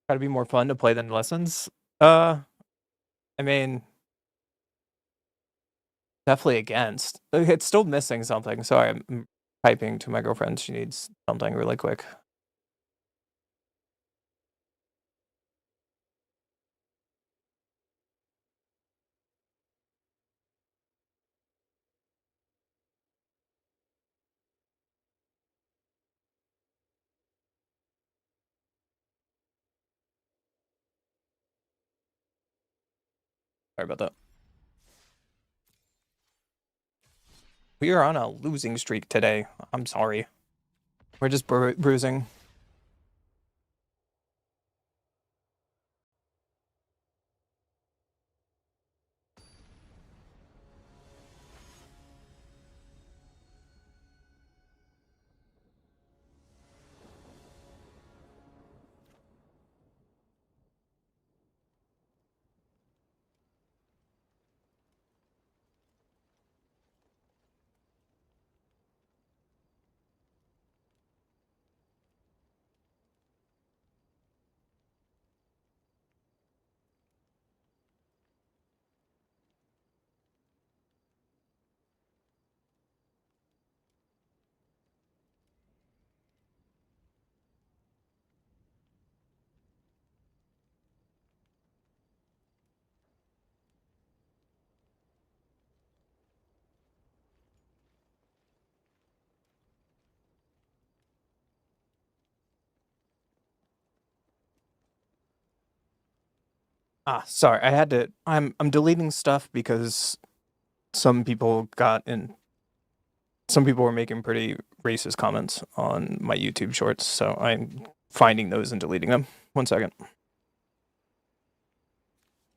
Gotta be more fun to play than lessons. I mean, definitely against. It's still missing something. Sorry, I'm typing to my girlfriend. She needs something really quick. Sorry about that. We are on a losing streak today. I'm sorry. We're just bruising. Sorry. I had to. I'm deleting stuff because some people were making pretty racist comments on my YouTube shorts, so I'm finding those and deleting them. 1 second.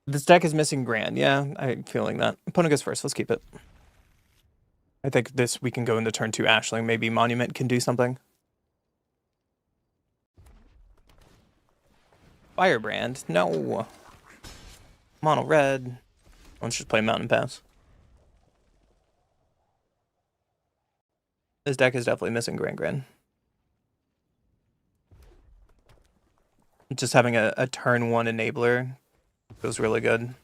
This deck is missing Grand. Yeah, I'm feeling that. Opponent goes first. Let's keep it. I think we can go into turn 2 Ashling. Maybe Monument can do something. Firebrand. No. Mono red. Let's just play Mountain Pass. This deck is definitely missing Grand. Just having a turn 1 enabler feels really good.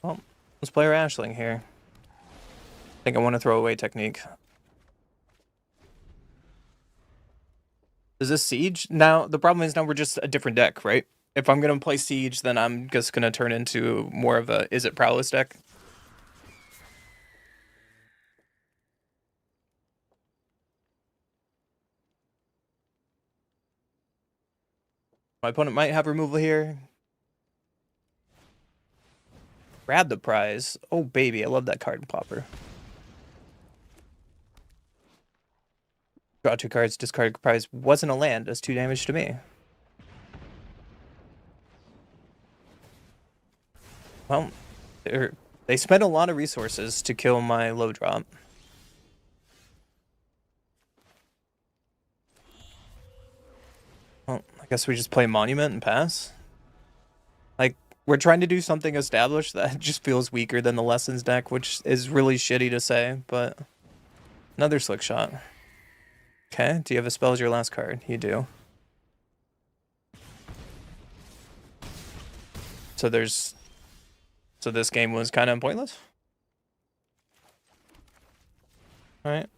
Well, let's play our Ashling here. I think I want to throw away Technique. Is this Siege? Now, the problem is now we're just a different deck, right? If I'm going to play Siege, then I'm just going to turn into more of a Is It Prowess deck. My opponent might have removal here. Grab the prize. Oh, baby, I love that card popper. Draw 2 cards, discard prize. Wasn't a land, does 2 damage to me. Well, they spent a lot of resources to kill my low drop. Well, I guess we just play Monument and pass. Like, we're trying to do something established that just feels weaker than the Lessons deck, which is really shitty to say, but another Slick Shot. Okay, do you have a spell as your last card? You do. So this game was kind of pointless? Alright.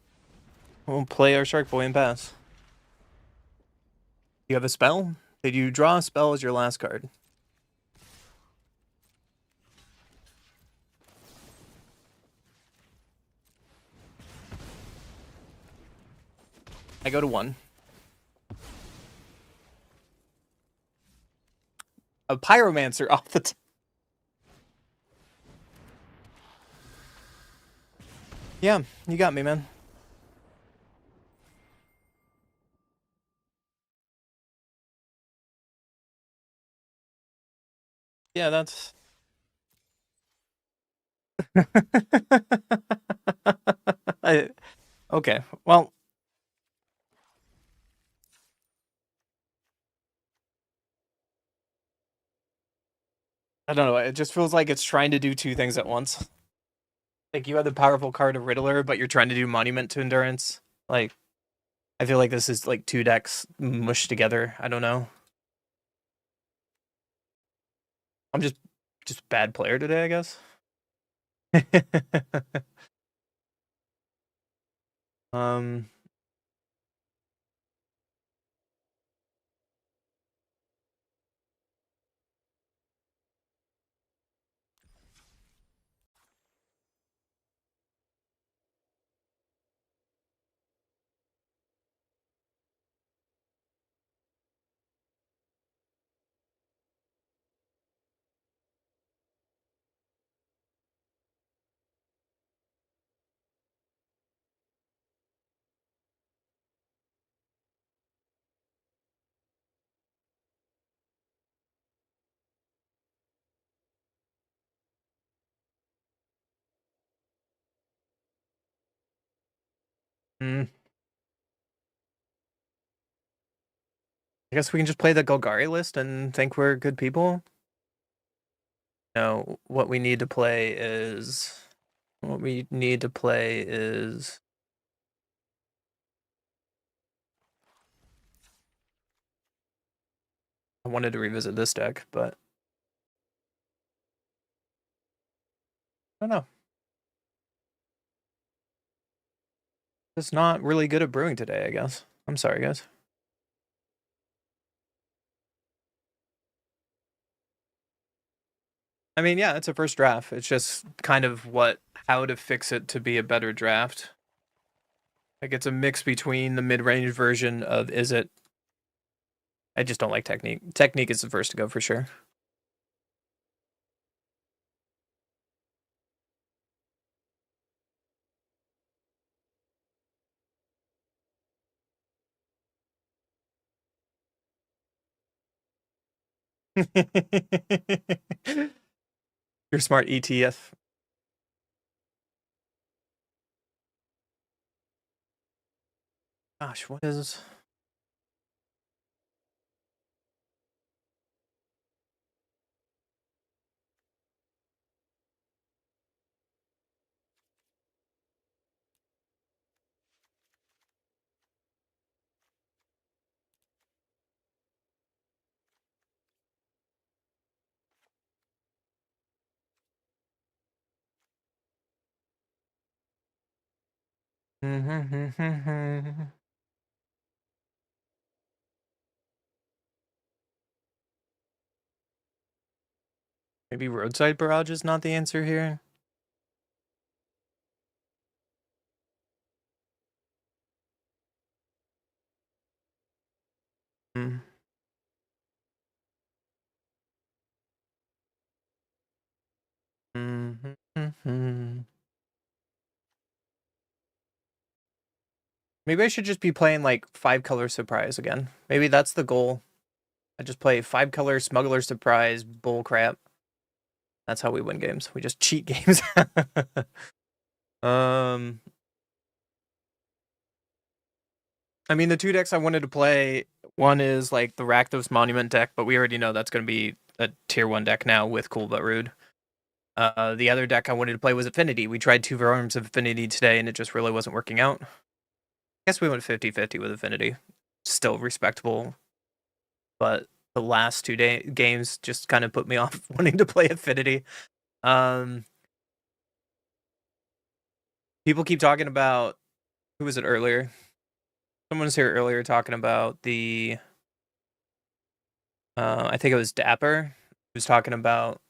We'll play our Shark Boy and pass. You have a spell? Did you draw a spell as your last card? I go to 1. A Pyromancer off the Yeah, you got me, man. Yeah, that's... Okay, well... I don't know, it just feels like it's trying to do 2 things at once. Like, you have the powerful card of Riddler, but you're trying to do Monument to Endurance. Like... I feel like this is like two decks mushed together. I don't know. I'm just a bad player today, I guess. um mm, I guess we can just play the Golgari list and think we're good people. No, what we need to play is I wanted to revisit this deck, but I don't know. It's not really good at brewing today, I guess. I'm sorry, guys. I mean, yeah, it's a first draft. It's just kind of how to fix it to be a better draft. Like it's a mix between the mid-range version of Is It. I just don't like Technique. Technique is the first to go for sure. You're smart, ETF. Gosh, what is... Maybe Roadside Barrage is not the answer here. Hmm. Maybe I should just be playing like 5-color Surprise again. Maybe that's the goal. I just play 5-color Smuggler Surprise bullcrap. That's how we win games. We just cheat games. um, I mean, the two decks I wanted to play, one is like the Rakdos Monument deck, but we already know that's going to be a tier 1 deck now with Cool But Rude. The other deck I wanted to play was Affinity. We tried 2 forms of Affinity today, and it just really wasn't working out. I guess we went 50-50 with Affinity. Still respectable, but the last 2 games just kind of put me off wanting to play Affinity. People keep talking about... Who was it earlier? Someone was here earlier talking about the... I think it was Dapper, who was talking about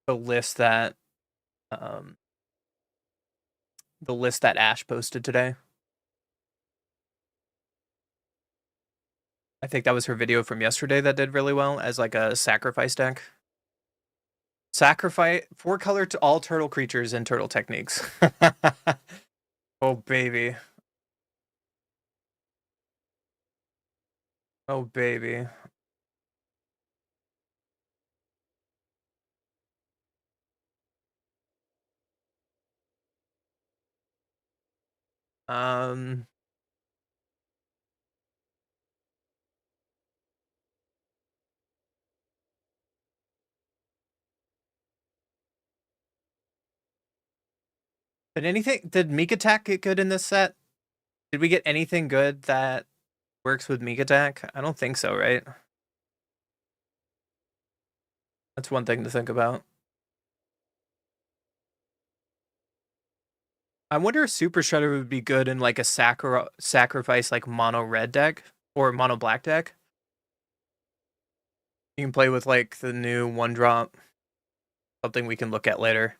the list that Ash posted today. I think that was her video from yesterday that did really well as like a sacrifice deck. Sacrifice 4-color to all turtle creatures and turtle techniques. Oh baby. Oh baby. Um But did Meek Attack get good in this set? Did we get anything good that works with Meek Attack? I don't think so, right? That's one thing to think about. I wonder if Super Shredder would be good in like a sacrifice like mono red deck or mono black deck. You can play with like the new 1-drop, something we can look at later.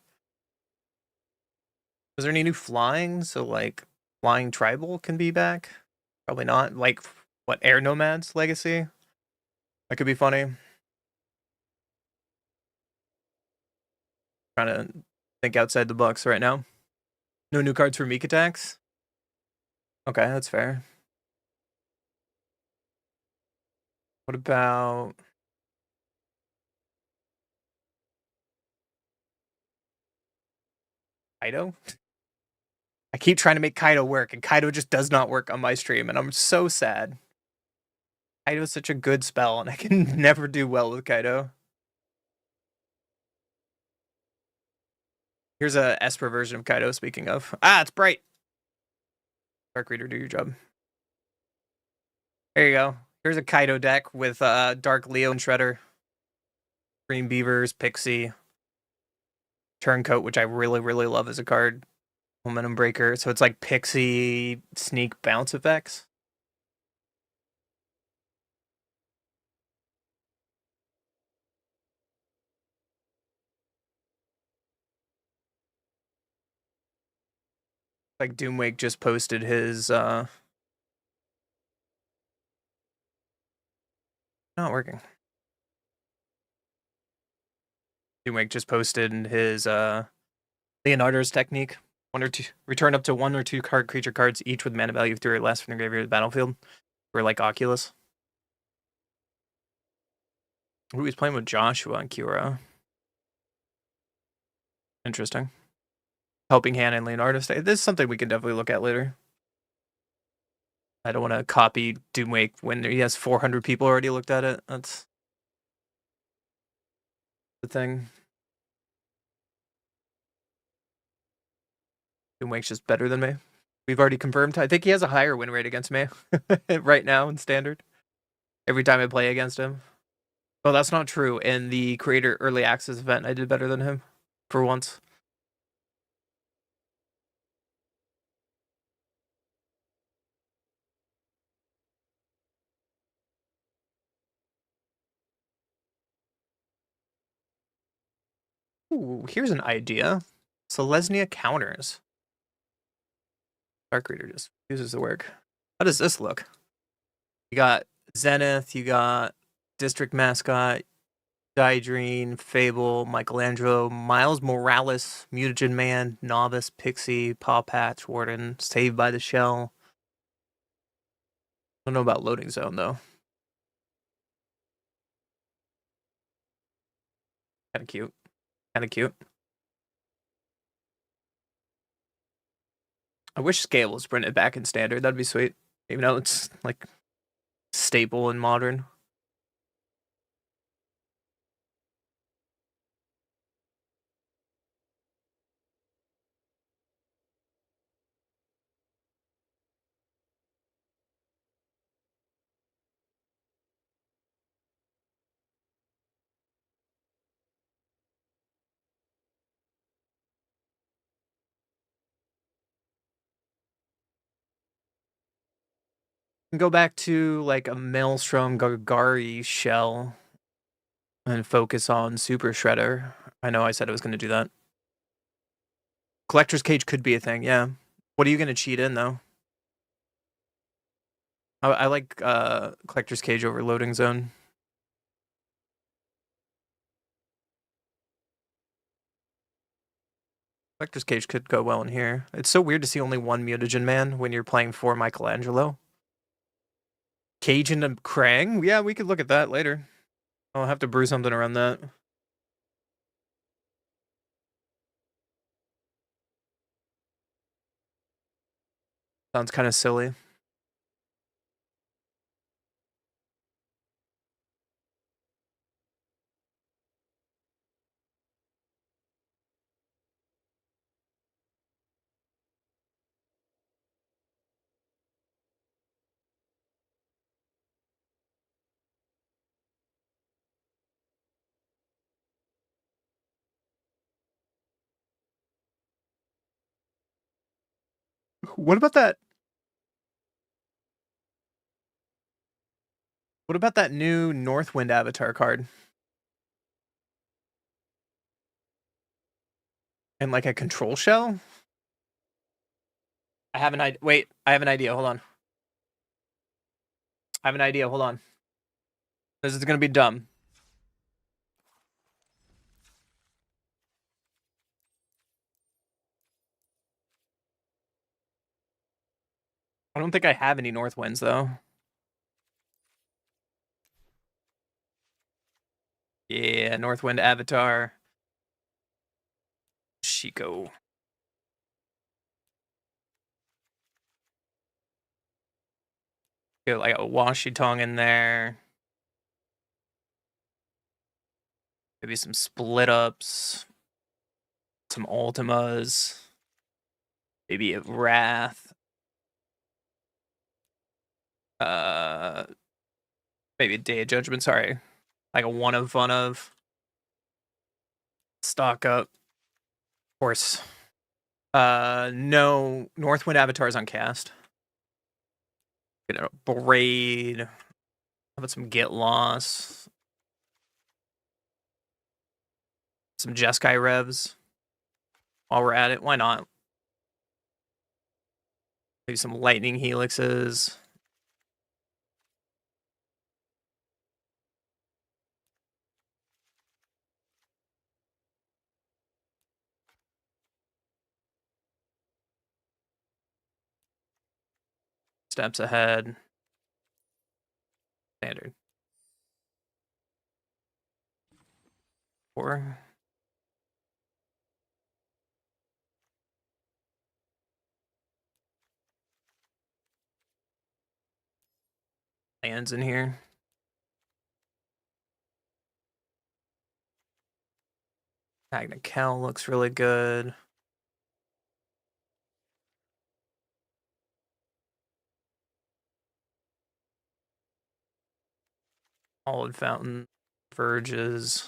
Is there any new flying? So like flying tribal can be back? Probably not. Like what, Air Nomads Legacy? That could be funny. Trying to think outside the box right now. No new cards for Meek Attacks? Okay, that's fair. What about Kaido? I keep trying to make Kaido work, and Kaido just does not work on my stream, and I'm so sad. Kaido is such a good spell, and I can never do well with Kaido. Here's a Esper version of Kaido, speaking of. Ah, it's bright! Dark Reader, do your job. There you go. Here's a Kaido deck with Dark Leo and Shredder. Green Beavers, Pixie. Turncoat, which I really, really love as a card. Momentum Breaker. So it's like Pixie sneak bounce effects. Like Doomwake just posted his not working. Doomwake just posted his Leonardo's technique. One or two return up to 1 or 2 creature cards, each with mana value of 3 or less from the graveyard to the battlefield. For like Oculus. Ooh, he's playing with Joshua and Kira. Interesting. Helping Hand and Leonardo stay. This is something we can definitely look at later. I don't want to copy Doomwake when he has 400 people already looked at it. That's the thing. Doomwake's just better than me. We've already confirmed. I think he has a higher win rate against me right now in Standard. Every time I play against him. Well, that's not true. In the Creator Early Access event, I did better than him. For once. Ooh, here's an idea. Selesnya counters. Dark Reader just uses the work. How does this look? You got Zenith, you got District Mascot, Daedrine, Fable, Michelangelo, Miles Morales, Mutagen Man, Novice, Pixie, Paw Patch, Warden, Saved by the Shell. Don't know about Loading Zone though. Kinda cute. Kinda cute. I wish Scale was printed back in Standard. That'd be sweet. Even though it's like staple in Modern. Go back to like a Maelstrom Gargari shell and focus on Super Shredder. I know I said I was going to do that. Collector's Cage could be a thing, yeah. What are you going to cheat in, though? I like Collector's Cage over Loading Zone. Collector's Cage could go well in here. It's so weird to see only one Mutagen Man when you're playing 4 Michelangelo. Cage into Krang? Yeah, we could look at that later. I'll have to brew something around that. Sounds kind of silly. What about that? What about that new Northwind avatar card? And like a control shell? I have an idea. Wait, I have an idea. Hold on. I have an idea. Hold on. This is gonna be dumb. I don't think I have any Northwinds though. Yeah, Northwind avatar. Chico. Get like a Washi Tongue in there. Maybe some split ups. Some Ultimas. Maybe a Wrath. Maybe a Day of Judgment, sorry. Like a one of fun of. Stock up. Of course. No. Northwind Avatar's on cast. Get a Braid. How about some Get Lost? Some Jeskai Revs. While we're at it, why not? Maybe some Lightning Helixes. Steps ahead. Standard. 4. Lands in here. Magna Cal looks really good. Olive Fountain. Verges.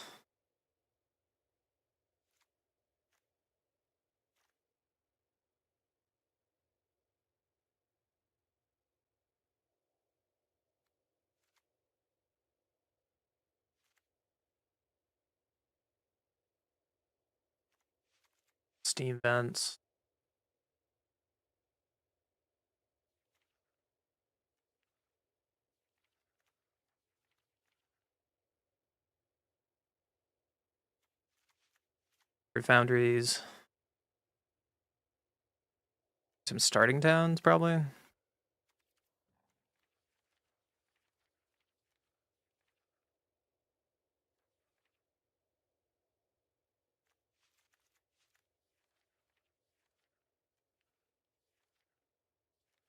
Steam Vents. Foundries. Some starting towns, probably.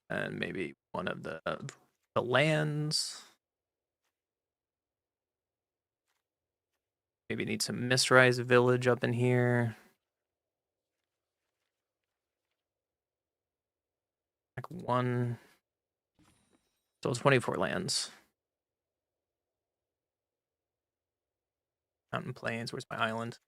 And maybe one of the lands. Maybe need some Mistrise Village up in here. Like 1. So 24 lands. Mountain Plains, where's my island?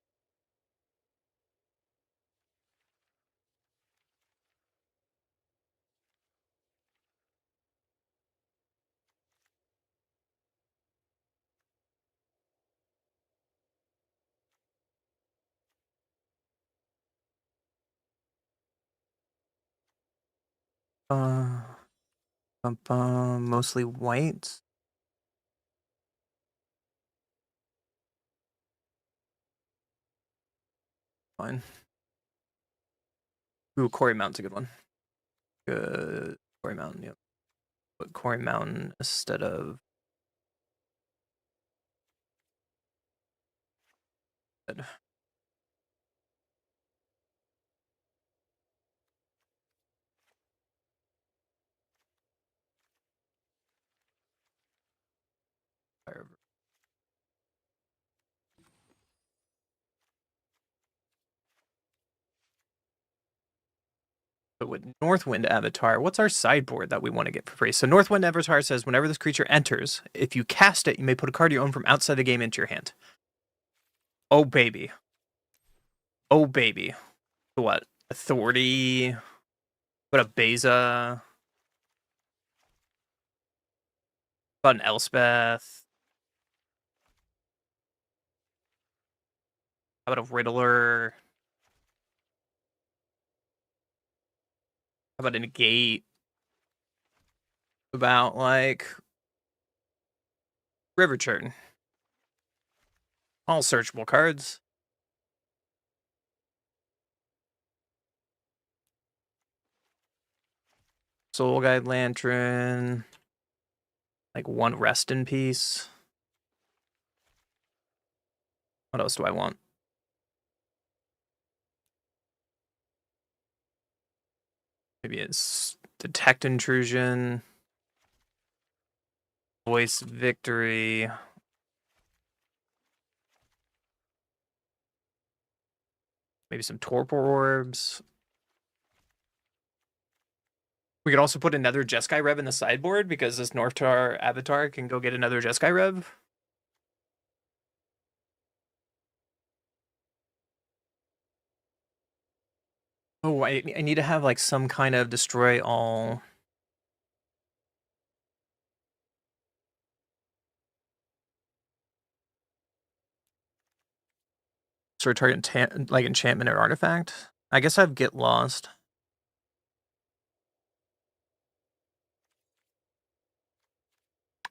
Mostly white. Fine. Ooh, Quarry Mountain's a good one. Good. Quarry Mountain, yep. Put Quarry Mountain instead of... But with Northwind Avatar, what's our sideboard that we want to get for free? So Northwind Avatar says, whenever this creature enters, if you cast it, you may put a card you own from outside the game into your hand. Oh, baby. Oh, baby. What? Authority. But a Beza. About an Elspeth. How about a Riddler? How about a Negate? About like River Churn. All searchable cards. Soul Guide Lantern. Like one Rest in Peace. What else do I want? Maybe it's Detect Intrusion. Voice Victory. Maybe some Torpor Orbs. We could also put another Jeskai Rev in the sideboard because this Northtar Avatar can go get another Jeskai Rev. Oh, I need to have like some kind of destroy all. Sort of target like enchantment or artifact. I guess I'd get lost.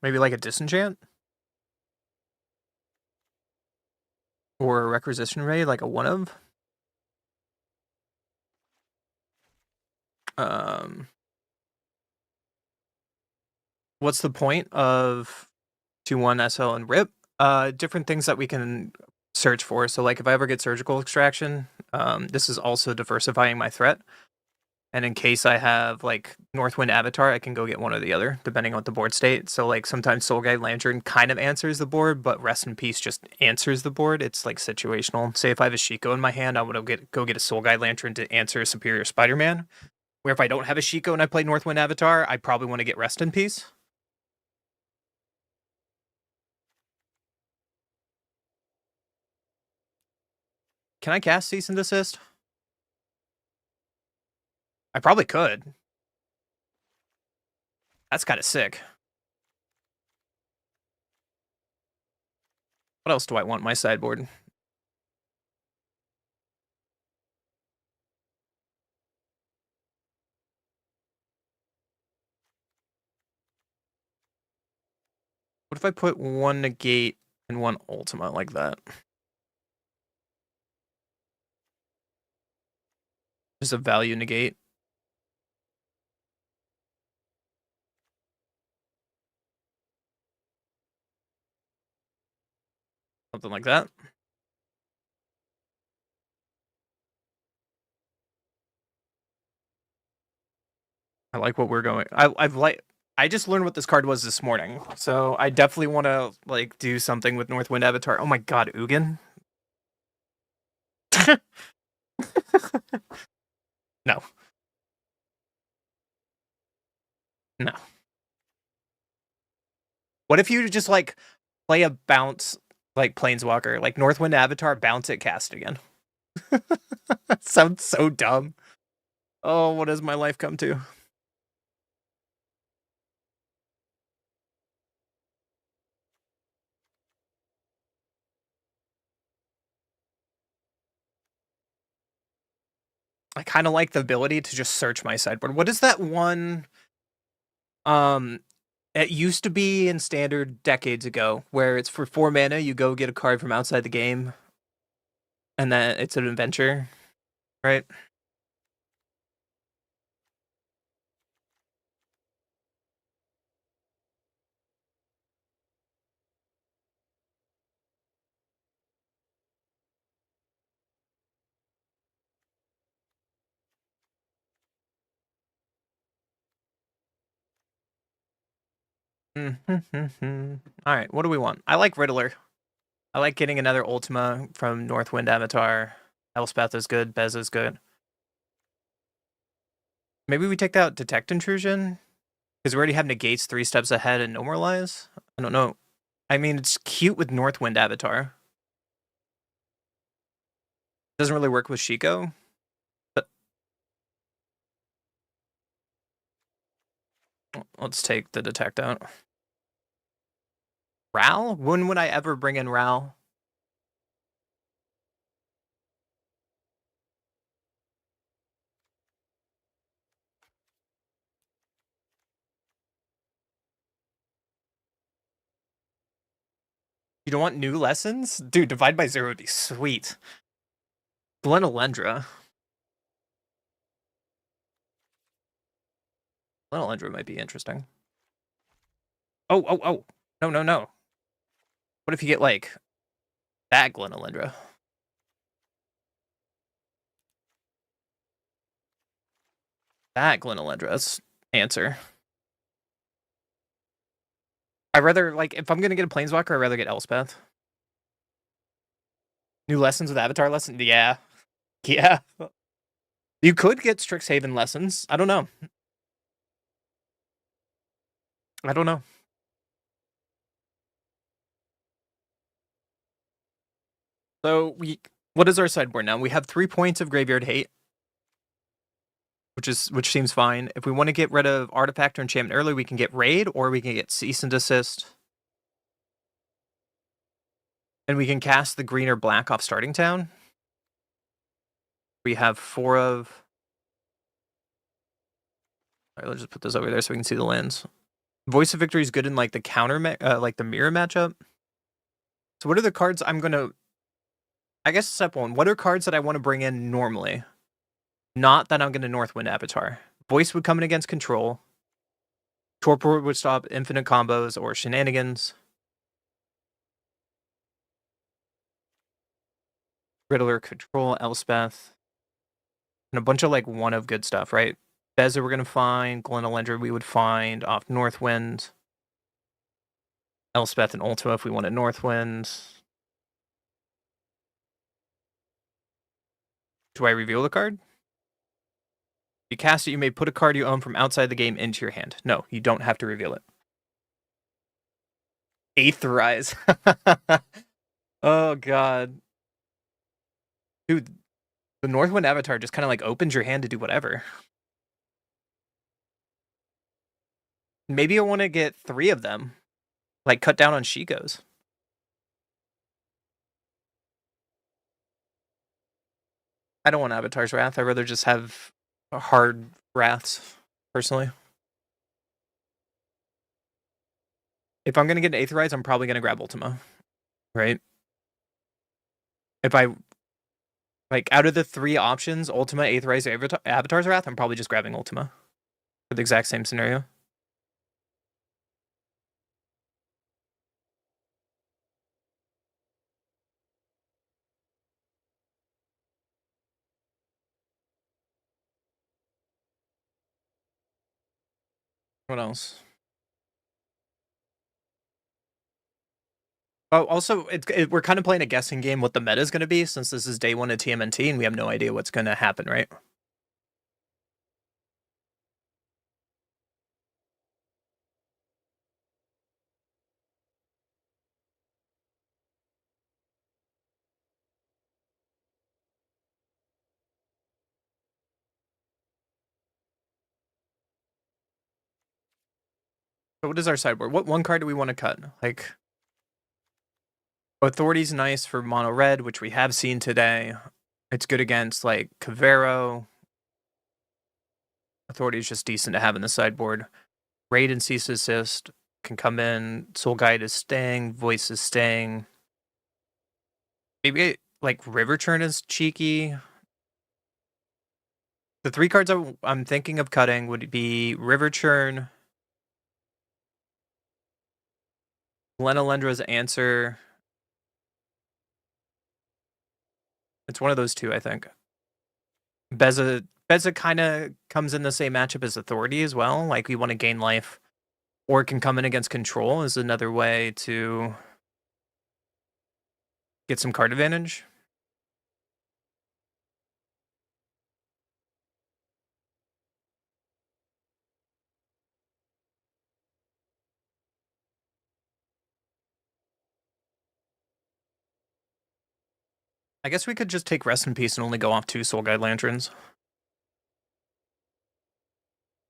Maybe like a disenchant? Or a requisition ray, like a one of. What's the point of 2/1 SL and RIP? Different things that we can search for. So like if I ever get surgical extraction, this is also diversifying my threat. And in case I have like Northwind Avatar, I can go get one or the other, depending on what the board state. So like sometimes Soul Guide Lantern kind of answers the board, but Rest in Peace just answers the board. It's like situational. Say if I have a Shiko in my hand, I want to go get a Soul Guide Lantern to answer Superior Spider-Man. Where if I don't have a Shiko and I play Northwind Avatar, I probably want to get Rest in Peace. Can I cast Cease and Desist? I probably could. That's kind of sick. What else do I want in my sideboard? What if I put one Negate and one Ultima like that? Just a value Negate. Something like that. I like what we're going. I just learned what this card was this morning, so I definitely want to like do something with Northwind Avatar. Oh my god, Ugin. No. No. What if you just like play a bounce like Planeswalker, like Northwind Avatar, bounce it, cast again? That sounds so dumb. Oh, what has my life come to? I kind of like the ability to just search my sideboard. What is that one? It used to be in Standard decades ago, where it's for 4 mana, you go get a card from outside the game, and then it's an adventure, right? All right, what do we want? I like Riddler. I like getting another Ultima from Northwind Avatar. Elspeth is good. Bez is good. Maybe we take out Detect Intrusion? Because we already have Negates 3 steps ahead and Normalize? I don't know. I mean, it's cute with Northwind Avatar. Doesn't really work with Shiko. But Let's take the detect out. Ral? When would I ever bring in Ral? You don't want new lessons? Dude, divide by 0 would be sweet. Glenalendra. Glenalendra might be interesting. Oh. No. What if you get, like, that Glenalendra? That Glenalendra. Answer. I'd rather, like, if I'm gonna get a Planeswalker, I'd rather get Elspeth. New lessons with Avatar lesson? Yeah. Yeah. You could get Strixhaven lessons. I don't know. So what is our sideboard now? We have 3 points of graveyard hate, which seems fine. If we want to get rid of Artifact or Enchantment early, we can get Raid, or we can get Cease and Desist. And we can cast the green or black off Starting Town. We have 4 of... Alright, let's just put this over there so we can see the lands. Voice of Victory is good in, like, the counter, like, the mirror matchup. So what are the cards I'm gonna... I guess step 1, what are cards that I want to bring in normally? Not that I'm gonna Northwind Avatar. Voice would come in against Control. Torpor would stop infinite combos or shenanigans. Riddler, Control, Elspeth. And a bunch of, like, 1 of good stuff, right? Beza we're gonna find. Glenalendra we would find off Northwind. Elspeth and Ultima if we wanted Northwind. Do I reveal the card? If you cast it, you may put a card you own from outside the game into your hand. No, you don't have to reveal it. Aetherize. Oh, God. Dude, the Northwind Avatar just kind of, like, opens your hand to do whatever. Maybe I want to get 3 of them. Like, cut down on Shigos. I don't want Avatar's Wrath. I'd rather just have hard Wraths, personally. If I'm going to get an Aetherize, I'm probably going to grab Ultima. Right? If I... Like, out of the 3 options, Ultima, Aetherize, Avatar's Wrath, I'm probably just grabbing Ultima. For the exact same scenario. What else? Oh, also, we're kind of playing a guessing game what the meta is going to be, since this is day 1 of TMNT, and we have no idea what's going to happen, right? But what is our sideboard? What 1 card do we want to cut? Like, Authority's nice for mono red, which we have seen today. It's good against, like, Kavero. Authority is just decent to have in the sideboard. Raid and Cease Assist can come in. Soul Guide is staying. Voice is staying. Maybe, like, River Churn is cheeky. The 3 cards I'm thinking of cutting would be River Churn, Glenalendra's Answer. It's one of those 2, I think. Beza kind of comes in the same matchup as Authority as well. Like, we want to gain life. Or it can come in against Control is another way to get some card advantage. I guess we could just take Rest in Peace and only go off 2 Soul Guide Lanterns.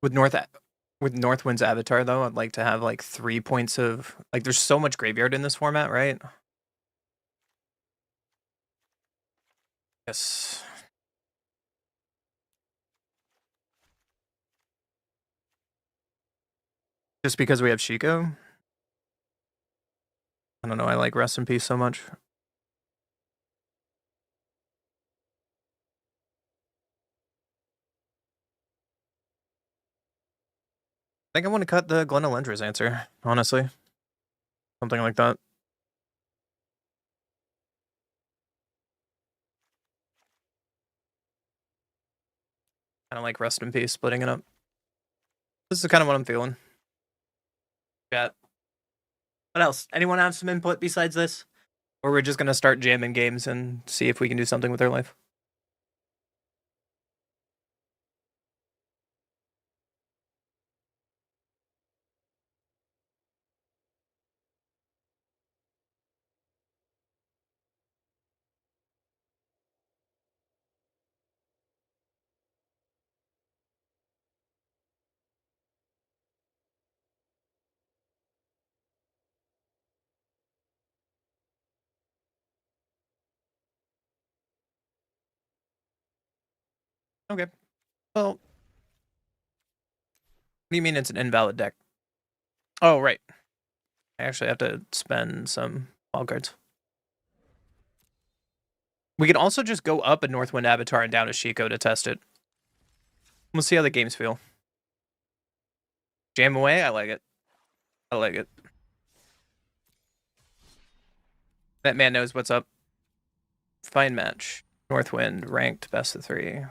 With with Northwind's avatar, though, I'd like to have like 3 points of like. There's so much graveyard in this format, right? Yes. Just because we have Shiko. I don't know. I like Rest in Peace so much. I think I want to cut the Glenna Lendra's answer, honestly. Something like that. Kind of like Rest in Peace, splitting it up. This is kind of what I'm feeling. Yeah. What else? Anyone have some input besides this? Or we're just going to start jamming games and see if we can do something with our life? Okay. Well, what do you mean it's an invalid deck? Oh, right. I actually have to spend some wild cards. We could also just go up a Northwind Avatar and down a Shiko to test it. We'll see how the games feel. Jam away? I like it. I like it. That man knows what's up. Fine match. Northwind, ranked, best of 3.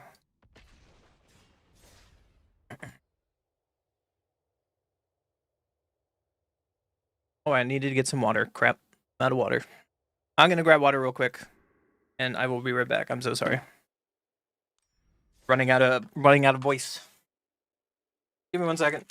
Oh, I needed to get some water. Crap. I'm out of water. I'm gonna grab water real quick. And I will be right back. I'm so sorry. Running out of voice. Give me 1 second.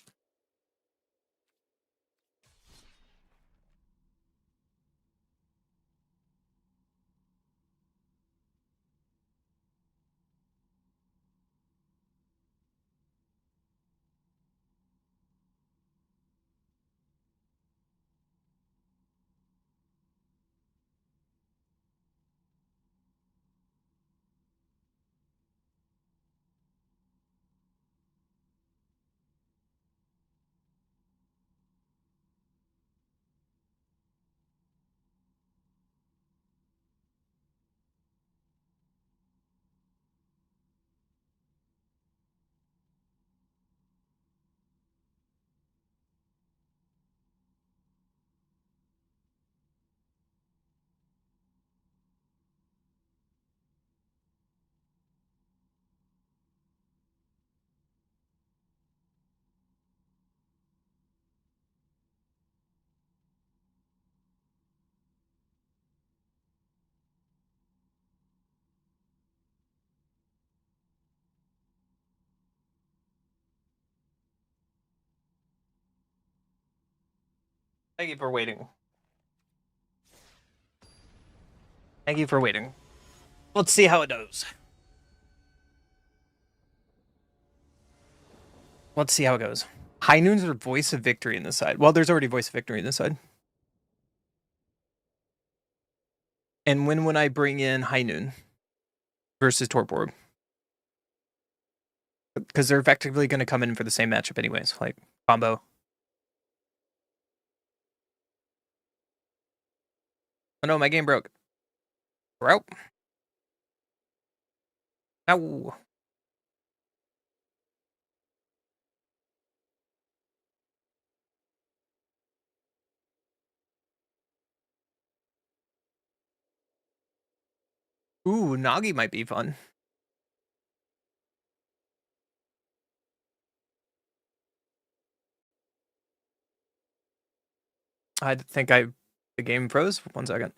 Thank you for waiting. Thank you for waiting. Let's see how it goes. Let's see how it goes. High Noons are Voice of Victory in this side. Well, there's already Voice of Victory in this side. And when would I bring in High Noon versus Torpor? Because they're effectively going to come in for the same matchup anyways, like combo. Oh no, my game broke. Bro. Ow. Ooh, Nagi might be fun. I think the game froze. 1 second.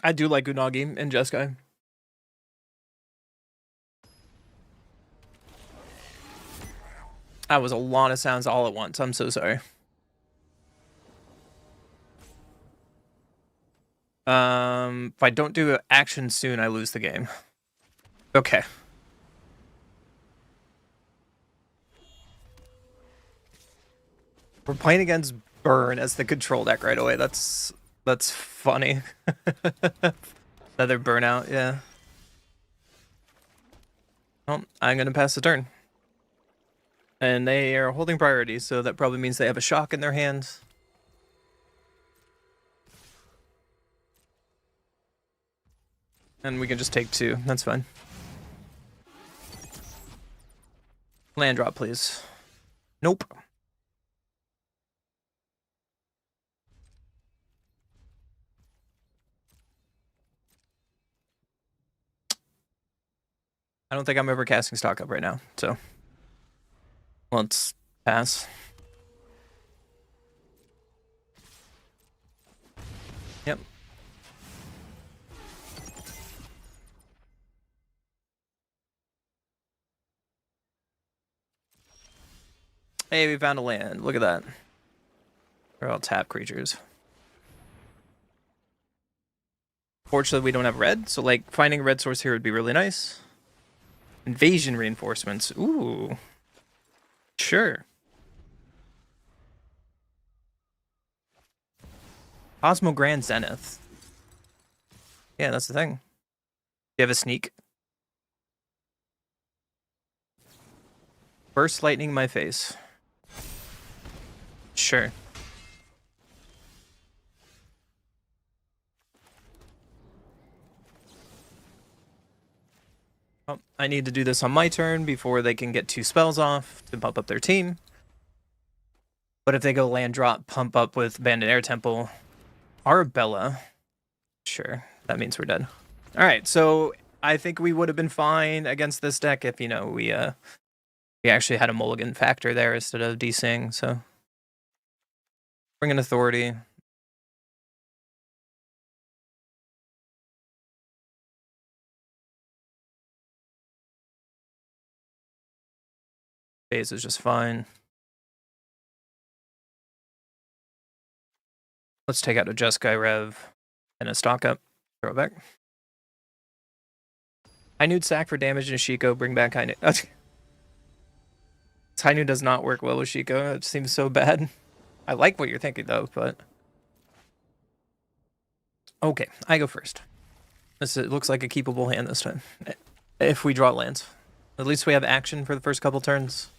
I do like Unagi and Jeskai. That was a lot of sounds all at once. I'm so sorry. If I don't do action soon, I lose the game. Okay. We're playing against Burn as the control deck right away. That's funny. Another burnout, yeah. Well, I'm gonna pass the turn. And they are holding priority, so that probably means they have a shock in their hands. And we can just take 2. That's fine. Land drop, please. Nope. I don't think I'm ever casting stock up right now, so let's pass. Yep. Hey, we found a land. Look at that. They're all tap creatures. Fortunately, we don't have red, so like finding a red source here would be really nice. Invasion reinforcements. Ooh. Sure. Cosmo Grand Zenith. Yeah, that's the thing. You have a sneak. Burst lightning in my face. Sure. Oh, I need to do this on my turn before they can get 2 spells off to bump up their team. But if they go land drop, pump up with Abandoned Air Temple, Arabella. Sure, that means we're dead. All right, so I think we would have been fine against this deck if, you know, we actually had a mulligan factor there instead of DCing, so. Bring an authority. Phase is just fine. Let's take out a Jeskai Rev and a stock up. Throw it back. Hainud sack for damage and Shiko. Bring back Hainud. Hainud does not work well with Shiko. It seems so bad. I like what you're thinking though, but. Okay, I go first. It looks like a keepable hand this time. If we draw lands. At least we have action for the first couple turns.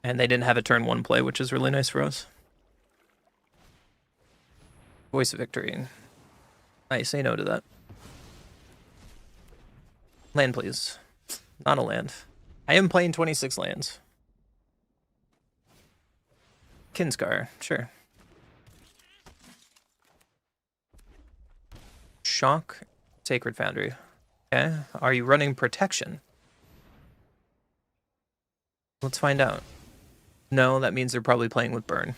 And they didn't have a turn 1 play, which is really nice for us. Voice of Victory. I say no to that. Land, please. Not a land. I am playing 26 lands. Kinscar, sure. Shock, Sacred Foundry. Okay. Are you running protection? Let's find out. No, that means they're probably playing with burn.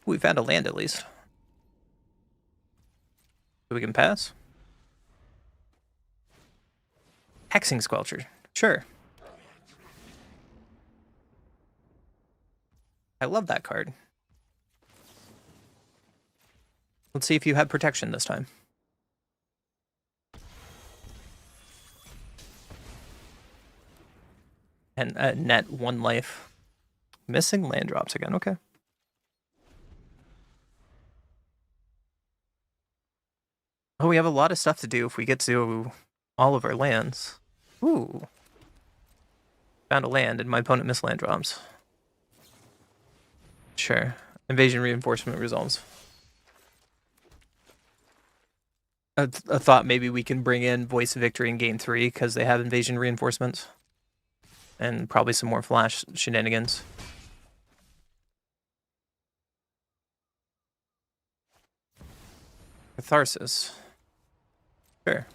We found a land at least. So we can pass. Hexing Squelcher. Sure. I love that card. Let's see if you have protection this time. And net 1 life. Missing land drops again, okay. Oh, we have a lot of stuff to do if we get to all of our lands. Ooh. Found a land and my opponent missed land drops. Sure. Invasion reinforcement resolves. I thought maybe we can bring in Voice of Victory in game 3 because they have invasion reinforcements. And probably some more flash shenanigans. Catharsis. Sure.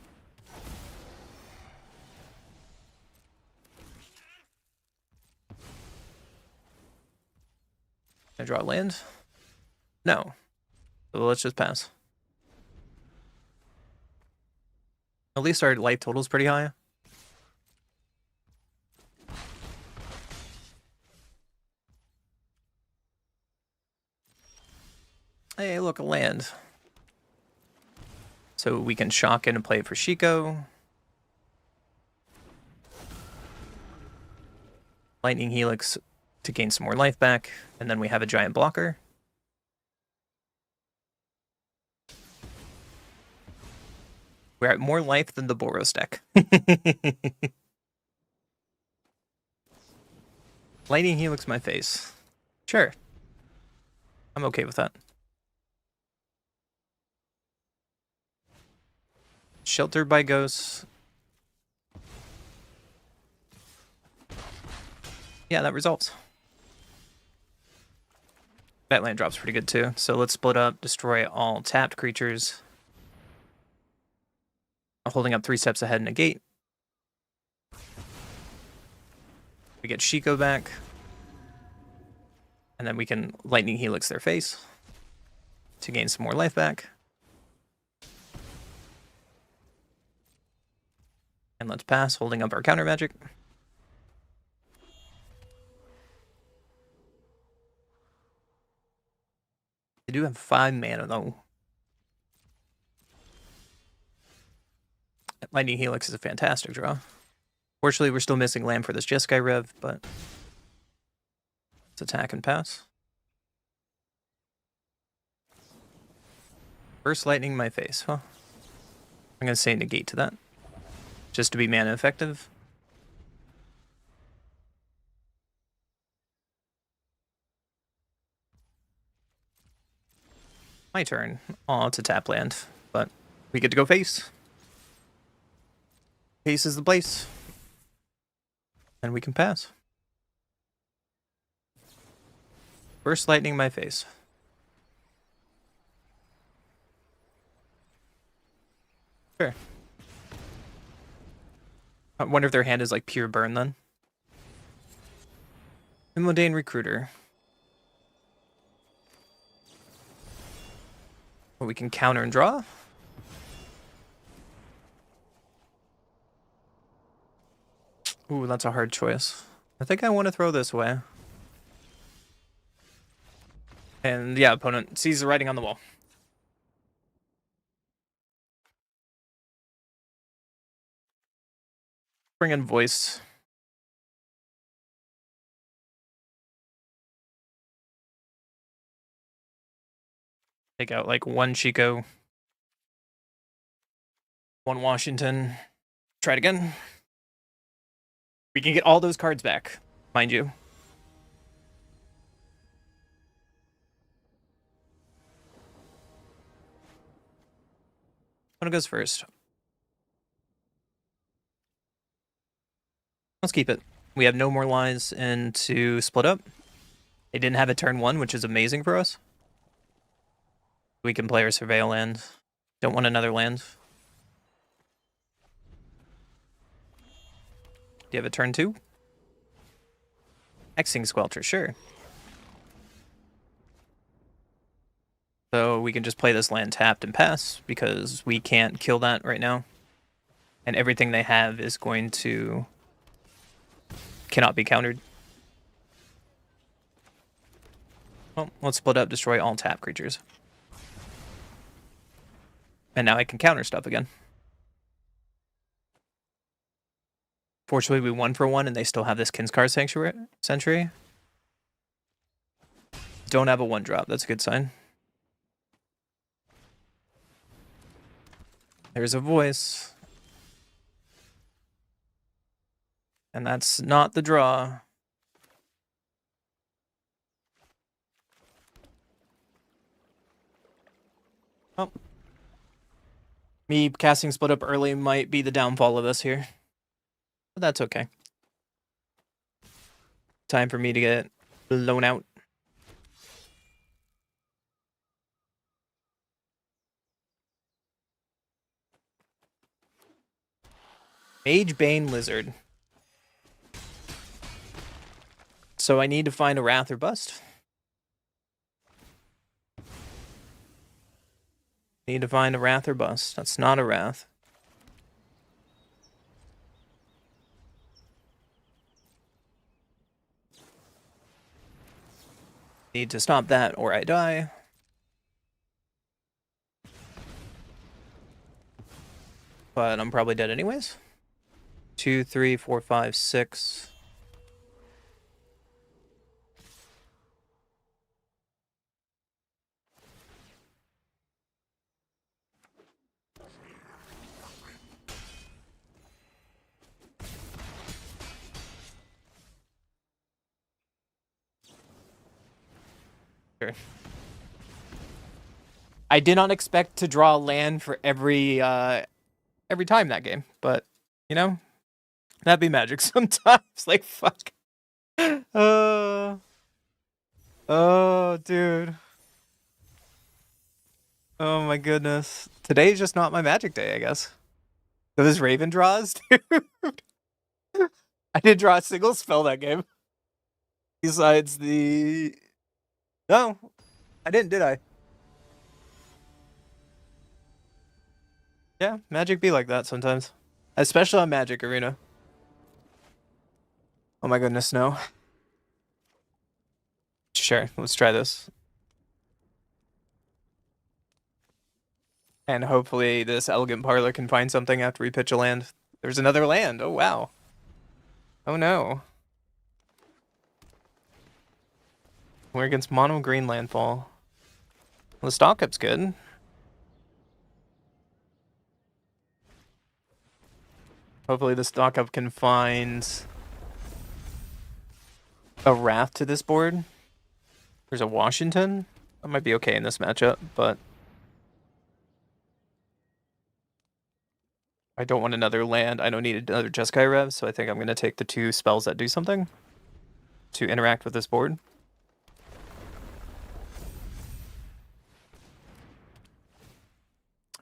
Can I draw land? No. So let's just pass. At least our life total is pretty high. Hey, look, a land. So we can shock in and play for Shiko. Lightning Helix to gain some more life back. And then we have a giant blocker. We're at more life than the Boros deck. Lightning Helix my face. Sure. I'm okay with that. Sheltered by ghosts. Yeah, that resolves. That land drop's pretty good too. So let's split up, destroy all tapped creatures. Holding up 3 steps ahead in a gate. We get Shiko back. And then we can Lightning Helix their face to gain some more life back. And let's pass, holding up our counter magic. They do have 5 mana though. Lightning Helix is a fantastic draw. Fortunately, we're still missing land for this Jeskai Rev, but let's attack and pass. First Lightning my face, huh? I'm going to say negate to that, just to be mana effective. My turn. Oh, it's a tap land, but we get to go face. Face is the place. And we can pass. First Lightning my face. Sure. I wonder if their hand is like pure burn then. Mundane Recruiter. Well, we can counter and draw. Ooh, that's a hard choice. I think I want to throw this away. And yeah, opponent sees the writing on the wall. Bring in voice. Take out like 1 Chico. 1 Washington. Try it again. We can get all those cards back, mind you. One goes first. Let's keep it. We have no more lines into split up. They didn't have a turn 1, which is amazing for us. We can play our Surveil land. Don't want another land. Do you have a turn 2? Hexing Squelcher, sure. So we can just play this land tapped and pass, because we can't kill that right now. And everything they have is going to... cannot be countered. Well, let's split up, destroy all tap creatures. And now I can counter stuff again. Fortunately, we won for 1, and they still have this Kinscar Sentry. Don't have a 1-drop. That's a good sign. There's a voice. And that's not the draw. Oh. Me casting split up early might be the downfall of this here. But that's okay. Time for me to get blown out. Mage Bane Lizard. So I need to find a Wrath or Bust. Need to find a Wrath or Bust. That's not a Wrath. Need to stop that or I die. but I'm probably dead anyways. 2, 3, 4, 5, 6. Sure. I did not expect to draw land for every time that game, but you know, that'd be magic sometimes. Like fuck. Oh, dude. Oh my goodness. Today's just not my magic day, I guess. Those Raven draws, dude. I didn't draw a single spell that game. Besides the... No, I didn't, did I? Yeah, magic be like that sometimes. Especially on Magic Arena. Oh my goodness, no. Sure, let's try this. And hopefully this Elegant Parlor can find something after we pitch a land. There's another land. Oh, wow. Oh, no. We're against mono green landfall. Well, the stock up's good. Hopefully the stock up can find a Wrath to this board. There's a Washington. That might be okay in this matchup, but I don't want another land. I don't need another Jeskai Rev, so I think I'm going to take the 2 spells that do something to interact with this board.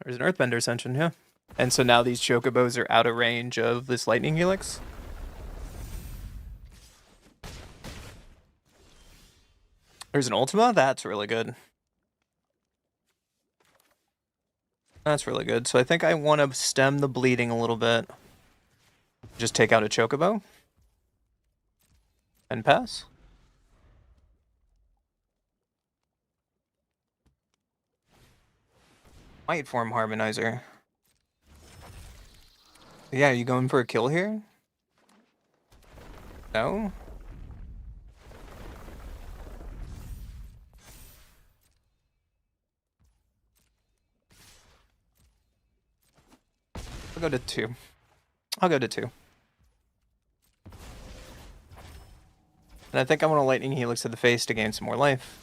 There's an Earthbender Ascension, yeah. And so now these Chocobos are out of range of this Lightning Helix. There's an Ultima? That's really good. That's really good. So I think I want to stem the bleeding a little bit. Just take out a Chocobo. And pass. Might form Harmonizer. Yeah, are you going for a kill here? No? I'll go to 2. I'll go to 2. And I think I want a Lightning Helix to the face to gain some more life.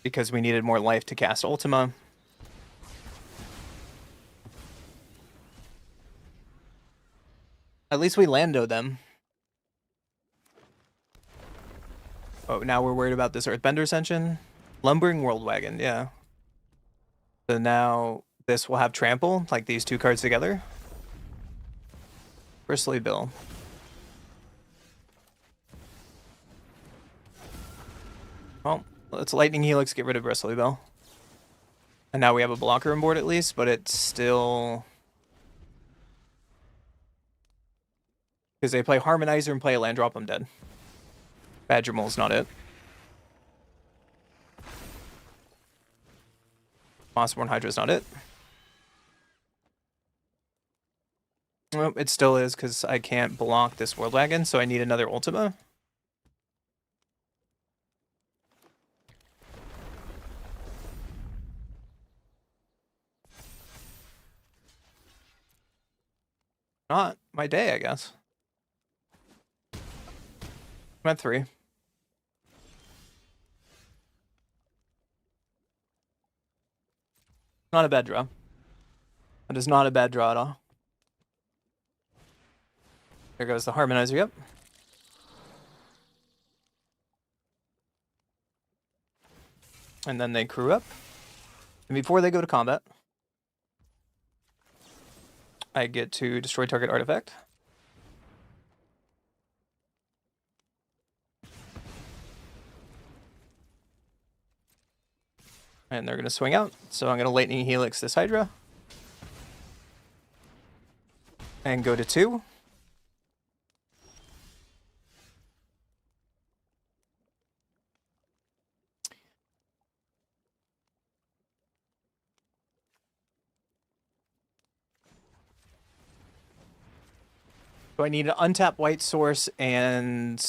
Because we needed more life to cast Ultima. At least we Lando them. Oh, now we're worried about this Earthbender Ascension? Lumbering World Wagon, yeah. So now this will have Trample, like these 2 cards together. Bristly Bill. Well, let's Lightning Helix, get rid of Bristly Bill. And now we have a blocker on board at least, but it's still... Because they play Harmonizer and play a land drop, I'm dead. Badger Mole's not it. Mossborn Hydra's not it. Well, it still is because I can't block this World Wagon, so I need another Ultima. Not my day, I guess. I'm at 3. Not a bad draw. That is not a bad draw at all. There goes the Harmonizer, yep. And then they crew up. And before they go to combat, I get to destroy target artifact. And they're going to swing out. So I'm going to Lightning Helix this Hydra. And go to 2. So I need an untap white source and...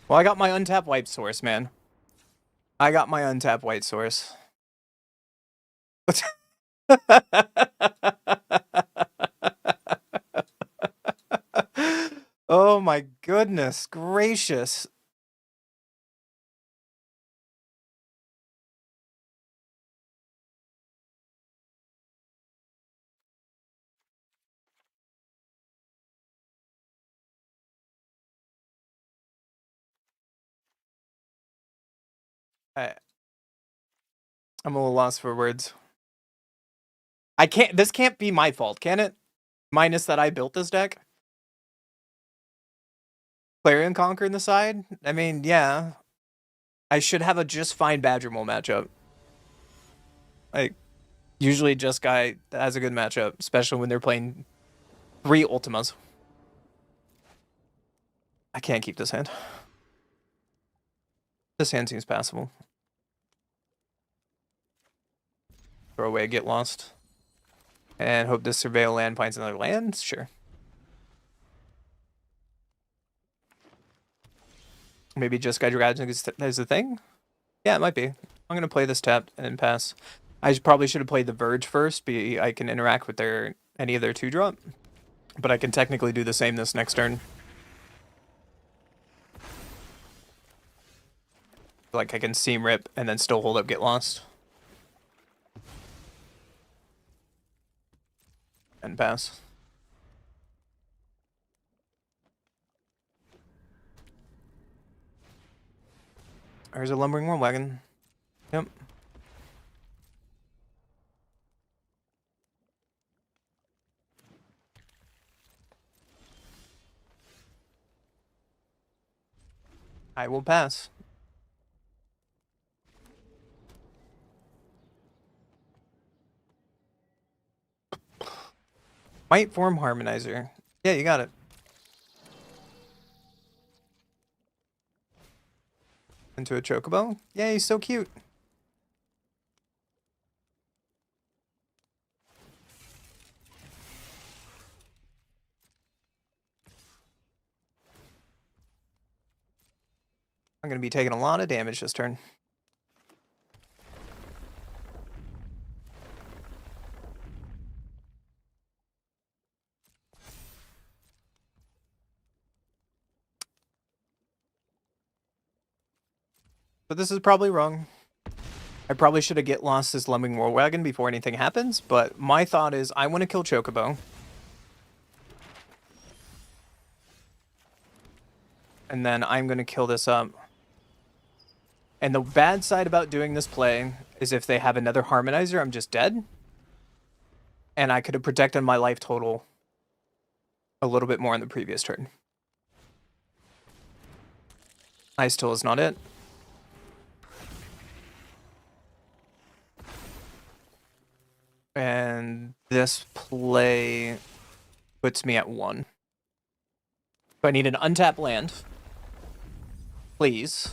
Well, I got my untap white source, man. I got my untap white source. Oh my goodness gracious. I'm a little lost for words. This can't be my fault, can it? Minus that I built this deck. Clarion Conquer in the side? I mean, yeah. I should have a just fine Badger Mole matchup. Like, usually just guy has a good matchup, especially when they're playing 3 Ultimas. I can't keep this hand. This hand seems passable. Throw away, get lost. And hope this Surveil land finds another land? Sure. Maybe just Guide Dragon is the thing? Yeah, it might be. I'm going to play this tap and pass. I probably should have played the Verge first, I can interact with any of their 2-drop. But I can technically do the same this next turn. Like I can Seam Rip and then still hold up Get Lost. And pass. There's a Lumbering War Wagon. Yep. I will pass. White Form Harmonizer. Yeah, you got it. Into a Chocobo? Yeah, he's so cute. I'm going to be taking a lot of damage this turn. But this is probably wrong. I probably should have Get Lost this Lumbering War Wagon before anything happens, but my thought is I want to kill Chocobo. And then I'm going to kill this up. And the bad side about doing this play is if they have another Harmonizer, I'm just dead. And I could have protected my life total a little bit more in the previous turn. Ice Tool is not it. And this play puts me at 1. So I need an untapped land. Please.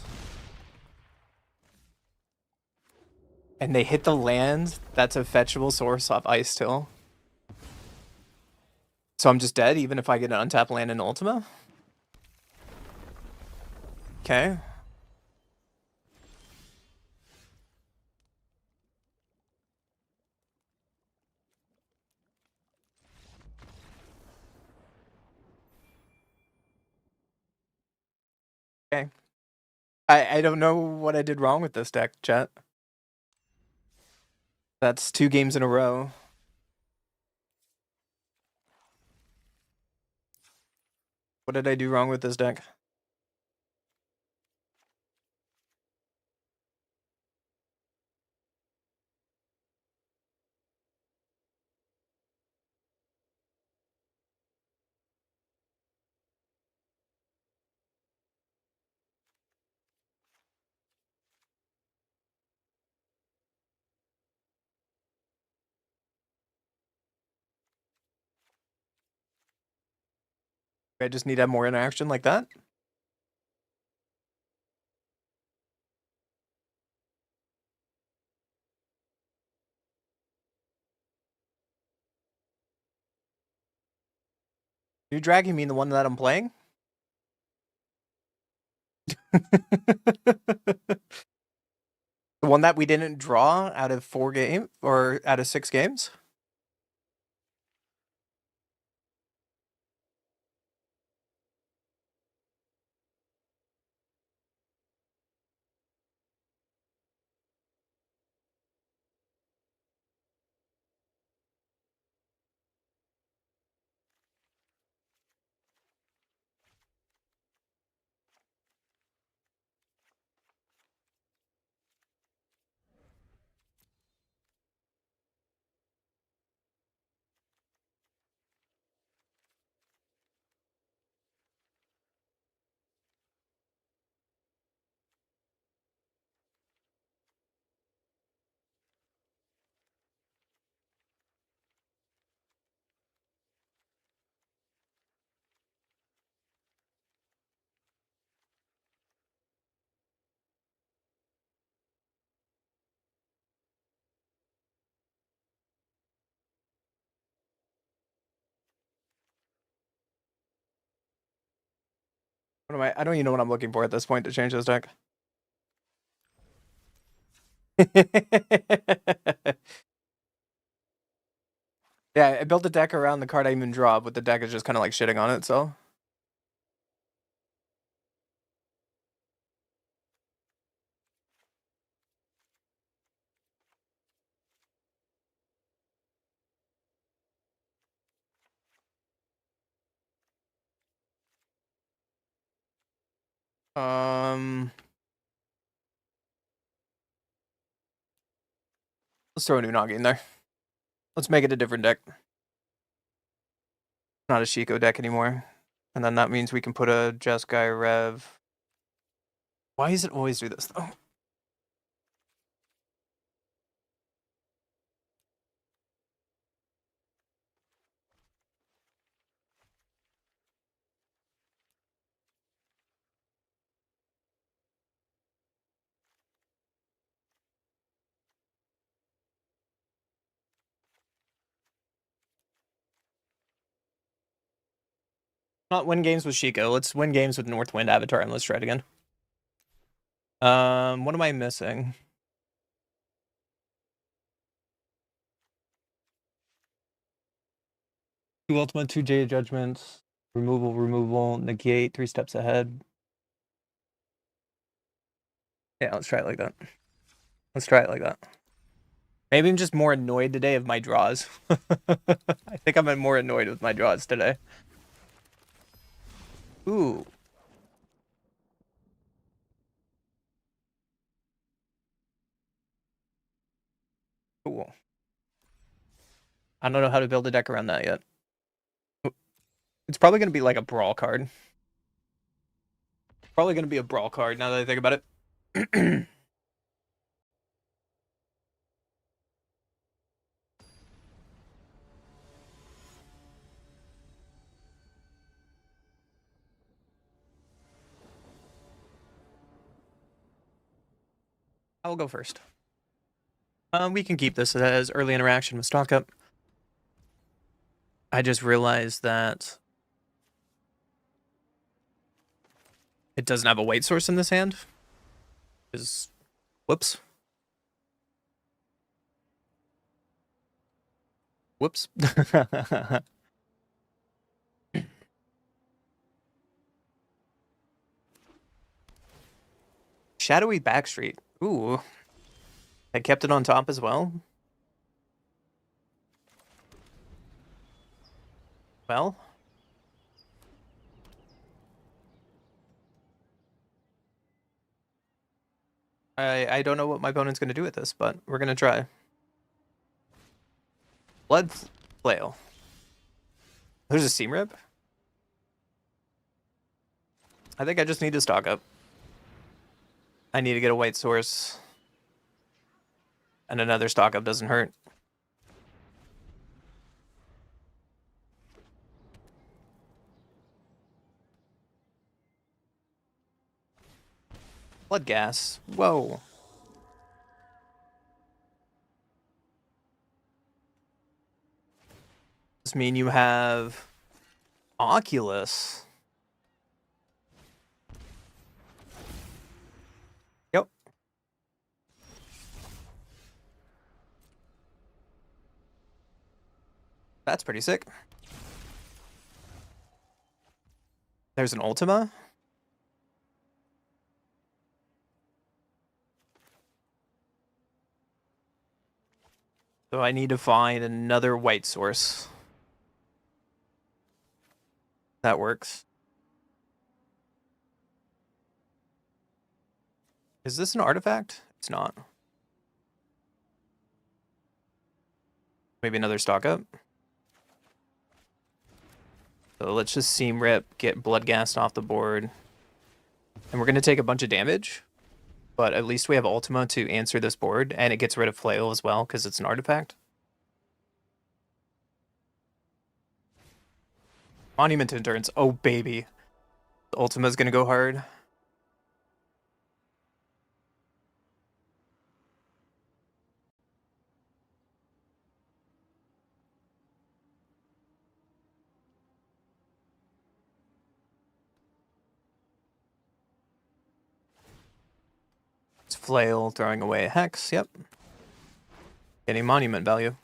And they hit the land that's a fetchable source off Ice Till. So I'm just dead even if I get an untapped land in Ultima? Okay. Okay. I don't know what I did wrong with this deck, chat. That's 2 games in a row. What did I do wrong with this deck? I just need to have more interaction like that? You dragging mean the one that I'm playing? The one that we didn't draw out of 4 games or out of 6 games? What am I don't even know what I'm looking for at this point to change this deck. Yeah, I built a deck around the card I even draw, but the deck is just kind of like shitting on it, so. Let's throw a new Nagi in there. Let's make it a different deck. Not a Shiko deck anymore. And then that means we can put a Jeskai Rev. Why does it always do this, though? Not win games with Shiko. Let's win games with Northwind Avatar, and let's try it again. What am I missing? Two ultimate, 2 Jade Judgments, removal, negate, 3 steps ahead. Yeah, let's try it like that. Let's try it like that. Maybe I'm just more annoyed today of my draws. I think I'm more annoyed with my draws today. Ooh. Cool. I don't know how to build a deck around that yet. It's probably going to be like a brawl card. Probably going to be a brawl card now that I think about it. I'll go first. We can keep this as early interaction with stock up. I just realized that it doesn't have a white source in this hand. Whoops. Whoops. Shadowy Backstreet. Ooh. I kept it on top as well. Well. I don't know what my opponent's going to do with this, but we're going to try. Blood Flail. There's a Seam Rip? I think I just need to stock up. I need to get a white source. And another stock up doesn't hurt. Blood Gas. Whoa. Does this mean you have Oculus. Yep. That's pretty sick. There's an Ultima. So I need to find another white source. That works. Is this an artifact? It's not. Maybe another stock up. So let's just seam rip, get blood gassed off the board. And we're going to take a bunch of damage. But at least we have Ultima to answer this board. And it gets rid of Flail as well because it's an artifact. Monument Endurance. Oh, baby. The Ultima's going to go hard. It's Flail throwing away a Hex. Yep. Getting Monument value.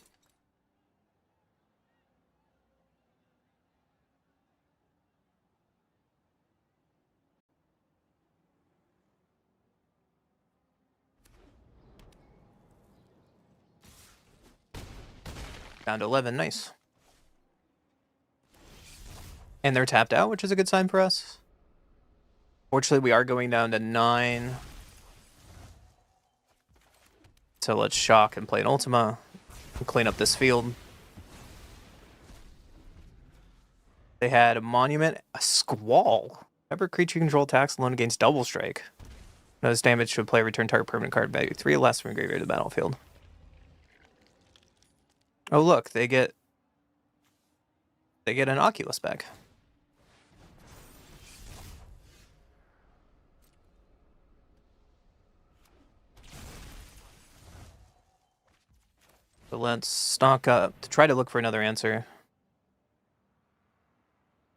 Down to 11, nice. And they're tapped out, which is a good sign for us. Fortunately, we are going down to 9. So let's shock and play an Ultima and clean up this field. They had a Monument, a Squall. Whenever creature control attacks alone against Double Strike. Notice damage to a player, return target permanent card value 3 or less from graveyard to the battlefield. Oh look, they get an Oculus back. So let's stock up to try to look for another answer.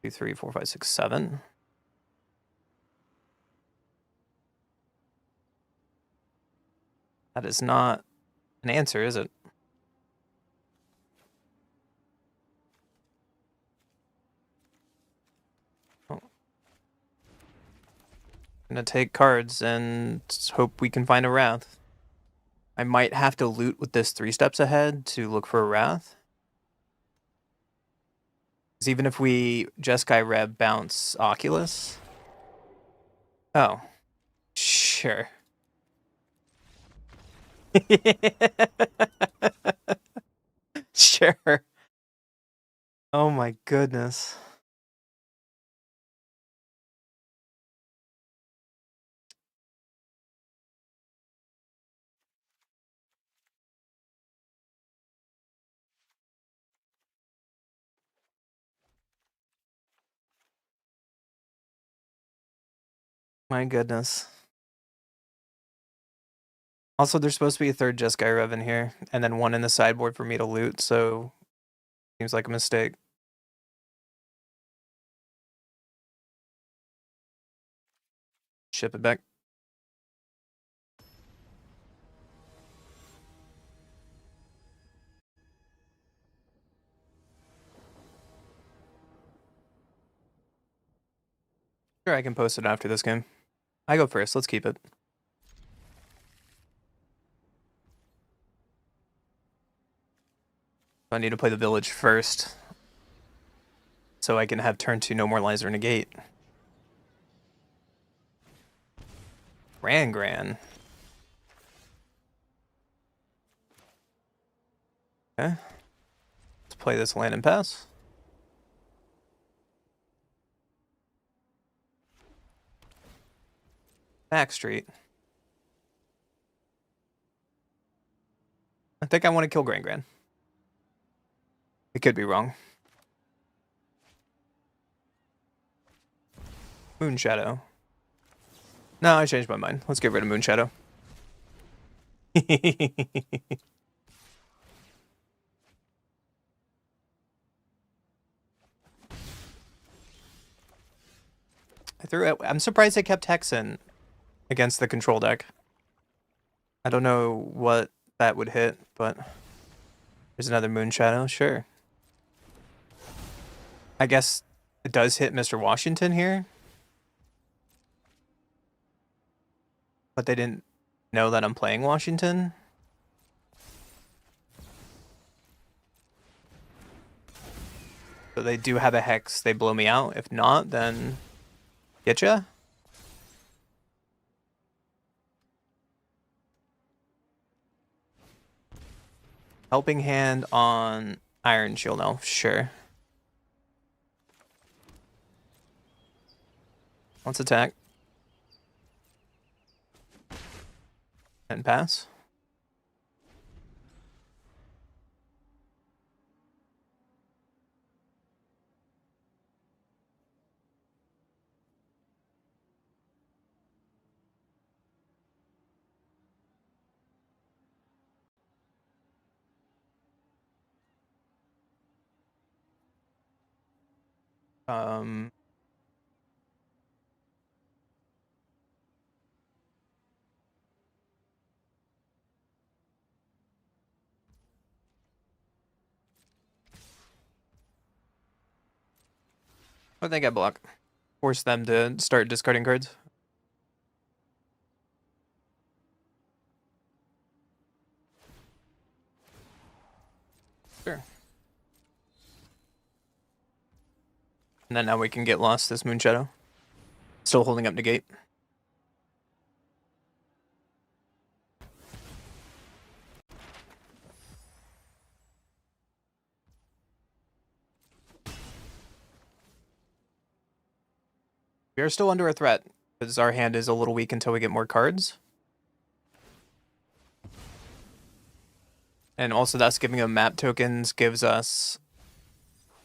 2, 3, 4, 5, 6, 7. That is not an answer, is it? Oh. Gonna take cards and hope we can find a Wrath. I might have to loot with this 3 steps ahead to look for a Wrath. Because even if we Jeskai Reb bounce Oculus. Oh. Sure. Sure. Oh my goodness. My goodness. Also, there's supposed to be a 3rd Jeskai Rev in here, and then 1 in the sideboard for me to loot, so seems like a mistake. Ship it back. Sure, I can post it after this game. I go first, let's keep it. I need to play the village first. So I can have turn 2 no more Lizer negate. Gran. Okay. Let's play this land and pass. Backstreet. I think I want to kill Gran. It could be wrong. Moonshadow. No, I changed my mind. Let's get rid of Moonshadow. I threw it. I'm surprised they kept Hex in against the control deck. I don't know what that would hit, but there's another Moon Shadow. Sure. I guess it does hit Mr. Washington here. But they didn't know that I'm playing Washington. So they do have a Hex. They blow me out. If not, then getcha. Helping Hand on Iron Shield now. Sure. Let's attack. And pass. Um, I think I block. Force them to start discarding cards. Sure. And then now we can get lost this Moon Shadow. Still holding up negate. We are still under a threat, because our hand is a little weak until we get more cards. And also that's giving them map tokens gives us...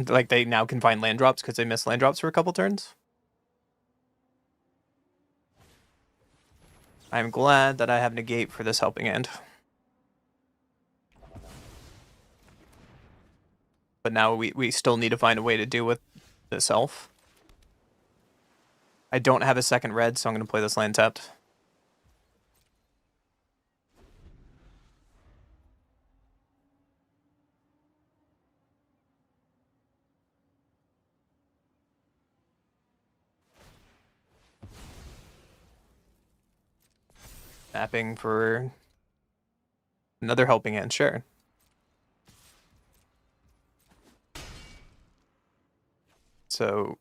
Like, they now can find land drops because they missed land drops for a couple turns. I'm glad that I have negate for this helping hand. But now we still need to find a way to deal with this elf. I don't have a second red, so I'm going to play this land tapped. Mapping for another helping hand, sure. So,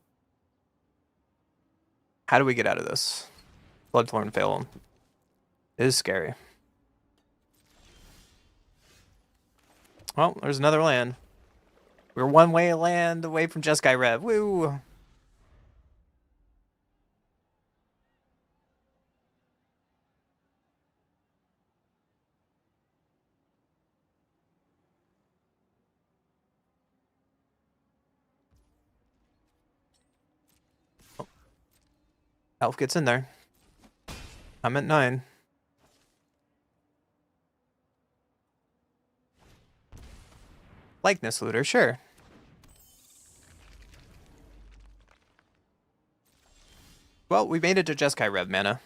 how do we get out of this? Bloodthorn fail. It is scary. Well, there's another land. We're one way land away from Jeskai Rev. Woo! Oh. Elf gets in there. I'm at 9. Likeness Looter, sure. Well, we made it to Jeskai Rev mana.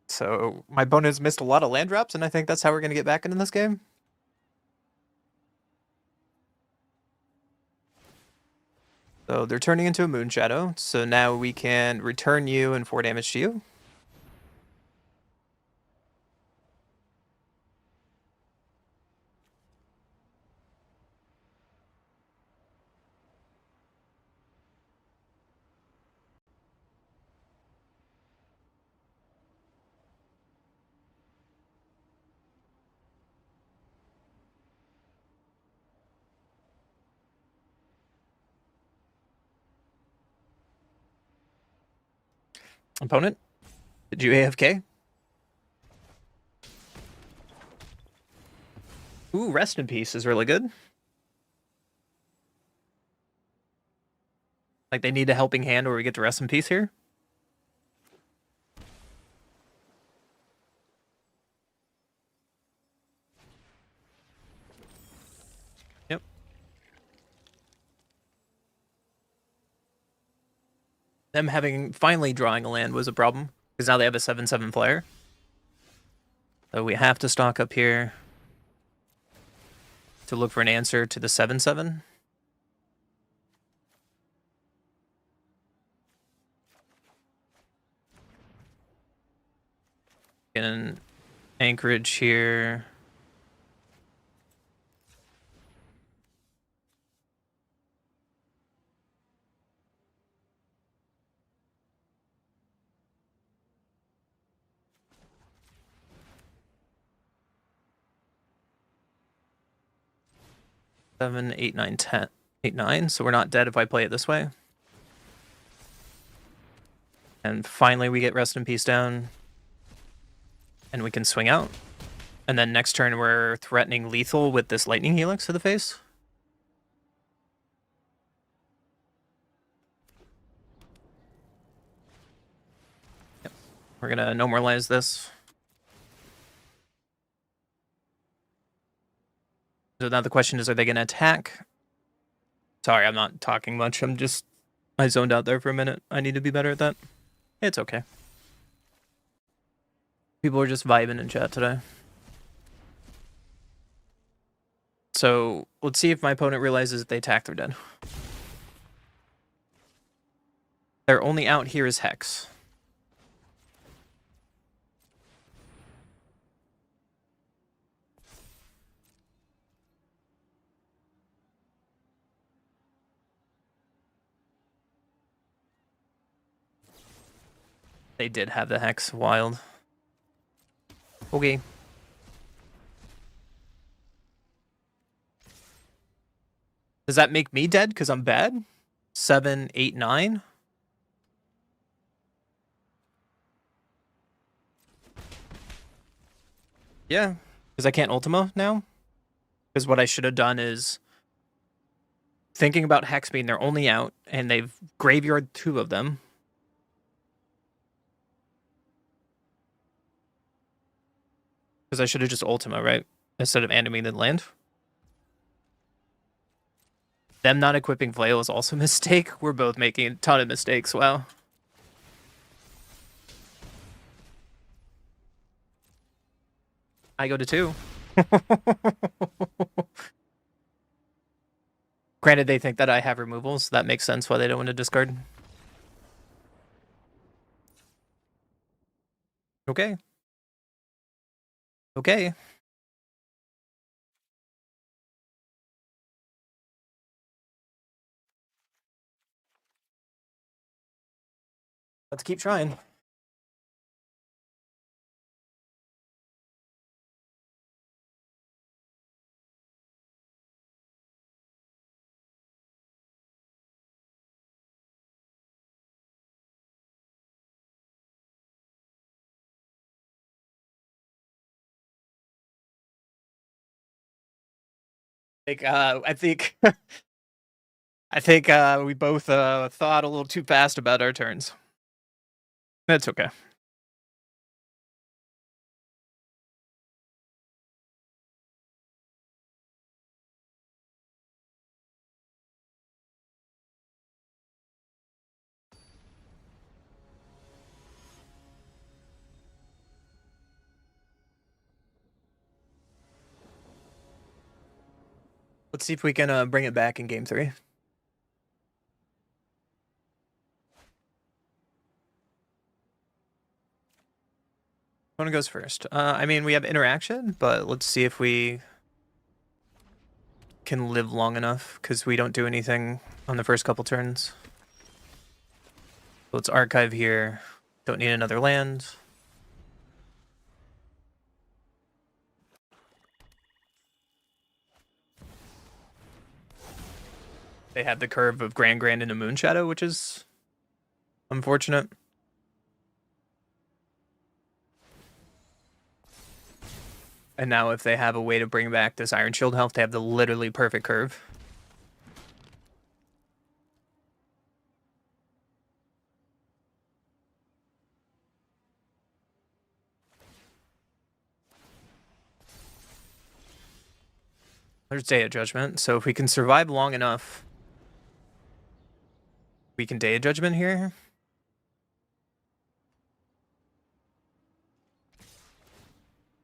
So my opponent's missed a lot of land drops, and I think that's how we're going to get back into this game. So they're turning into a Moon Shadow, so now we can return you and 4 damage to you. Opponent, did you AFK? Ooh, Rest in Peace is really good. Like, they need a helping hand or we get to Rest in Peace here. them having finally drawing a land was a problem because now they have a 7/7 player. So we have to stock up here to look for an answer to the 7/7. Get an anchorage here. Seven, 8, 9, 10. 8, 9. So we're not dead if I play it this way. And finally we get Rest in Peace down. And we can swing out. And then next turn we're threatening lethal with this Lightning Helix to the face. Yep. We're gonna normalize this. So now the question is, are they gonna attack? Sorry, I'm not talking much. I zoned out there for a minute. I need to be better at that. It's okay. People are just vibing in chat today. So let's see if my opponent realizes if they attack, they're dead. Their only out here is Hex. They did have the Hex. Wild. Okay. Does that make me dead because I'm bad? 7, 8, 9? Yeah, because I can't Ultima now. Because what I should have done is thinking about Hex being their only out, and they've graveyard 2 of them. Because I should have just Ultima, right? Instead of animating the land. Them not equipping Flail is also a mistake. We're both making a ton of mistakes. Wow. I go to 2. Granted, they think that I have removals. That makes sense why they don't want to discard. Okay. Okay. Let's keep trying. I think we both thought a little too fast about our turns. That's okay. Let's see if we can bring it back in game 3. Opponent goes first. I mean, we have interaction, but let's see if we can live long enough, because we don't do anything on the first couple turns. So let's archive here. Don't need another land. They have the curve of Grand into Moonshadow, which is unfortunate. And now if they have a way to bring back this Iron Shield health, they have the literally perfect curve. There's Day of Judgment, so if we can survive long enough, we can Day of Judgment here.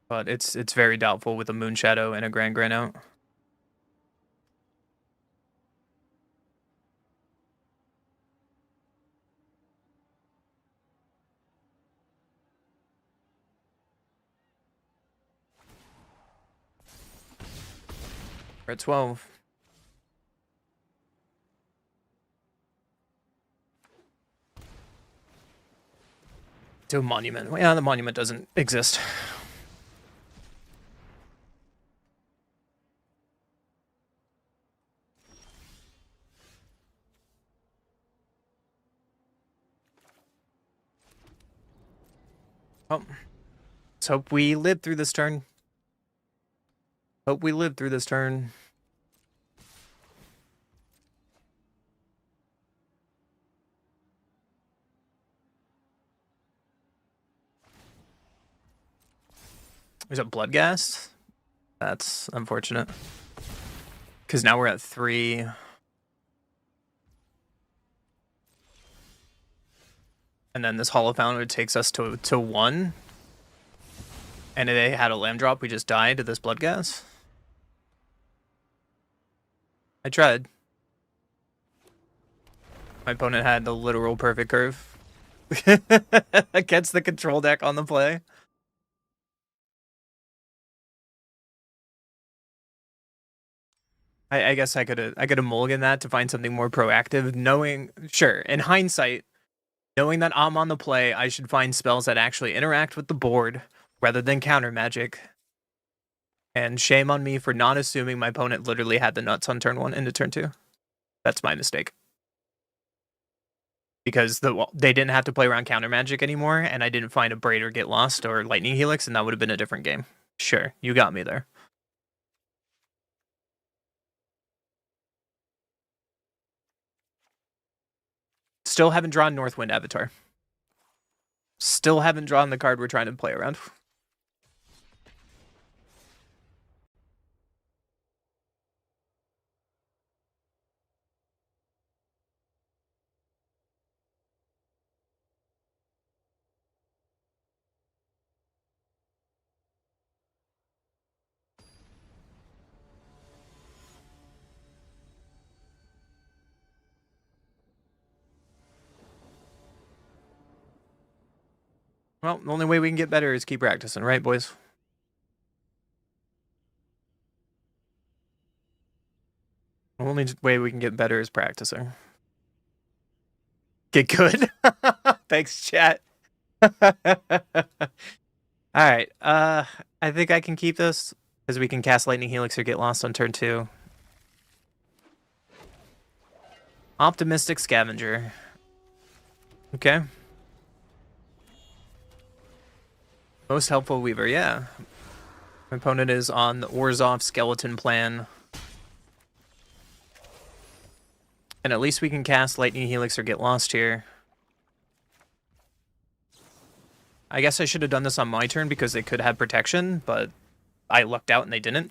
But it's very doubtful with a Moon Shadow and a Grand Grain out. We're at 12. To a monument. Well, yeah, the monument doesn't exist. Oh. Let's hope we live through this turn. Hope we live through this turn. There's a blood gas. That's unfortunate. Because now we're at 3. And then this Hollow Fountain takes us to 1. And they had a land drop. We just died to this blood gas. I tried. My opponent had the literal perfect curve. Against the control deck on the play. I guess I could have mulliganed that to find something more proactive, knowing, sure, in hindsight, knowing that I'm on the play, I should find spells that actually interact with the board rather than counter magic. And shame on me for not assuming my opponent literally had the nuts on turn 1 into turn 2. That's my mistake. Because they didn't have to play around counter magic anymore, and I didn't find a Braid or Get Lost or Lightning Helix, and that would have been a different game. Sure, you got me there. Still haven't drawn Northwind Avatar. Still haven't drawn the card we're trying to play around. Well, the only way we can get better is keep practicing, right, boys? The only way we can get better is practicing. Get good. Thanks, chat. Alright, I think I can keep this, because we can cast Lightning Helix or Get Lost on turn 2. Optimistic Scavenger. Okay. Most helpful Weaver, yeah. My opponent is on the Orzhov skeleton plan. And at least we can cast Lightning Helix or Get Lost here. I guess I should have done this on my turn because they could have protection, but I lucked out and they didn't.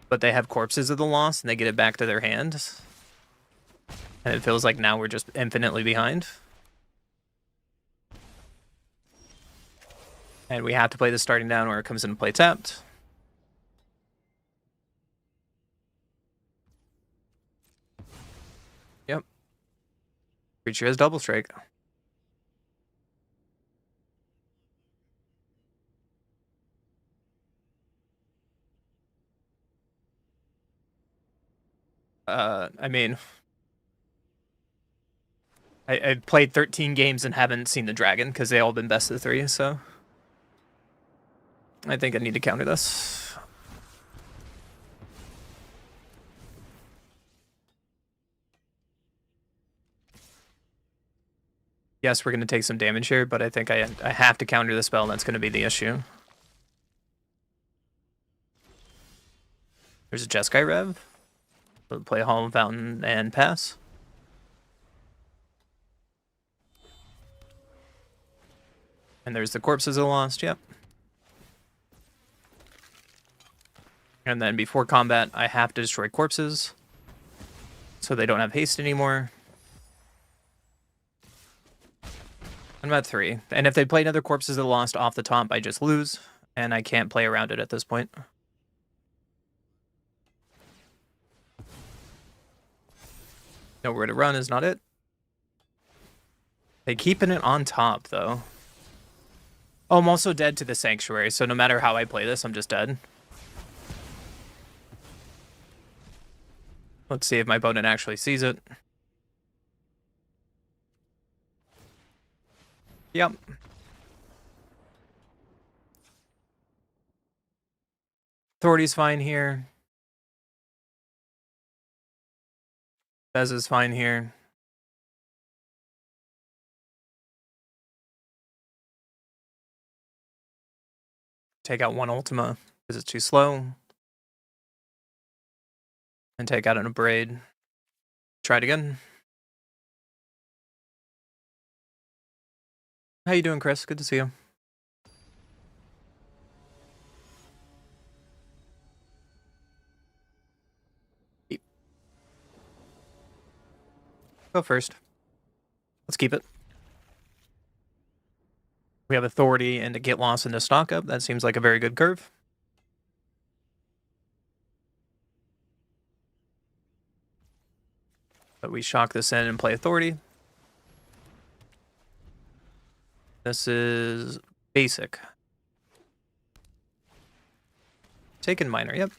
But they have Corpses of the Lost and they get it back to their hand. And it feels like now we're just infinitely behind. And we have to play this starting down or it comes into play tapped. Yep. Creature has double strike. I mean, I played 13 games and haven't seen the dragon because they all been best of 3, so I think I need to counter this. Yes, we're going to take some damage here, but I think I have to counter the spell. That's going to be the issue. There's a Jeskai Rev. We'll play Hollow Fountain and pass. And there's the Corpses of the Lost, yep. And then before combat, I have to destroy corpses. So they don't have haste anymore. I'm at 3. And if they play another Corpses of the Lost off the top, I just lose. And I can't play around it at this point. Nowhere to run is not it. They keeping it on top, though. Oh, I'm also dead to the Sanctuary, so no matter how I play this, I'm just dead. Let's see if my opponent actually sees it. Yep. Authority's fine here. Bez is fine here. Take out one Ultima because it's too slow. And take out an Abrade. Try it again. How you doing, Chris? Good to see you. Go first. Let's keep it. We have Authority and to get lost into stock up. That seems like a very good curve. But we shock this in and play Authority. This is basic. Taken minor, yep.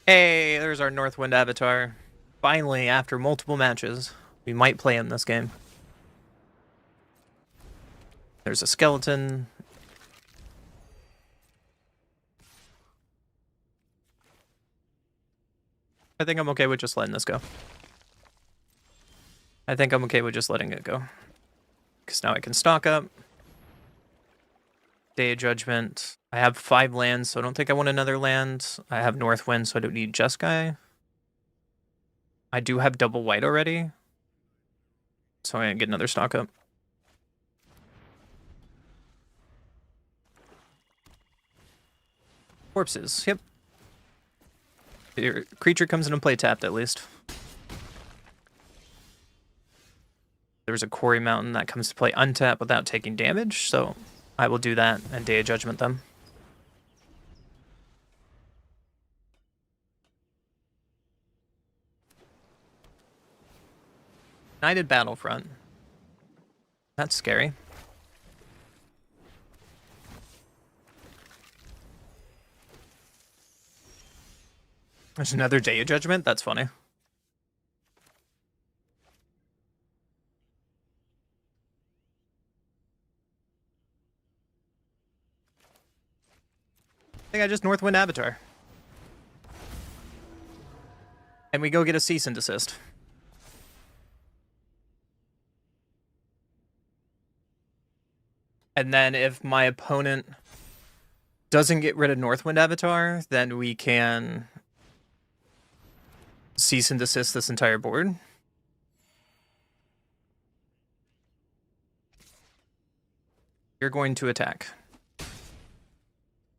Hey, there's our Northwind avatar. Finally, after multiple matches, we might play him this game. There's a skeleton. I think I'm okay with just letting this go. I think I'm okay with just letting it go. Because now I can stock up. Day of Judgment. I have 5 lands, so I don't think I want another land. I have Northwind, so I don't need Jeskai. I do have double white already. So I'm going to get another stock up. Corpses, yep. Your creature comes in and play tapped at least. There's a Quarry Mountain that comes to play untapped without taking damage, so I will do that and Day of Judgment them. United Battlefront. That's scary. There's another Day of Judgment? That's funny. I think I just Northwind Avatar. And we go get a cease and desist. And then if my opponent doesn't get rid of Northwind Avatar, then we can cease and desist this entire board. You're going to attack.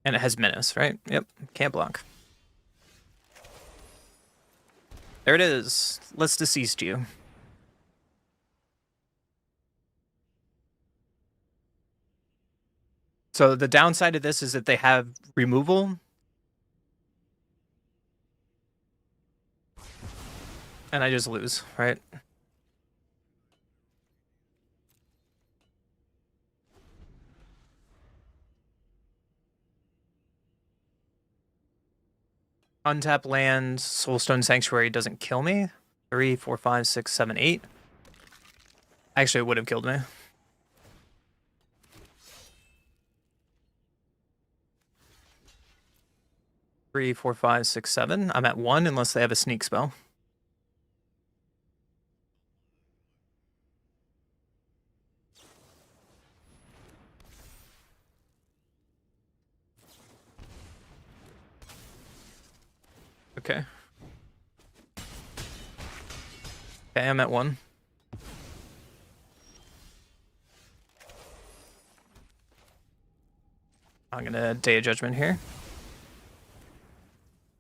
And it has menace, right? Yep, can't block. There it is. Let's deceased you. So the downside of this is that they have removal. And I just lose, right? Untap land, Soulstone Sanctuary doesn't kill me. 3, 4, 5, 6, 7, 8. Actually, it would have killed me. Three, 4, 5, 6, 7. I'm at 1 unless they have a sneak spell. Okay. Okay, I'm at 1. I'm gonna Day of Judgment here.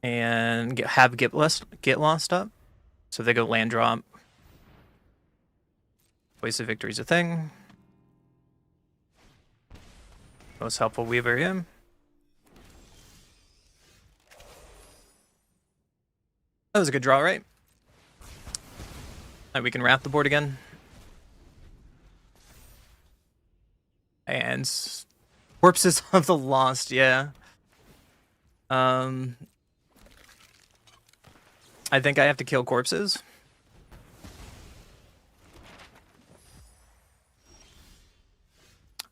And get lost up. So they go land drop. Voice of Victory's a thing. Most helpful Weaver, yeah. That was a good draw, right? And we can wrap the board again. And Corpses of the Lost, yeah. I think I have to kill corpses.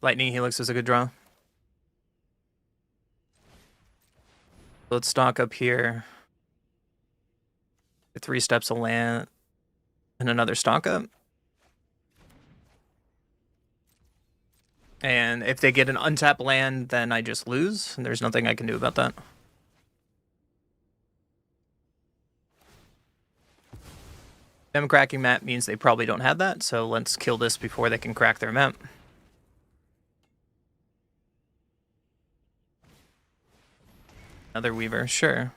Lightning Helix is a good draw. Let's stock up here. 3 steps of land and another stock up. And if they get an untapped land, then I just lose, and there's nothing I can do about that. Them cracking map means they probably don't have that, so let's kill this before they can crack their map. Another Weaver, sure.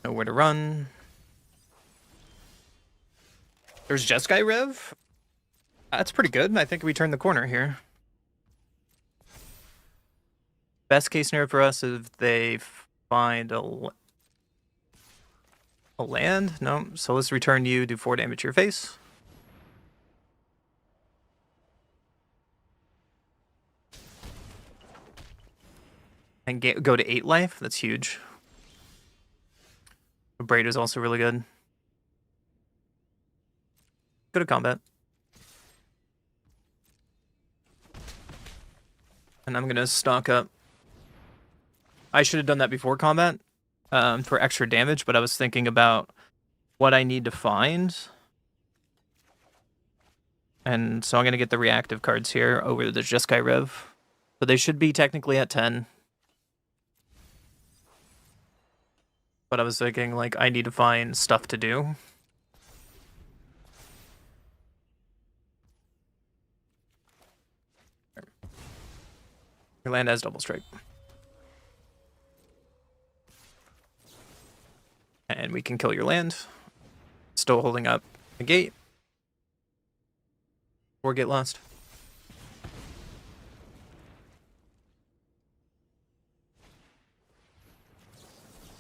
Nowhere to run. There's Jeskai Rev. That's pretty good. I think we turned the corner here. Best case scenario for us is if they find a land. No, so let's return you, do 4 damage to your face. And go to 8 life. That's huge. Braid is also really good. Go to combat. And I'm going to stock up. I should have done that before combat for extra damage, but I was thinking about what I need to find. And so I'm going to get the reactive cards here over the Jeskai Rev. So they should be technically at 10. But I was thinking, like, I need to find stuff to do. Your land has double strike. And we can kill your land. Still holding up the gate. Or get lost.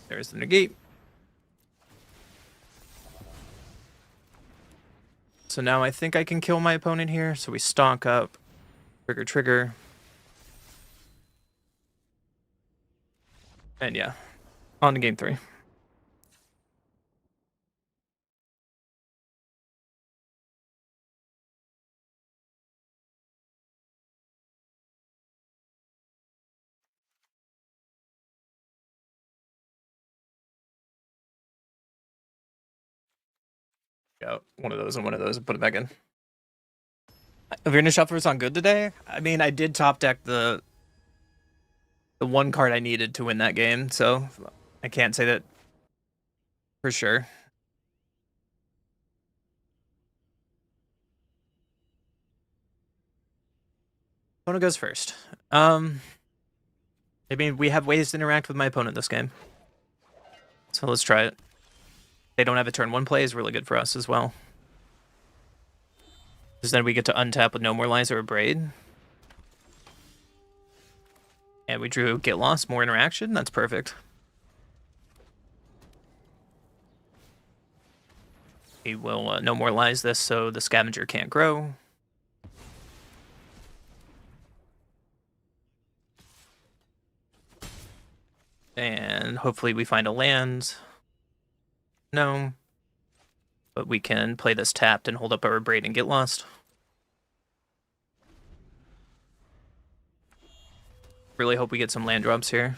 There's the negate. So now I think I can kill my opponent here. So we stock up. Trigger. And yeah, on to game 3. Yeah, one of those and put it back in. Arena Shuffler is on good today. I mean, I did top deck the one card I needed to win that game, so I can't say that for sure. Opponent goes first. I mean, we have ways to interact with my opponent this game. So let's try it. They don't have a turn 1 play is really good for us as well. Because then we get to untap with no more Lies or a Braid. And we drew Get Lost, more interaction. That's perfect. We will no more Lies this so the Scavenger can't grow. And hopefully we find a land. No. But we can play this tapped and hold up our Braid and Get Lost. Really hope we get some land drops here.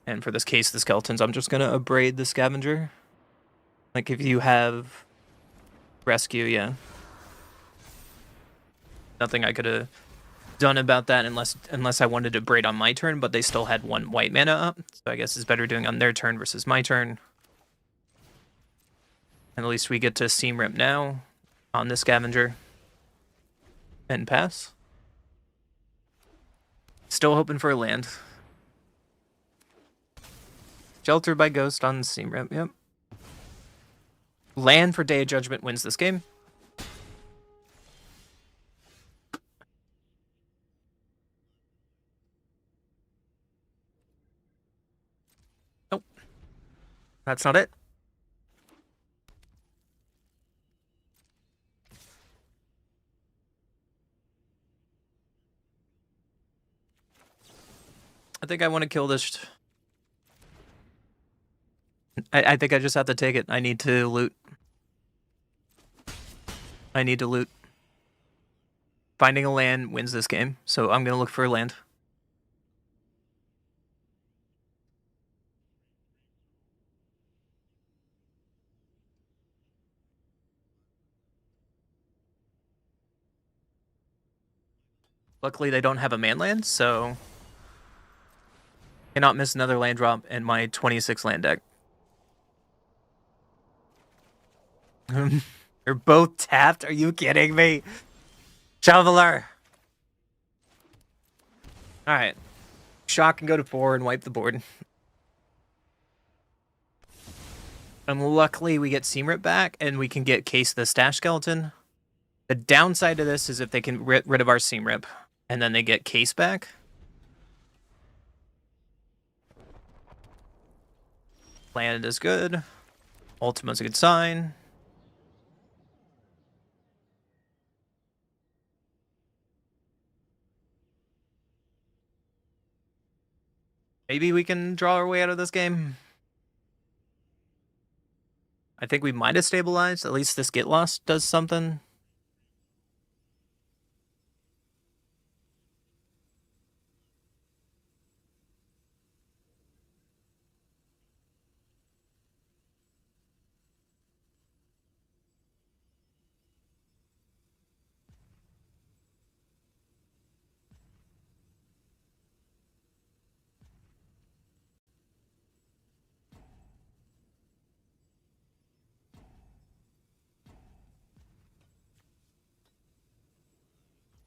And for this case, the skeletons, I'm just going to abrade the Scavenger. Like if you have rescue, yeah. Nothing I could have done about that unless I wanted to braid on my turn, but they still had 1 white mana up. So I guess it's better doing on their turn versus my turn. And at least we get to Seam Rip now on the Scavenger. And pass. Still hoping for a land. Sheltered by Ghost on Seam Rip, yep. Land for Day of Judgment wins this game. Nope. That's not it. I think I want to kill this. I think I just have to take it. I need to loot. I need to loot. Finding a land wins this game, so I'm going to look for a land. Luckily, they don't have a man land, so cannot miss another land drop in my 26 land deck. They're both tapped? Are you kidding me? Shoveler! Alright. Shock can go to 4 and wipe the board. And luckily we get Seam Rip back and we can get Case the Stash Skeleton. The downside to this is if they can get rid of our Seam Rip and then they get Case back. Land is good. Ultima's a good sign. Maybe we can draw our way out of this game. I think we might have stabilized. At least this Get Lost does something.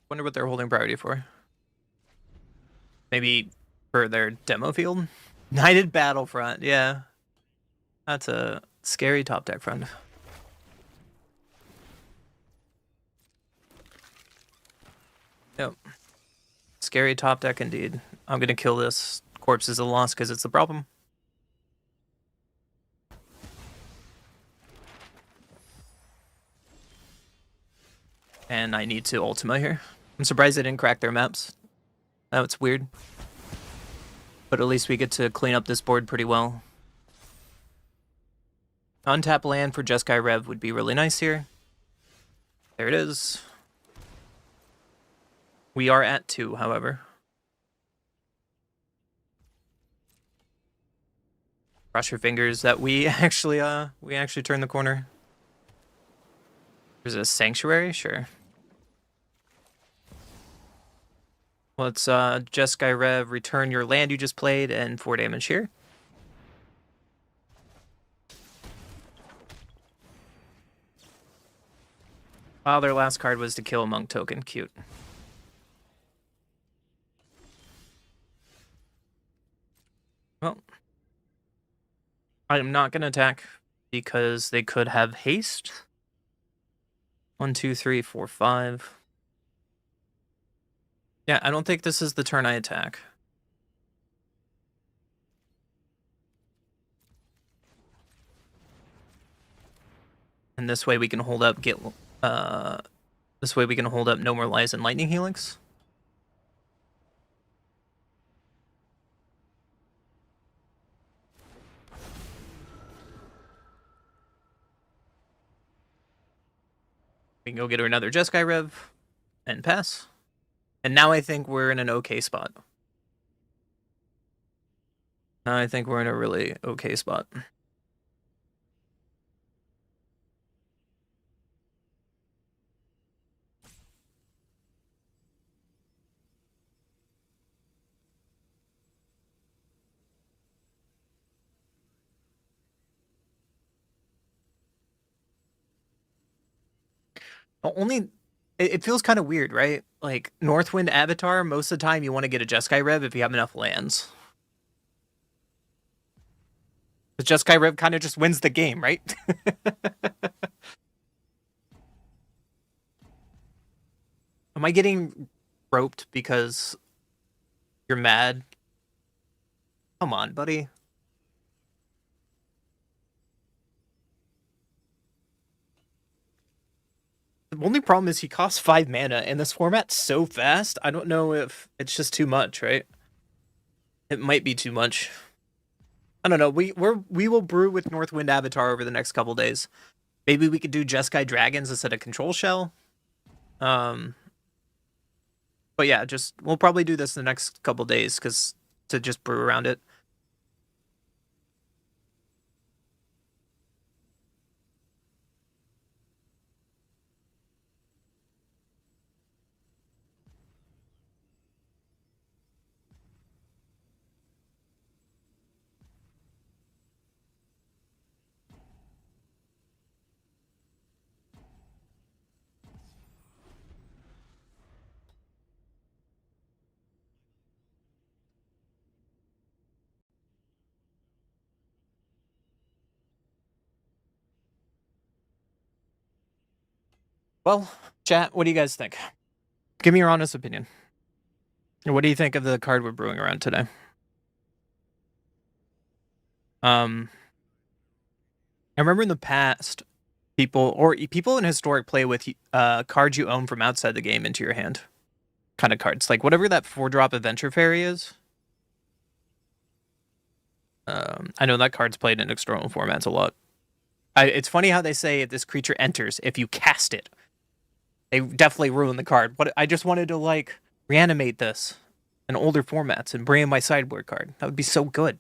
Wonder what they're holding priority for. Maybe for their demo field? Knighted Battlefront, yeah. That's a scary top deck, friend. Yep. Scary top deck indeed. I'm gonna kill this. Corpse is a loss because it's the problem. And I need to Ultima here. I'm surprised they didn't crack their maps. That's weird. But at least we get to clean up this board pretty well. Untap land for Jeskai Rev would be really nice here. There it is. We are at 2, however. Cross your fingers that we actually turned the corner. There's a Sanctuary? Sure. Let's Jeskai Rev, return your land you just played, and 4 damage here. Oh, their last card was to kill a monk token. Cute. Well, I'm not going to attack because they could have haste. 1, 2, 3, 4, 5. Yeah, I don't think this is the turn I attack. And this way we can hold up this way we can hold up No More Lies and Lightning Helix. We can go get her another Jeskai Rev and pass. And now I think we're in an okay spot. Now I think we're in a really okay spot. Only, it feels kind of weird, right? Like, Northwind Avatar, most of the time you want to get a Jeskai Rev if you have enough lands. The Jeskai Rev kind of just wins the game, right? Am I getting roped because you're mad? Come on, buddy. The only problem is he costs 5 mana, and this format's so fast, I don't know if it's just too much, right? It might be too much. I don't know. We will brew with Northwind Avatar over the next couple days. Maybe we could do Jeskai Dragons instead of Control Shell. But yeah, just we'll probably do this in the next couple days because to just brew around it. Well, chat, what do you guys think? Give me your honest opinion. What do you think of the card we're brewing around today? I remember in the past, people in Historic play with cards you own from outside the game into your hand. Kind of cards. Like whatever that 4-drop Adventure Fairy is. I know that card's played in external formats a lot. It's funny how they say if this creature enters, if you cast it. They definitely ruin the card. But I just wanted to like reanimate this in older formats and bring in my sideboard card. That would be so good.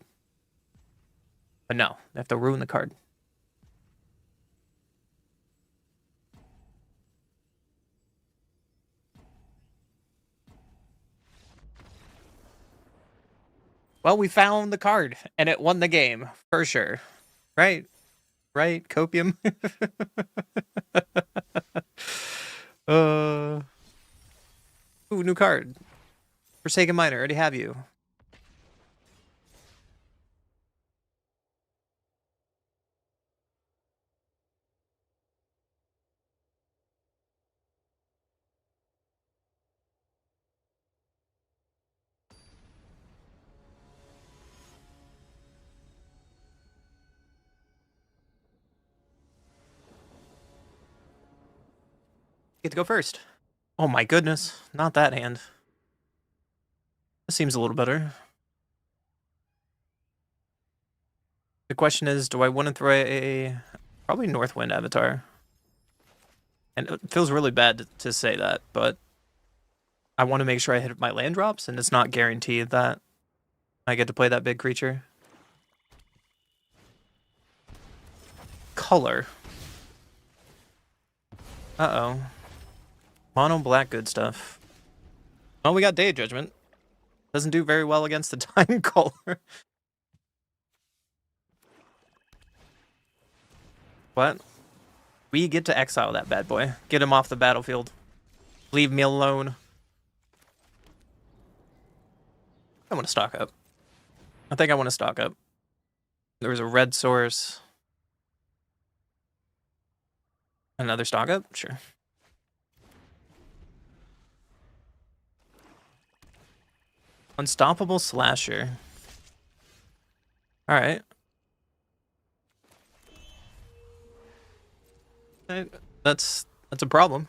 But no, they have to ruin the card. Well, we found the card and it won the game for sure. Right? Right? Copium? Ooh, new card. Forsaken Miner, already have you. Get to go first. Oh my goodness, not that hand. This seems a little better. The question is, do I want to throw a probably Northwind Avatar? And it feels really bad to say that, but I want to make sure I hit my land drops, and it's not guaranteed that I get to play that big creature. Color. Uh-oh. Mono black, good stuff. Oh, we got Day of Judgment. Doesn't do very well against the Time Color. What? We get to exile that bad boy. Get him off the battlefield. Leave me alone. I want to stock up. I think I want to stock up. There was a red source. Another stock up? Sure. Unstoppable Slasher. Alright. That's a problem.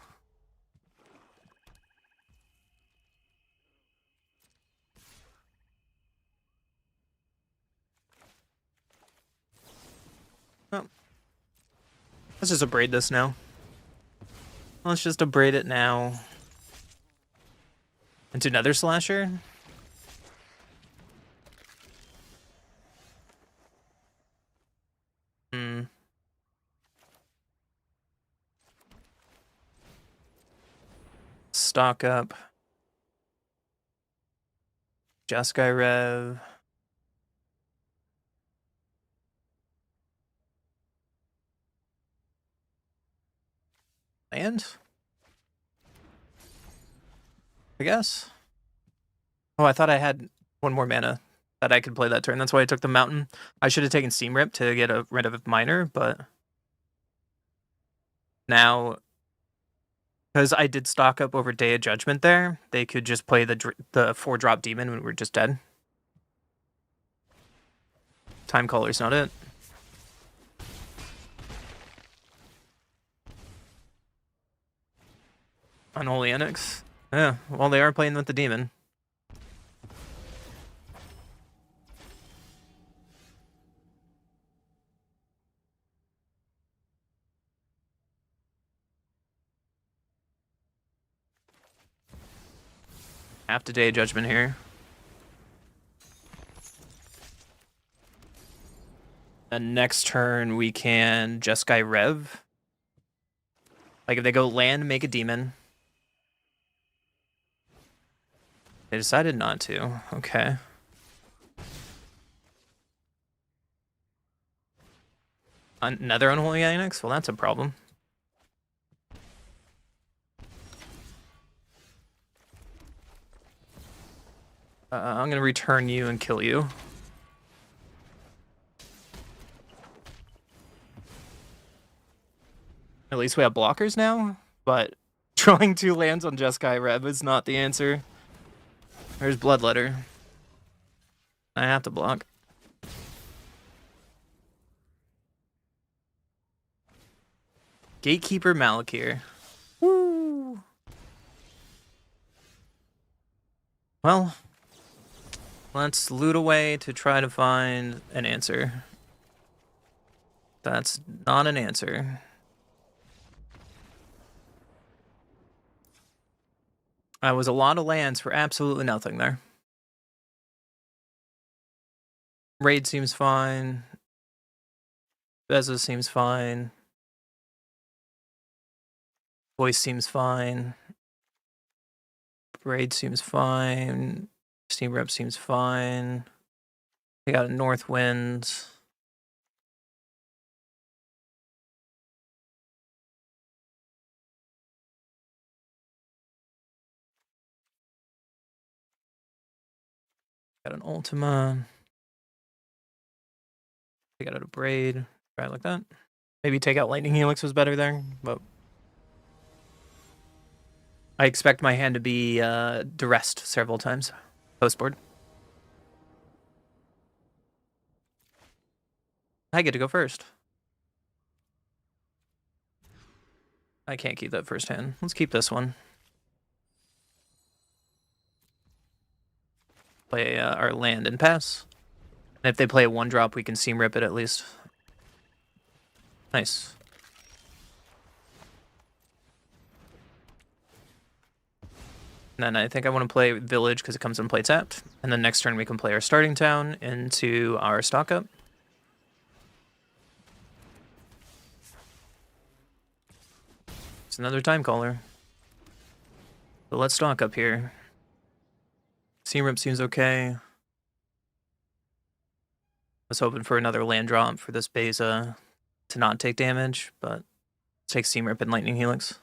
Oh. Let's just abrade this now. Let's just abrade it now. Into another Slasher? Stock up. Jeskai Rev. Land? I guess. Oh, I thought I had one more mana. that I could play that turn. That's why I took the mountain. I should have taken Steam Rip to get rid of Miner, but now, because I did stock up over Day of Judgment there, they could just play the 4-drop demon when we're just dead. Time Caller's not it. Unholy Enix. Yeah, well, they are playing with the demon. Half to Day of Judgment here. And next turn we can Jeskai Rev. Like if they go land, make a demon. They decided not to. Okay. Another Unholy Enix? Well, that's a problem. I'm gonna return you and kill you. At least we have blockers now, but drawing 2 lands on Jeskai Rev is not the answer. There's Bloodletter. I have to block. Gatekeeper Malakir. Woo! Well, let's loot away to try to find an answer. That's not an answer. That was a lot of lands for absolutely nothing there. Raid seems fine. Beza seems fine. Voice seems fine. Raid seems fine. Steam Rep seems fine. They got a North Wind. Got an Ultima. Take out a Braid. Try it like that. Maybe take out Lightning Helix was better there, but I expect my hand to be duressed several times post board. I get to go first. I can't keep that first hand. Let's keep this one. Play our land and pass. And if they play a 1-drop, we can Seam Rip it at least. Nice. And then I think I want to play Village because it comes in play tapped. And then next turn we can play our starting town into our stock up. It's another Time Caller. So let's stock up here. Seam Rip seems okay. Was hoping for another land drop for this Beza to not take damage, but let's take Seam Rip and Lightning Helix.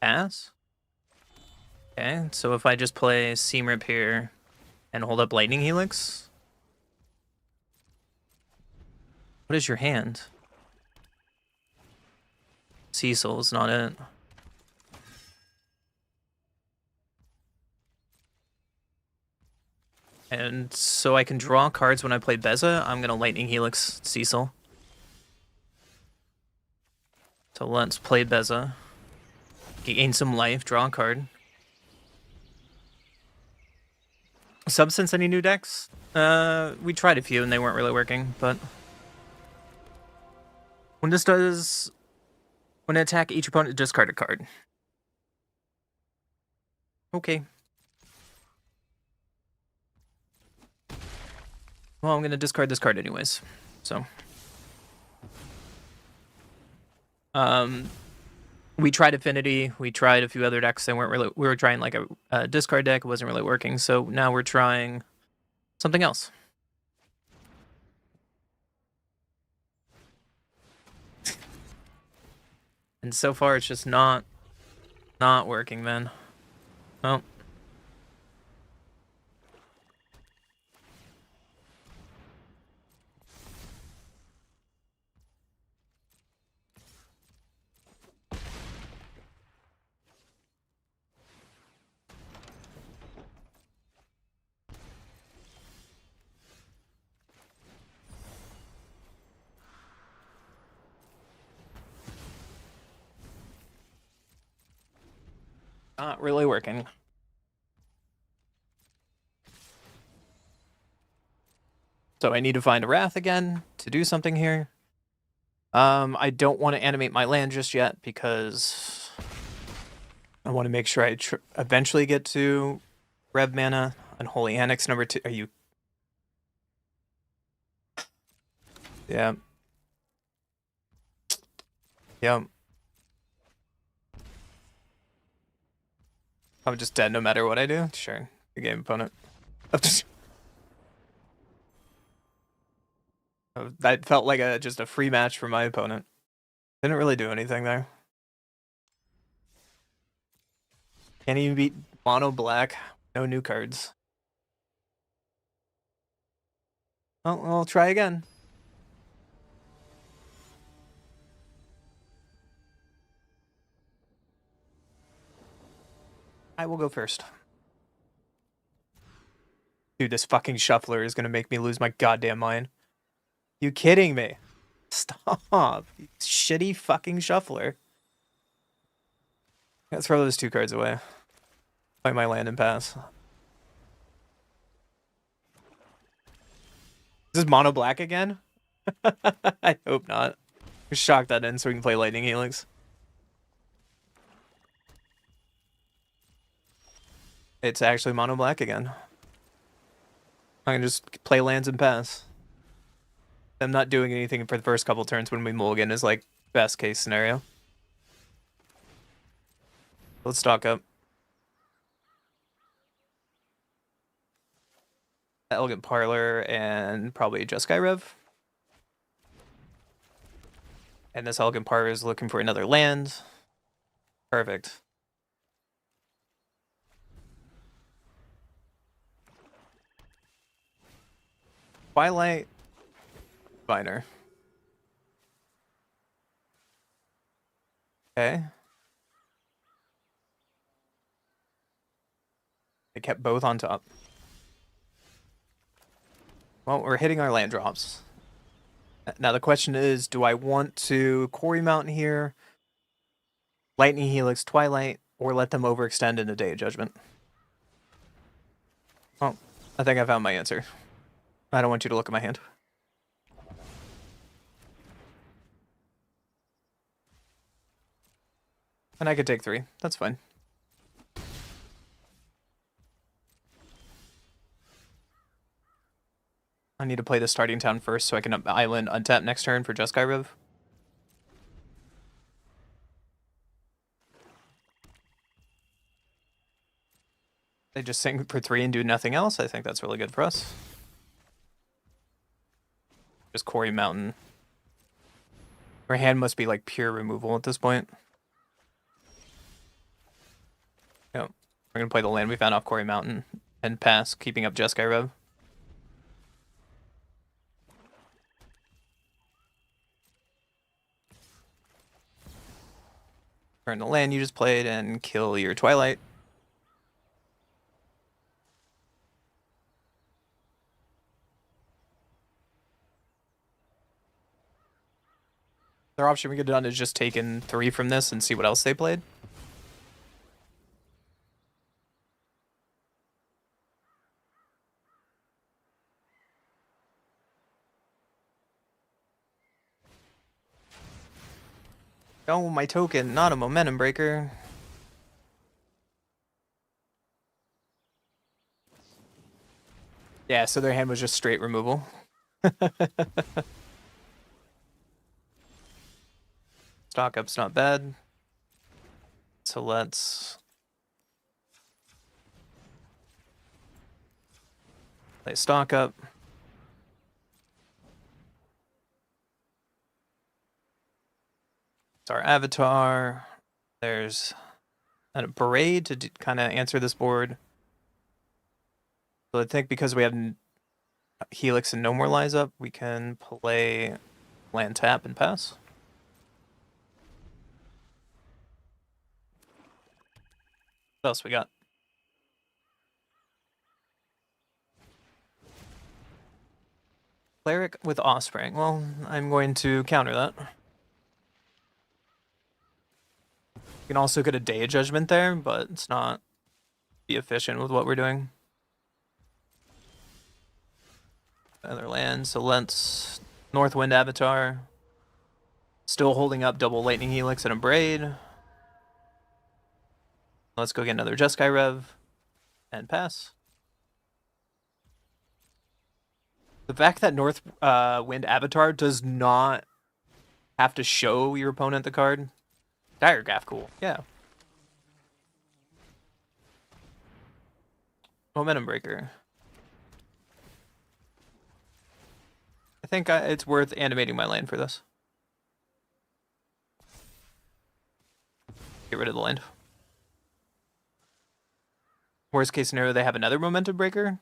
Pass? Okay, so if I just play Seam Rip here and hold up Lightning Helix. What is your hand? Cecil is not it. And so I can draw cards when I play Beza. I'm going to Lightning Helix Cecil. So let's play Beza. Gain some life, draw a card. Substance, any new decks? We tried a few and they weren't really working, but when this does, when it attack each opponent, discard a card. Okay. Well, I'm gonna discard this card anyways. So, we tried Affinity. We tried a few other decks. They weren't really. We were trying like a discard deck. It wasn't really working. So now we're trying something else. And so far, it's just not Not working, man. Oh. Not really working. So I need to find a Wrath again to do something here. I don't want to animate my land just yet because I want to make sure I eventually get to Rev Mana. Unholy Annex number 2. Are you... Yeah. Yeah. I'm just dead no matter what I do? Sure. Good game, opponent. That felt like just a free match for my opponent. Didn't really do anything there. Can't even beat mono black. No new cards. Well, I'll try again. I will go first. Dude, this fucking shuffler is gonna make me lose my goddamn mind. You kidding me? Stop. You shitty fucking shuffler. Gotta throw those 2 cards away. Play my land and pass. Is this mono black again? I hope not. Shock that in so we can play Lightning Helix. It's actually mono black again. I can just play lands and pass. I'm not doing anything for the first couple turns when we mulligan is like best case scenario. Let's stock up. Elegant Parlor and probably Jeskai Rev. And this Elegant Parlor is looking for another land. Perfect. Twilight. Viner. Okay. They kept both on top. Well, we're hitting our land drops. Now the question is, do I want to Quarry Mountain here, Lightning Helix, Twilight, or let them overextend into Day of Judgment? Oh, I think I found my answer. I don't want you to look at my hand. And I could take 3. That's fine. I need to play the starting town first so I can island untap next turn for Jeskai Rev. They just sink for 3 and do nothing else. I think that's really good for us. Just Quarry Mountain. Our hand must be like pure removal at this point. Yep. We're gonna play the land we found off Quarry Mountain and pass, keeping up Jeskai Rev. Turn the land you just played and kill your Twilight. Their option we could have done is just taken 3 from this and see what else they played. Oh, my token, not a momentum breaker. Yeah, so their hand was just straight removal. Stock up's not bad. So let's play stock up. It's our avatar. There's and a Parade to kind of answer this board. So I think because we have Helix and No More Lies up, we can play land tap and pass. What else we got? Cleric with Offspring. Well, I'm going to counter that. You can also get a Day of Judgment there, but it's not be efficient with what we're doing. Other land, so let's Northwind Avatar. Still holding up double Lightning Helix and a Braid. Let's go get another Jeskai Rev and pass. The fact that Northwind Avatar does not have to show your opponent the card. Diregraph, cool. Yeah. Momentum Breaker. I think it's worth animating my land for this. Get rid of the land. Worst case scenario, they have another Momentum Breaker.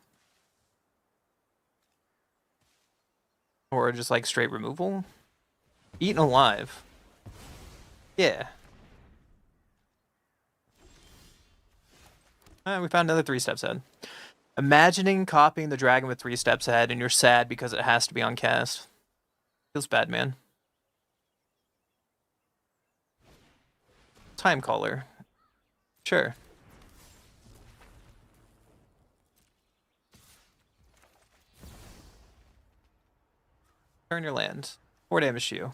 Or just like straight removal. Eaten Alive. Yeah. We found another 3 steps ahead. Imagining copying the dragon with 3 steps ahead and you're sad because it has to be on cast. Feels bad, man. Time Caller. Sure. Turn your land. 4 damage to you.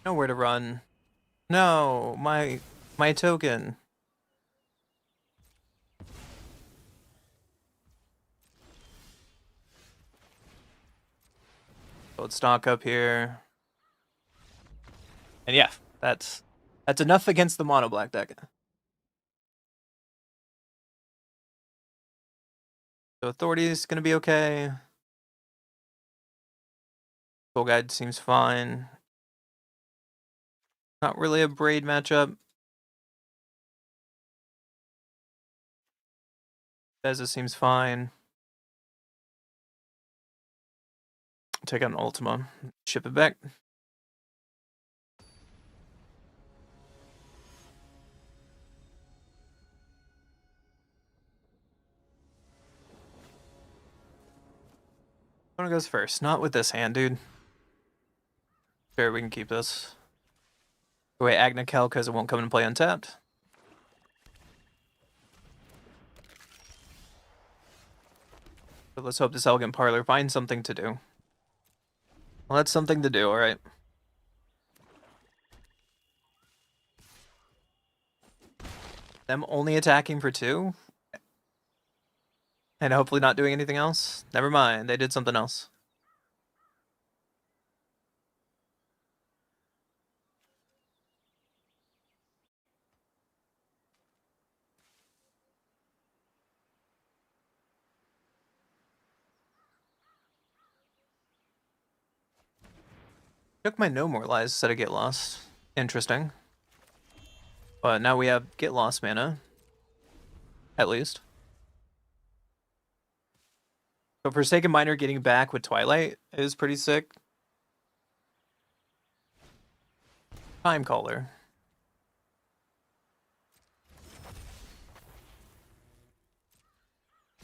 Nowhere to run. No, my token. So let's stock up here. And yeah, that's enough against the mono black deck. So Authority is gonna be okay. Soul Guide seems fine. Not really a Braid matchup. Beza seems fine. Take out an Ultima. Ship it back. One goes first. Not with this hand, dude. Sure, we can keep this. Wait, Agnikel because it won't come into play untapped. So let's hope this Elegant Parlor finds something to do. Well, that's something to do, alright. Them only attacking for 2? And hopefully not doing anything else? Never mind, they did something else. Took my No More Lies instead of Get Lost. Interesting. But now we have Get Lost mana. At least. So Forsaken Miner getting back with Twilight is pretty sick. Time Caller.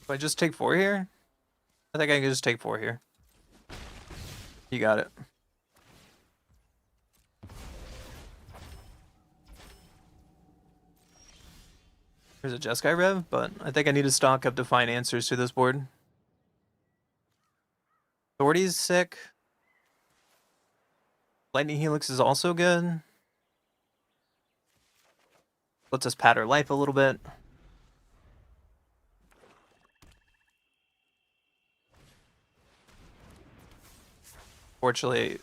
Do I just take 4 here? I think I can just take 4 here. You got it. There's a Jeskai Rev, but I think I need to stock up to find answers to this board. Authority's sick. Lightning Helix is also good. Lets us pad our life a little bit. Fortunately,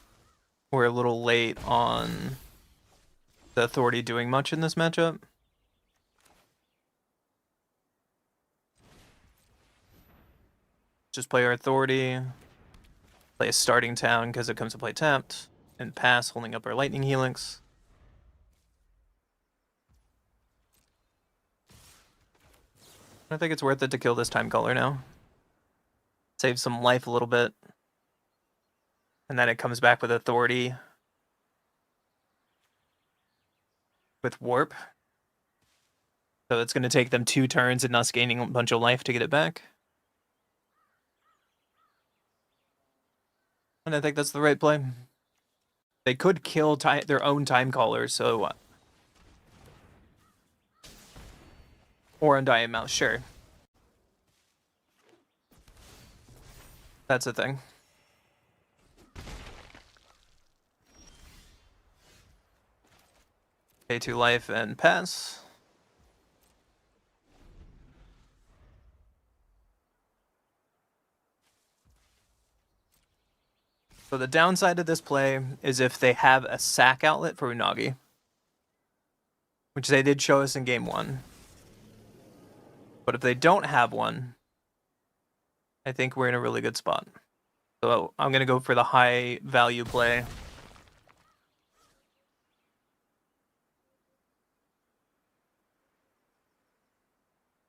we're a little late on the Authority doing much in this matchup. just play our authority, play a starting town because it comes to play tapped, and pass holding up our lightning helix. I think it's worth it to kill this time caller now. Save some life a little bit. And then it comes back with authority. With warp. So it's going to take them 2 turns and us gaining a bunch of life to get it back. And I think that's the right play. They could kill their own time caller, so... Or Undying Mouse, sure. That's the thing. Pay 2 life and pass. So the downside of this play is if they have a sack outlet for Unagi. Which they did show us in game 1. But if they don't have one, I think we're in a really good spot. So I'm going to go for the high value play.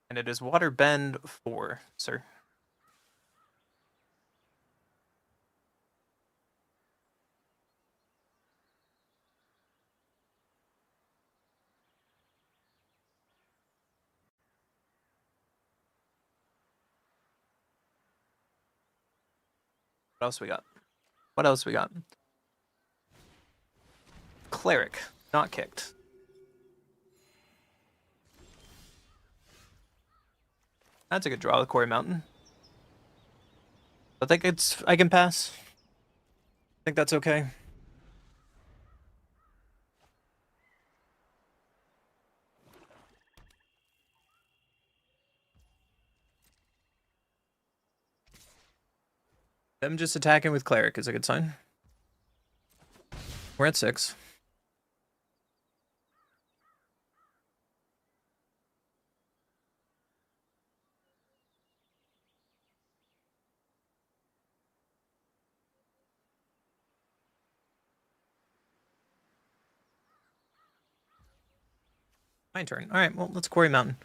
And it is Water Bend 4, sir. What else we got? What else we got? Cleric, not kicked. That's a good draw with Quarry Mountain. I think I can pass. I think that's okay. Them just attacking with Cleric is a good sign. We're at 6. My turn. Alright, well, let's Quarry Mountain.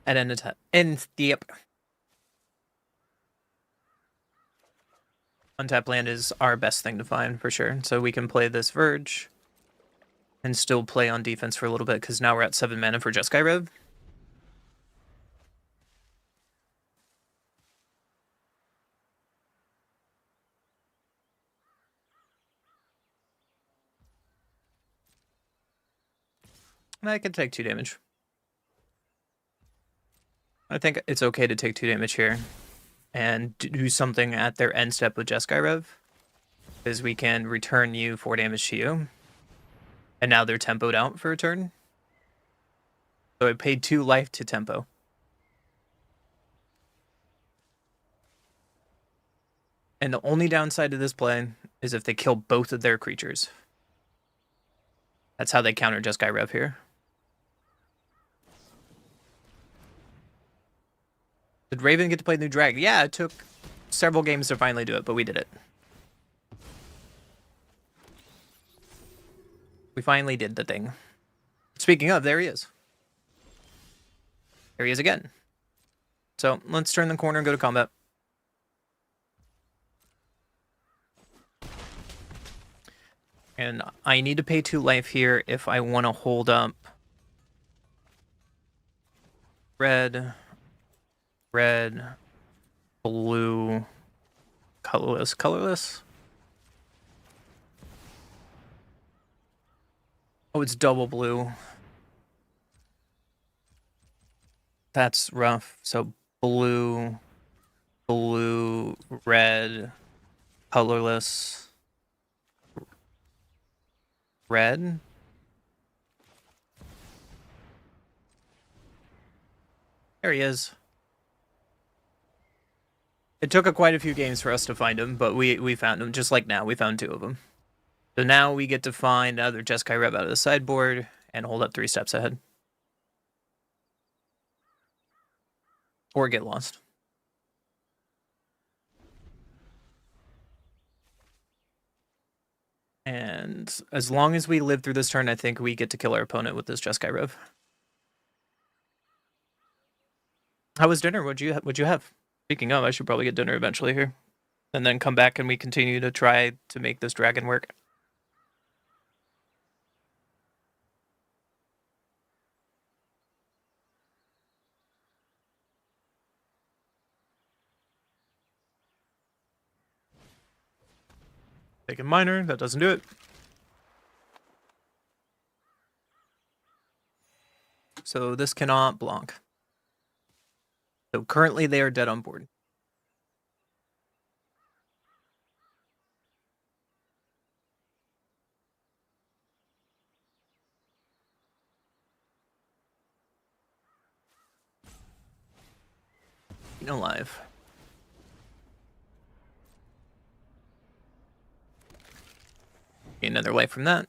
And end attack. Yep. Untap land is our best thing to find, for sure. So we can play this Verge. And still play on defense for a little bit, because now we're at 7 mana for Jeskai Rev. And I can take 2 damage. I think it's okay to take 2 damage here. And do something at their end step with Jeskai Rev. Because we can return you 4 damage to you. And now they're tempoed out for a turn. So I paid 2 life to tempo. And the only downside to this play is if they kill both of their creatures. That's how they counter Jeskai Rev here. Did Raven get to play New Drag? Yeah, it took several games to finally do it, but we did it. We finally did the thing. Speaking of, there he is. There he is again. So let's turn the corner and go to combat. And I need to pay 2 life here if I want to hold up red, blue, colorless. Oh, it's double blue. That's rough. So blue, red, colorless, red. There he is. It took quite a few games for us to find him, but we found him. Just like now, we found 2 of them. So now we get to find another Jeskai Rev out of the sideboard and hold up 3 steps ahead. Or get lost. And as long as we live through this turn, I think we get to kill our opponent with this Jeskai Rev. How was dinner? What'd you have? Speaking of, I should probably get dinner eventually here. And then come back and we continue to try to make this dragon work. Taking minor, that doesn't do it. So this cannot block. So currently they are dead on board. Alive. Get another life from that.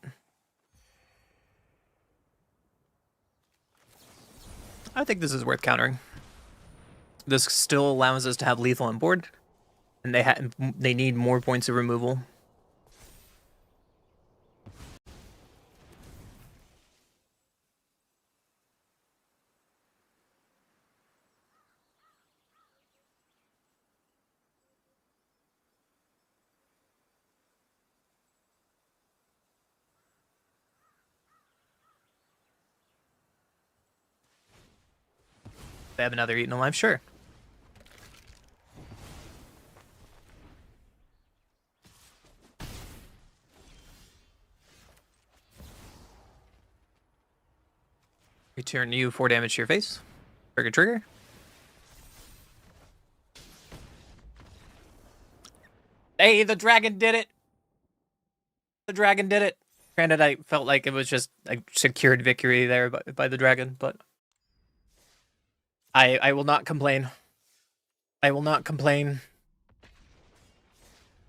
I think this is worth countering. This still allows us to have lethal on board, and they need more points of removal. They have another Eaten Alive, sure. Return you 4 damage to your face. Trigger. Hey, the dragon did it! The dragon did it! Granted, I felt like it was just a secured victory there by the dragon, but I will not complain. I will not complain.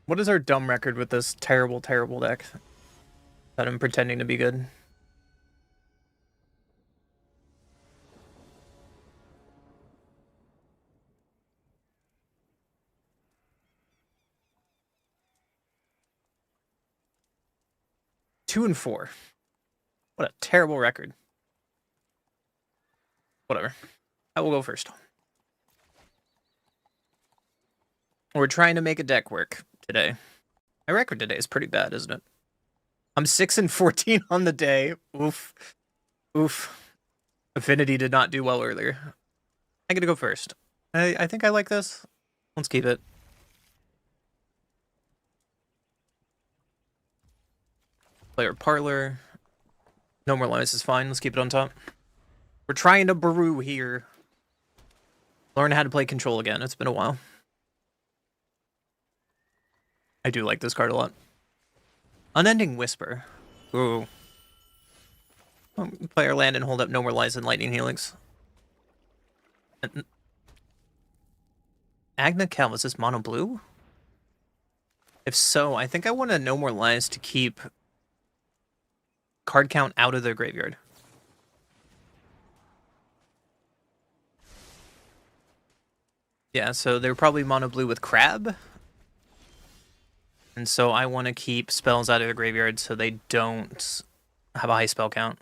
What is our dumb record with this terrible, terrible deck that I'm pretending to be good? Two and 4. What a terrible record. Whatever. I will go first. We're trying to make a deck work today. My record today is pretty bad, isn't it? I'm 6 and 14 on the day. Oof. Oof. Affinity did not do well earlier. I get to go first. I think I like this. Let's keep it. Player Parlor. No more lives is fine. Let's keep it on top. We're trying to brew here. Learn how to play control again. It's been a while. I do like this card a lot. Unending Whisper. Ooh. Player land and hold up no more lies and lightning helix. Agna Cal, is this mono blue? If so, I think I want to no more lies to keep card count out of their graveyard. Yeah, so they're probably mono blue with Crab. And so I want to keep spells out of their graveyard so they don't have a high spell count.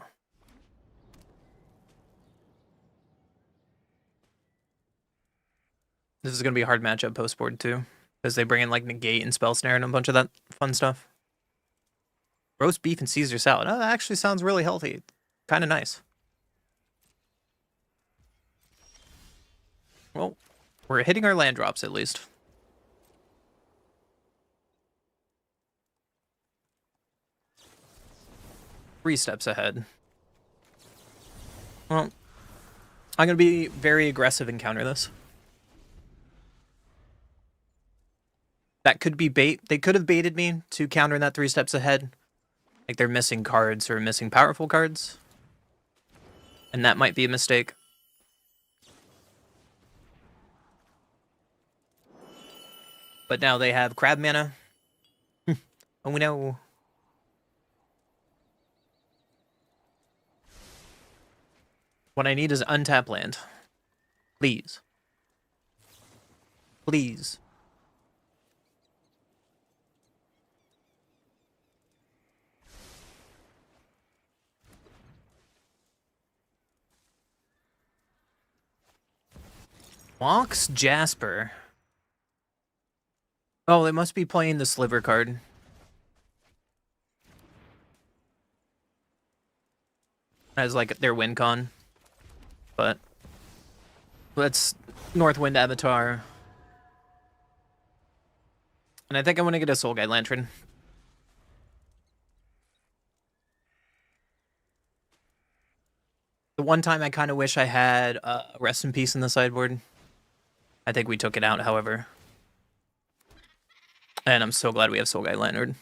This is going to be a hard matchup post-board too, because they bring in like Negate and Spell Snare and a bunch of that fun stuff. Roast beef and Caesar salad. Oh, that actually sounds really healthy. Kind of nice. Well, we're hitting our land drops at least. Three steps ahead. Well, I'm going to be very aggressive and counter this. That could be bait. They could have baited me to counter that 3 steps ahead. Like they're missing cards or missing powerful cards. And that might be a mistake. But now they have Crab mana. Oh no. What I need is untap land. Please. Please. Walks Jasper. Oh, they must be playing the Sliver card. As like their win con. But let's Northwind Avatar. And I think I want to get a Soul Guide Lantern. The one time I kind of wish I had Rest in Peace in the sideboard. I think we took it out, however. And I'm so glad we have Soul Guide Lantern.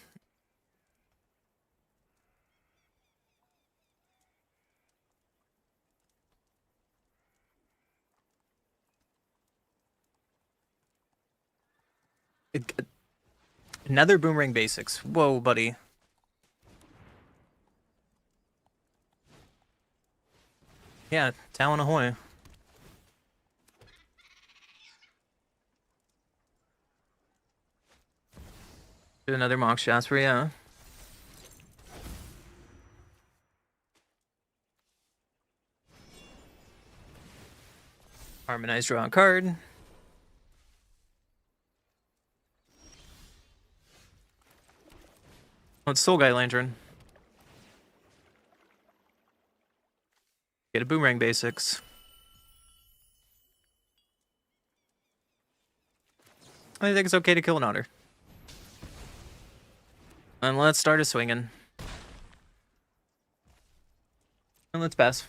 Another Boomerang Basics. Whoa, buddy. Yeah, Talon Ahoy. Do another Mox Jasper, yeah. Harmonize, draw a card. Let's Soul Guide Lantern. Get a Boomerang Basics. I think it's okay to kill an otter. And let's start a swinging. And let's pass.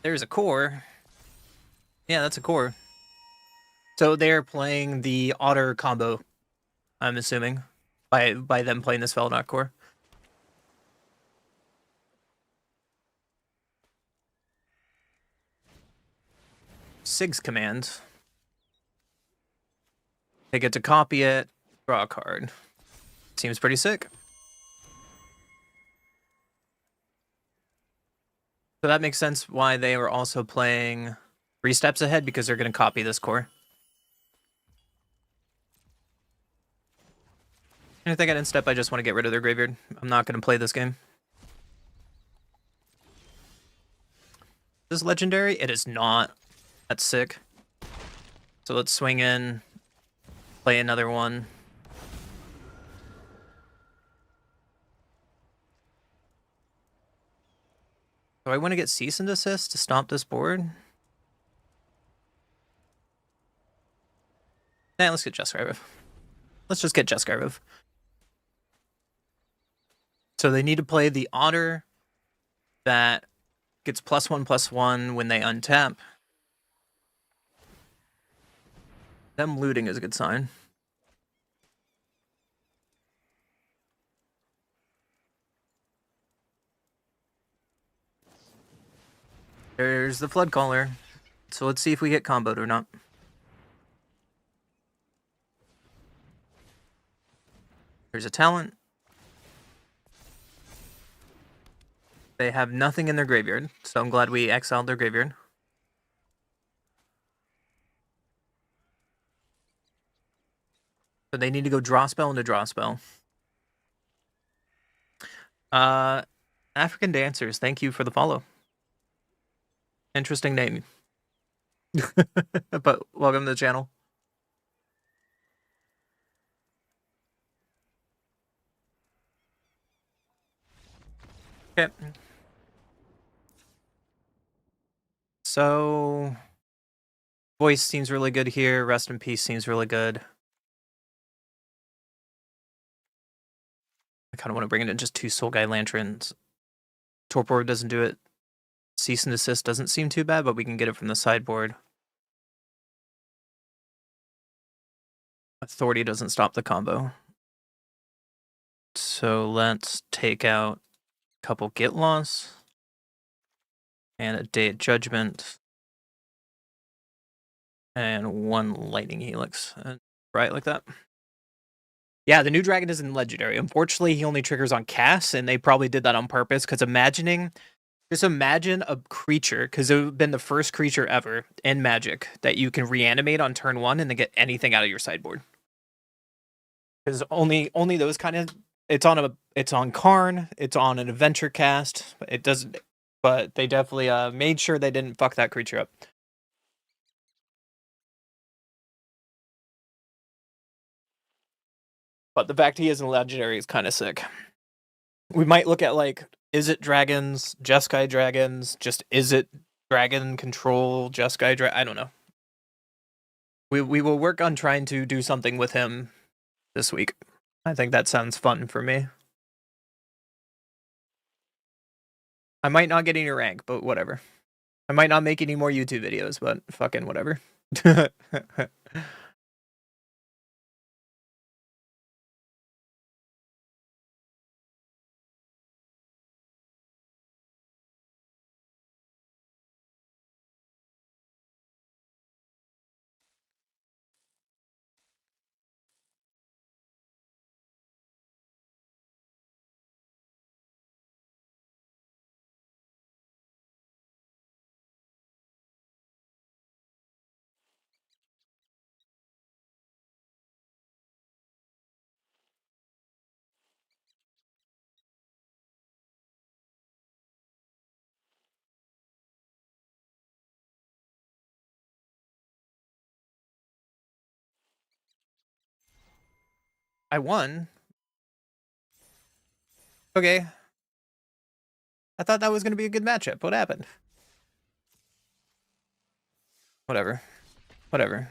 There's a core. Yeah, that's a core. So they're playing the otter combo, I'm assuming, by them playing this Veldok core. Sig's command. They get to copy it, draw a card. Seems pretty sick. So that makes sense why they were also playing 3 steps ahead, because they're going to copy this core. And if they get in step, I just want to get rid of their graveyard. I'm not going to play this game. Is this legendary? It is not. That's sick. So let's swing in, play another one. Do I want to get Cease and Desist to stop this board? Nah, let's get Jeskai Riv. Let's just get Jeskai Riv. So they need to play the otter that gets +1/+1 when they untap. Them looting is a good sign. There's the Flood Caller. So let's see if we get comboed or not. There's a talent. They have nothing in their graveyard, so I'm glad we exiled their graveyard. So they need to go draw spell into draw spell. African Dancers, thank you for the follow. Interesting name. But welcome to the channel. Okay. So Voice seems really good here. Rest in Peace seems really good. I kind of want to bring it in just 2 Soul Guide Lanterns. Torpor doesn't do it. Cease and Desist doesn't seem too bad, but we can get it from the sideboard. Authority doesn't stop the combo. So let's take out a couple Get Loss. And a Day of Judgment. And 1 Lightning Helix. Right, like that. Yeah, the new dragon isn't legendary. Unfortunately, he only triggers on cast, and they probably did that on purpose, because just imagine a creature, because it would have been the first creature ever in Magic that you can reanimate on turn 1 and then get anything out of your sideboard. Because only those kind of it's on Karn, it's on an adventure cast. It doesn't, but they definitely made sure they didn't fuck that creature up. But the fact he isn't legendary is kind of sick. We might look at like, is it dragons, Jeskai dragons? Just is it dragon control, Jeskai dragon? I don't know. We will work on trying to do something with him this week. I think that sounds fun for me. I might not get any rank, but whatever. I might not make any more YouTube videos, but fucking whatever. I won. Okay. I thought that was going to be a good matchup. What happened? Whatever. Whatever.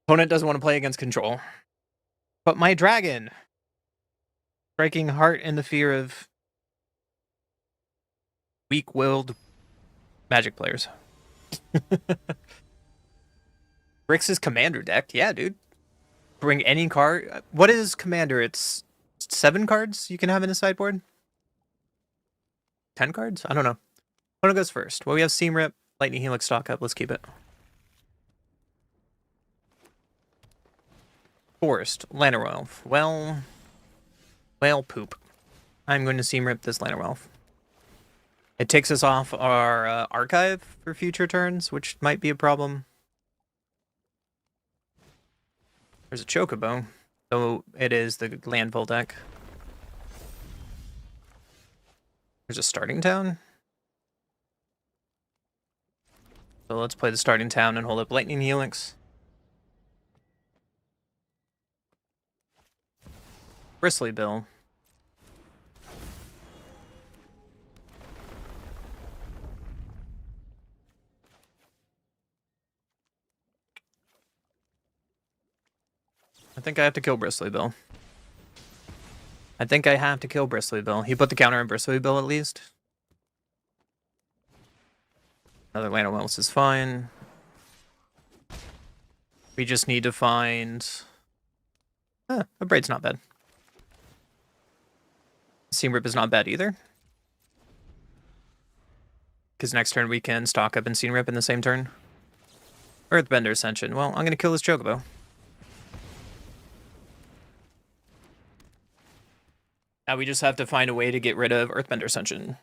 Opponent doesn't want to play against control. But my dragon. Breaking heart in the fear of weak-willed Magic players. Grix's commander deck. Yeah, dude. Bring any card. What is commander? It's 7 cards you can have in the sideboard? 10 cards? I don't know. What goes first? Well, we have Seam Rip, Lightning Helix stock up. Let's keep it. Forest, Lanarwelf. Well, poop. I'm going to Seam Rip this Lanarwelf. It takes us off our archive for future turns, which might be a problem. There's a Chocobo, though it is the Landfall deck. There's a Starting Town. So let's play the Starting Town and hold up Lightning Helix. Bristly Bill. I think I have to kill Bristly Bill. I think I have to kill Bristly Bill. He put the counter on Bristly Bill at least. Another Lanowells is fine. We just need to find... a Braid's not bad. Seam Rip is not bad either. Because next turn we can stock up and Seam Rip in the same turn. Earthbender Ascension. Well, I'm going to kill this Chocobo. Now we just have to find a way to get rid of Earthbender Ascension.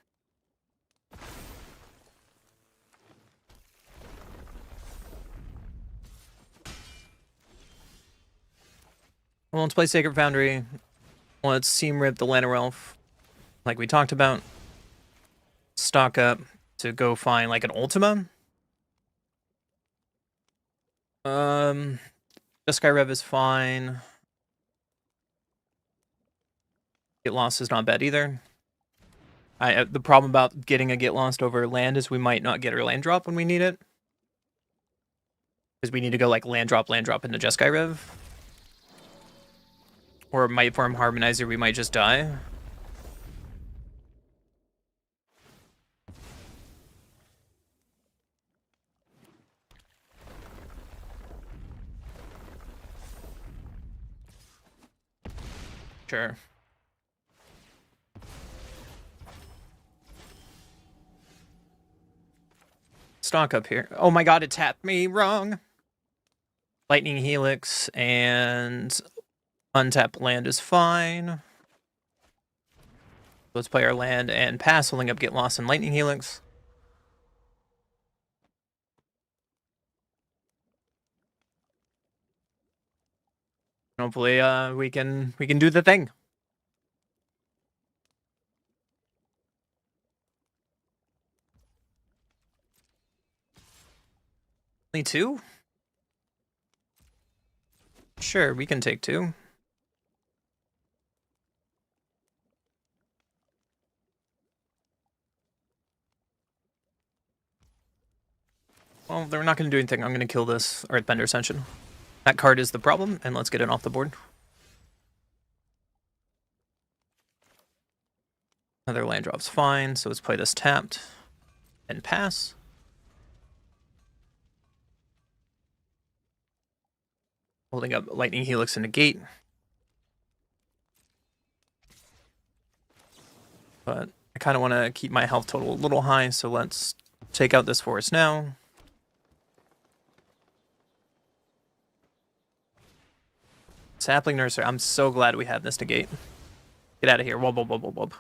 Well, let's play Sacred Foundry. Let's Seam Rip the Lanarwelf, like we talked about. Stock up to go find like an Ultima. Jeskai Rev is fine. Get Lost is not bad either. The problem about getting a Get Lost over land is we might not get our land drop when we need it. Because we need to go like land drop into Jeskai Rev. Or Might Form Harmonizer, we might just die. Sure. Stock up here. Oh my god, it tapped me wrong. Lightning Helix and untap land is fine. Let's play our land and pass, holding up Get Lost and Lightning Helix. Hopefully, we can do the thing. Only 2? Sure, we can take 2. Well, they're not going to do anything. I'm going to kill this Earthbender Ascension. That card is the problem, and let's get it off the board. Another land drop's fine, so let's play this tapped and pass. Holding up Lightning Helix and Negate. But I kind of want to keep my health total a little high, so let's take out this forest now. Sapling Nursery. I'm so glad we have this Negate. Get out of here. Wub, wub, wub, wub, wub.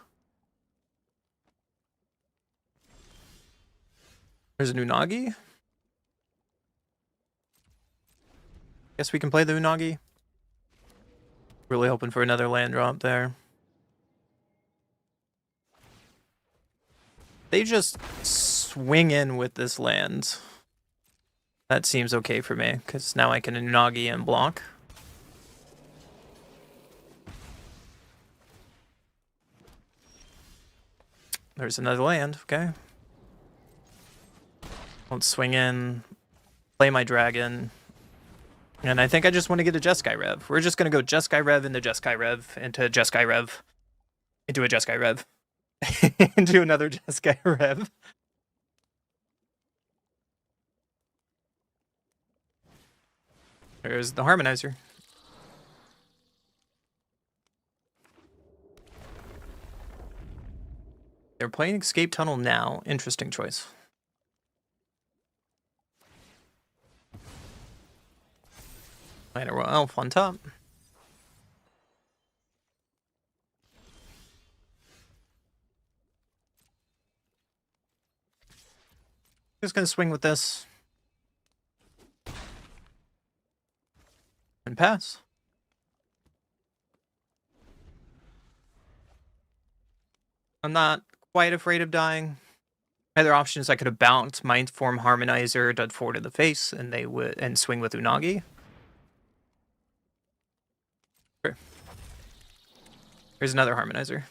There's a Unagi. Guess we can play the Unagi. Really hoping for another land drop there. They just swing in with this land. That seems okay for me, because now I can Unagi and block. There's another land, okay. Won't swing in, play my dragon. And I think I just want to get a Jeskai Rev. We're just going to go Jeskai Rev into Jeskai Rev into Jeskai Rev into a Jeskai Rev into another Jeskai Rev. There's the Harmonizer. They're playing Escape Tunnel now. Interesting choice. Minor Elf on top. Just gonna swing with this. And pass. I'm not quite afraid of dying. Other options, I could have bounced Mind Form Harmonizer, done 4 to the face, and they would and swing with Unagi. Sure. Here's another Harmonizer.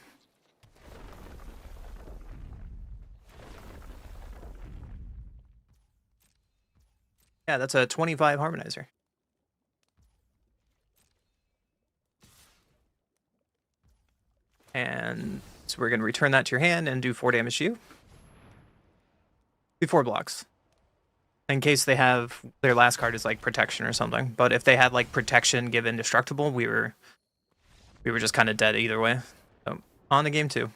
Yeah, that's a 25 Harmonizer. And so we're going to return that to your hand and do 4 damage to you. Do 4 blocks. In case they have their last card is like protection or something. But if they had like protection, give indestructible, we were just kind of dead either way. So on to game 2.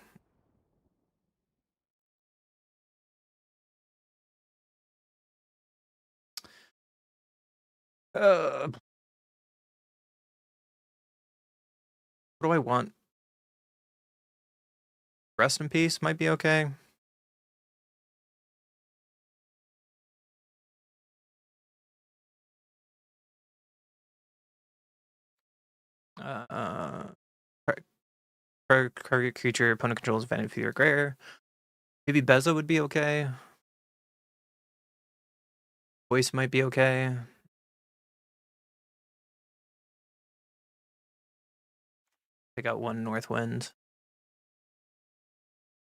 What do I want? Rest in Peace might be okay. Target creature opponent controls advantage for your rare. Maybe Beza would be okay. Voice might be okay. I got 1 Northwind.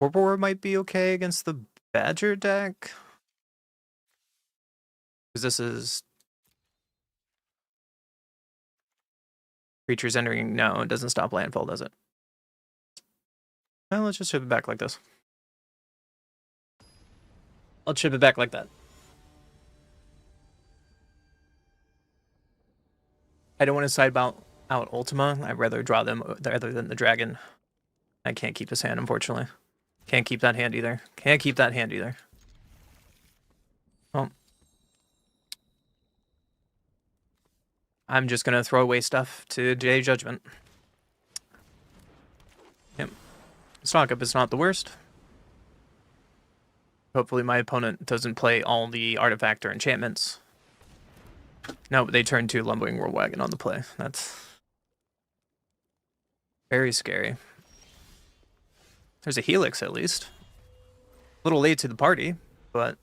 Warboar might be okay against the Badger deck. Because this is creatures entering. No, it doesn't stop landfall, does it? Well, let's just ship it back like this. I'll ship it back like that. I don't want to sidebound out Ultima. I'd rather draw them rather than the dragon. I can't keep this hand, unfortunately. Can't keep that hand either. Can't keep that hand either. Well, I'm just going to throw away stuff to J Judgment. Yep. Stock up is not the worst. Hopefully my opponent doesn't play all the artifact or enchantments. No, they turn to Lumbering Whirlwagon on the play. That's Very scary. There's a Helix at least. A little late to the party, but...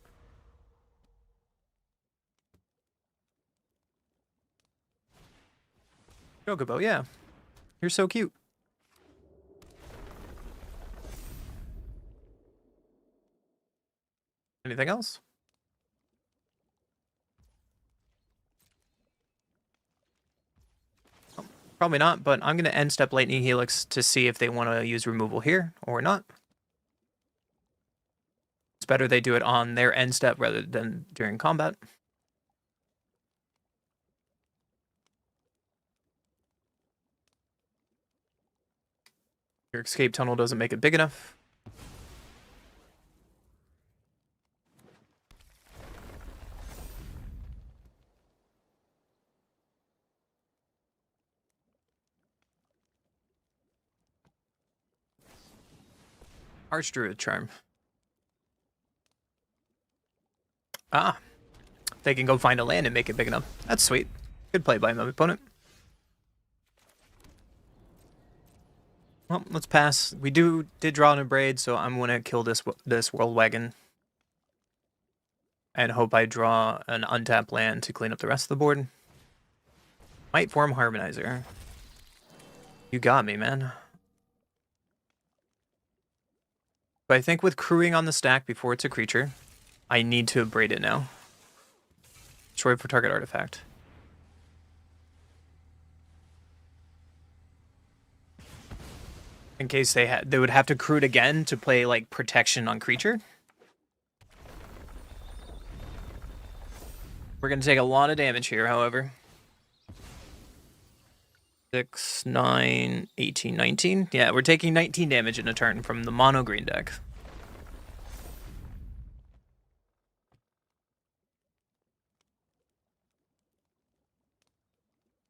Chocobo, yeah. You're so cute. Anything else? Oh, probably not, but I'm going to end step Lightning Helix to see if they want to use removal here or not. It's better they do it on their end step rather than during combat. Your escape tunnel doesn't make it big enough. Archdruid Charm. Ah. They can go find a land and make it big enough. That's sweet. Good play by my opponent. Well, let's pass. We did draw an Abrade, so I'm going to kill this World Wagon. And hope I draw an untapped land to clean up the rest of the board. Might form Harmonizer. You got me, man. But I think with crewing on the stack before it's a creature, I need to Abrade it now. Destroy for target artifact. In case they would have to crew it again to play like protection on creature. We're gonna take a lot of damage here, however. 6, 9, 18, 19. Yeah, we're taking 19 damage in a turn from the mono green deck.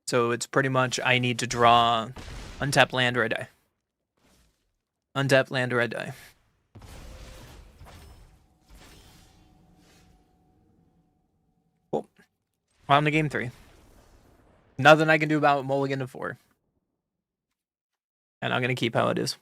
So it's pretty much I need to draw untap land or I die. Untap land or I die. Cool. On to game 3. Nothing I can do about mulligan to 4. And I'm going to keep how it is.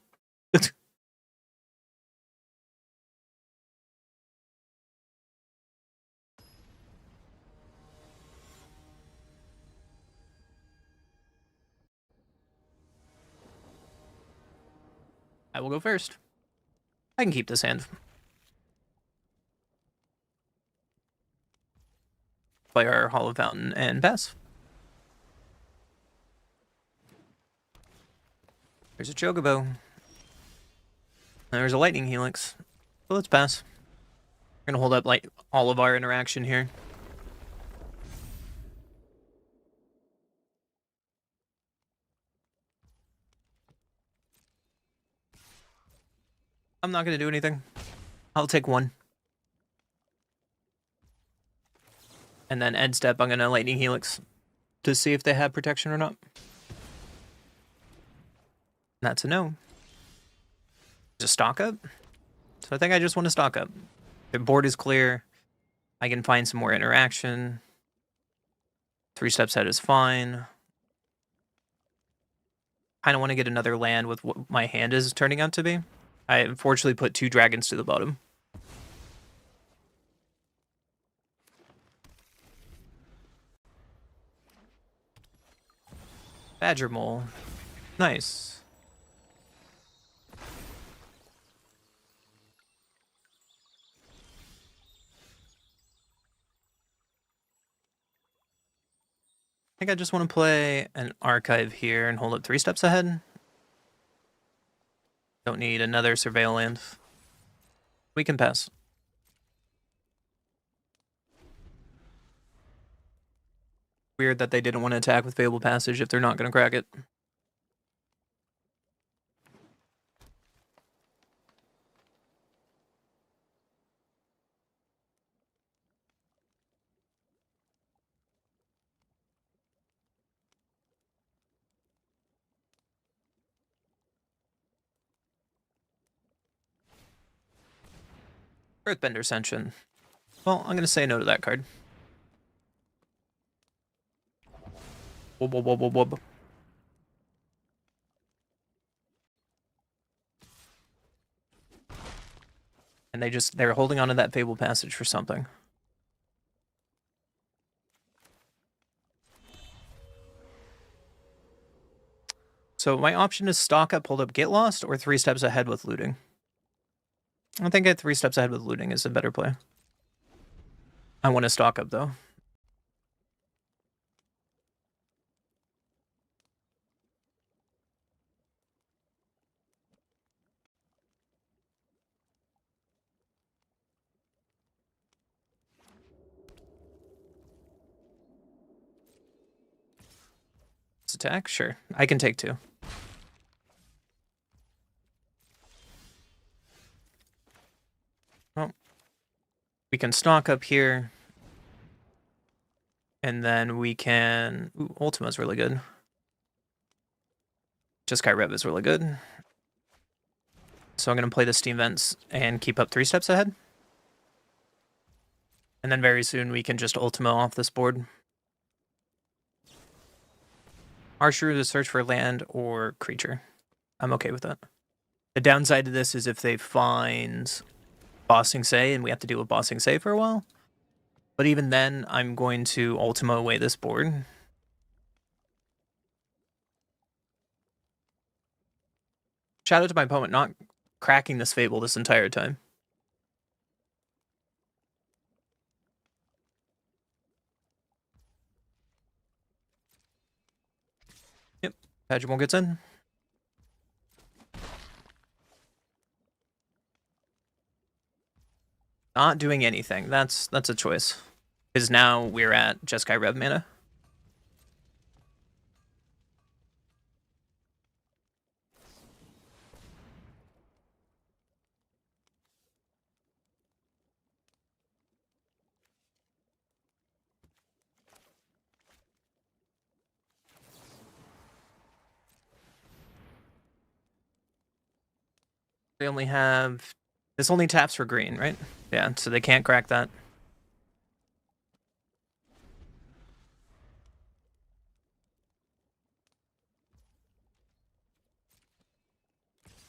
I will go first. I can keep this hand. Play our Hollow Fountain and pass. There's a Chocobo. There's a Lightning Helix. So let's pass. We're gonna hold up like all of our interaction here. I'm not gonna do anything. I'll take 1. And then end step, I'm gonna Lightning Helix to see if they have protection or not. That's a no. Just stock up. So I think I just want to stock up. The board is clear. I can find some more interaction. 3 steps ahead is fine. Kind of want to get another land with what my hand is turning out to be. I unfortunately put 2 dragons to the bottom. Badger Mole. Nice. I think I just want to play an archive here and hold it 3 steps ahead. Don't need another surveil land. We can pass. Weird that they didn't want to attack with Fable Passage if they're not going to crack it. Earthbender Ascension. Well, I'm going to say no to that card. Wub, wub, wub, wub, wub. And they're holding on to that Fable Passage for something. So my option is stock up, hold up, get lost, or 3 steps ahead with looting. I think at 3 steps ahead with looting is a better play. I want to stock up though. Let's attack? Sure. I can take 2. Well, we can stock up here. And then we can... Ooh, Ultima's really good. Jeskai Rev is really good. So I'm going to play the Steam Vents and keep up 3 steps ahead. And then very soon we can just Ultima off this board. Archer to search for land or creature. I'm okay with that. The downside to this is if they find Bossing Say and we have to deal with Bossing Say for a while. But even then, I'm going to Ultima away this board. Shout out to my opponent not cracking this Fable this entire time. Yep, Padgemore gets in. Not doing anything. That's a choice. Because now we're at Jeskai Rev mana. They only have... This only taps for green, right? Yeah, so they can't crack that.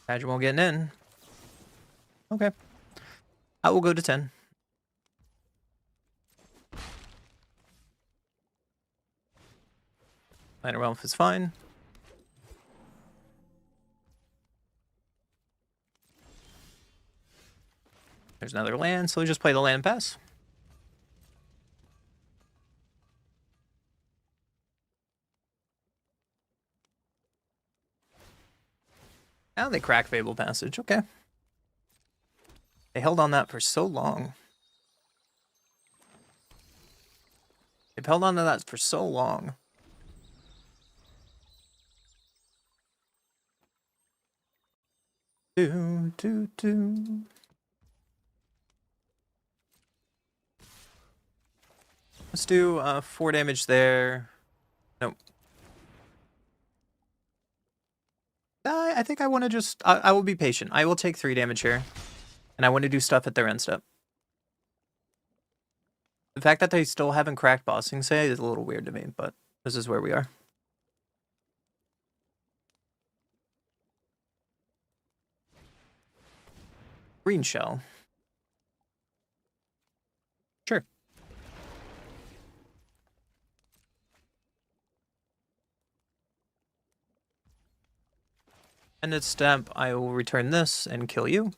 Padgemore getting in. Okay. I will go to 10. Minor Elf is fine. There's another land, so we just play the land pass. Now they crack Fable Passage. Okay. They held on that for so long. They've held on to that for so long. Do. Let's do 4 damage there. Nope. I think I want to just... I will be patient. I will take 3 damage here. And I want to do stuff at their end step. The fact that they still haven't cracked Bossing Say is a little weird to me, but this is where we are. Green Shell. Sure. End of step, I will return this and kill you.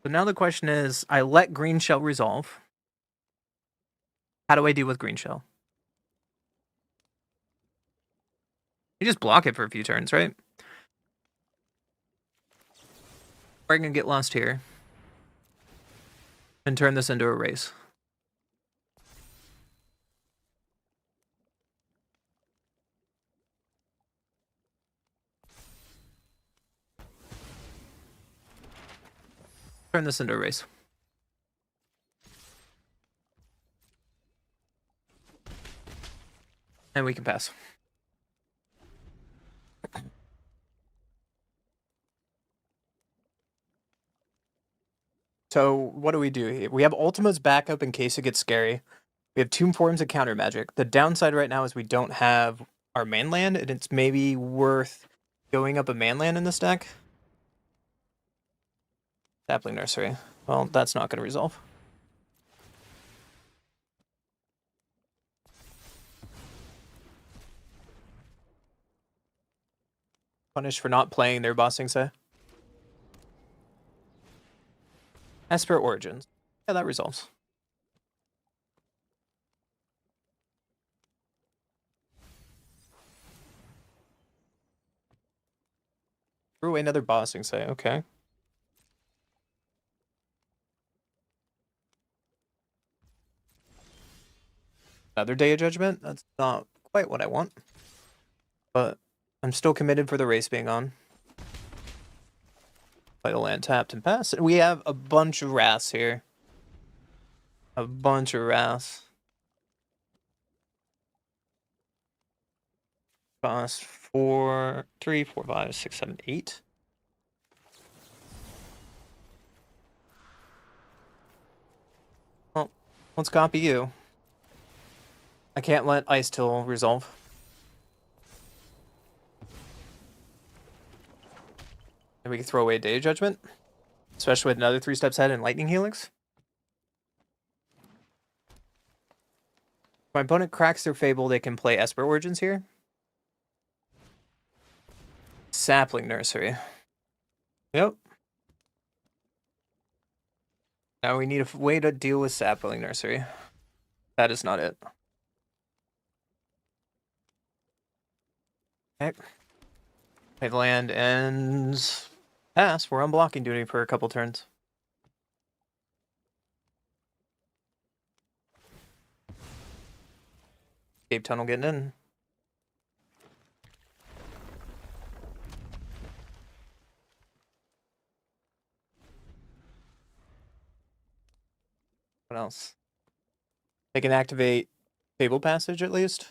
So now the question is, I let Green Shell resolve. How do I deal with Green Shell? You just block it for a few turns, right? We're gonna get lost here. And turn this into a race. Turn this into a race. And we can pass. So what do we do here? We have Ultima's backup in case it gets scary. We have two forms of counter magic. The downside right now is we don't have our mainland, and it's maybe worth going up a mainland in this deck. Sapling Nursery. Well, that's not going to resolve. Punished for not playing their bossing say. Esper Origins. Yeah, that resolves. Threw away another bossing say, okay. Another Day of Judgment? That's not quite what I want. But I'm still committed for the race being on. Play the land tapped and pass. We have a bunch of wraths here. A bunch of wraths. Cost 4, 3, 4, 5, 6, 7, 8. Well, let's copy you. I can't let Ice Till resolve. And we can throw away Day of Judgment. Especially with another 3 steps ahead and Lightning Helix. If my opponent cracks their Fable, they can play Esper Origins here. Sapling Nursery. Yep. Now we need a way to deal with Sapling Nursery. That is not it. Okay. Play the land ends. Pass. We're on blocking duty for a couple turns. Cave Tunnel getting in. What else? They can activate Fable Passage at least.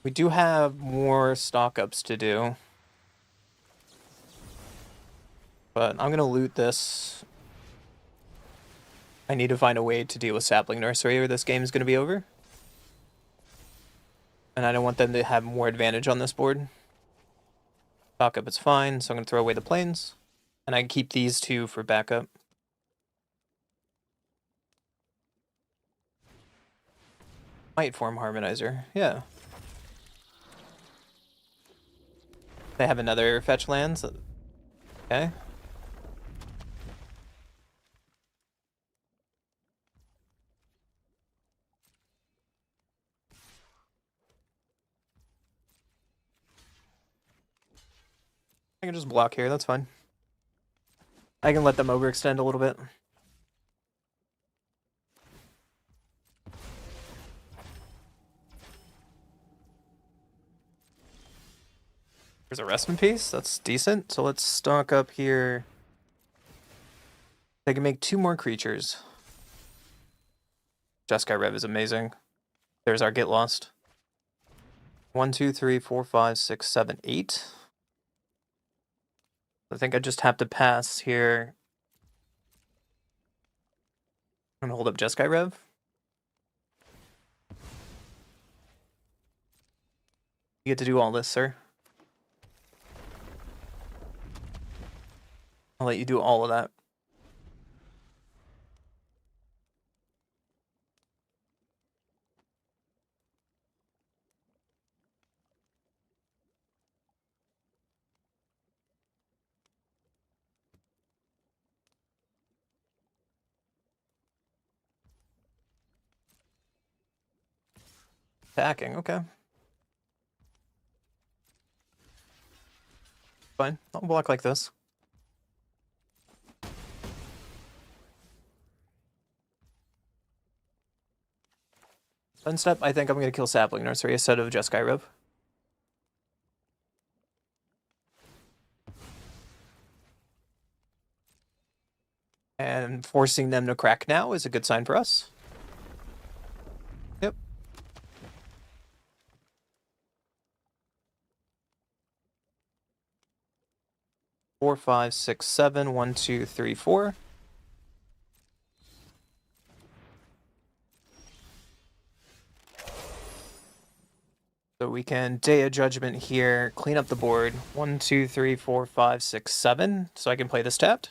We do have more stock ups to do. But I'm going to loot this. I need to find a way to deal with Sapling Nursery or this game is going to be over. And I don't want them to have more advantage on this board. Stock up is fine, so I'm going to throw away the planes. And I can keep these two for backup. Might form Harmonizer, yeah. They have another fetch lands. Okay. I can just block here, that's fine. I can let them overextend a little bit. There's a rest in peace, that's decent. So let's stock up here. They can make 2 more creatures. Jeskai Rev is amazing. There's our Get Lost. 1, 2, 3, 4, 5, 6, 7, 8. I think I just have to pass here. I'm gonna hold up Jeskai Rev. You get to do all this, sir. I'll let you do all of that. Attacking, okay. Fine, I'll block like this. Fun step, I think I'm gonna kill Sapling Nursery instead of Jeskai Rev. And forcing them to crack now is a good sign for us. Yep. 5, 6, 7. 1, 2, 3, 4. So we can Day of Judgment here, clean up the board. 1, 2, 3, 4, 5, 6, 7. So I can play this tapped.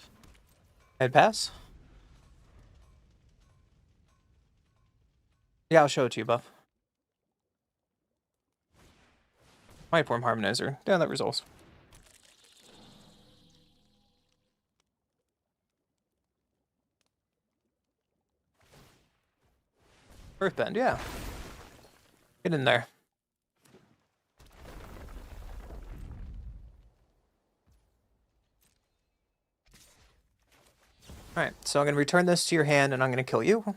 Head pass. Yeah, I'll show it to you, Buff. Mindform Harmonizer. Yeah, that resolves. Earthbend, yeah. Get in there. Alright, so I'm going to return this to your hand, and I'm going to kill you.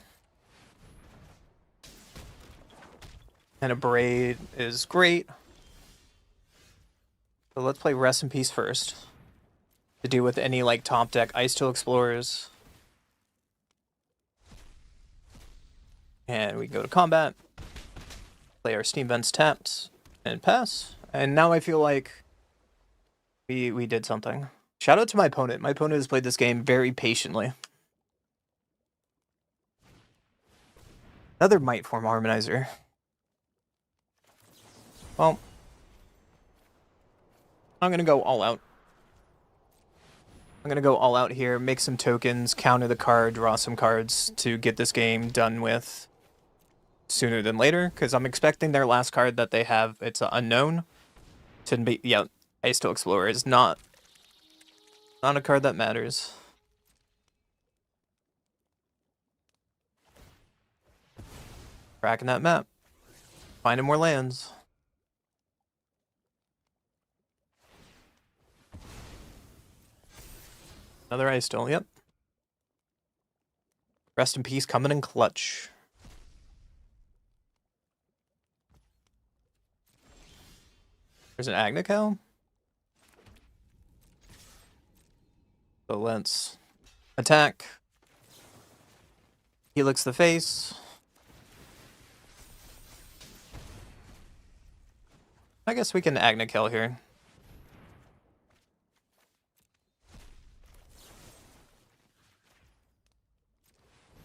And a Braid is great. So let's play Rest in Peace first. To deal with any, like, top deck Ice Till Explorers. And we go to combat. Play our Steam Vents tapped. And pass. And now I feel like we did something. Shout out to my opponent. My opponent has played this game very patiently. Another Mindform Harmonizer. Well, I'm going to go all out. I'm going to go all out here, make some tokens, counter the card, draw some cards to get this game done with sooner than later, because I'm expecting their last card that they have, it's an unknown. To be, yeah, Ice Still Explorer is not a card that matters. Cracking that map. Finding more lands. Another Ice Still, yep. Rest in Peace coming in clutch. There's an Agnical. So let's attack. Helix the face. I guess we can Agnical here.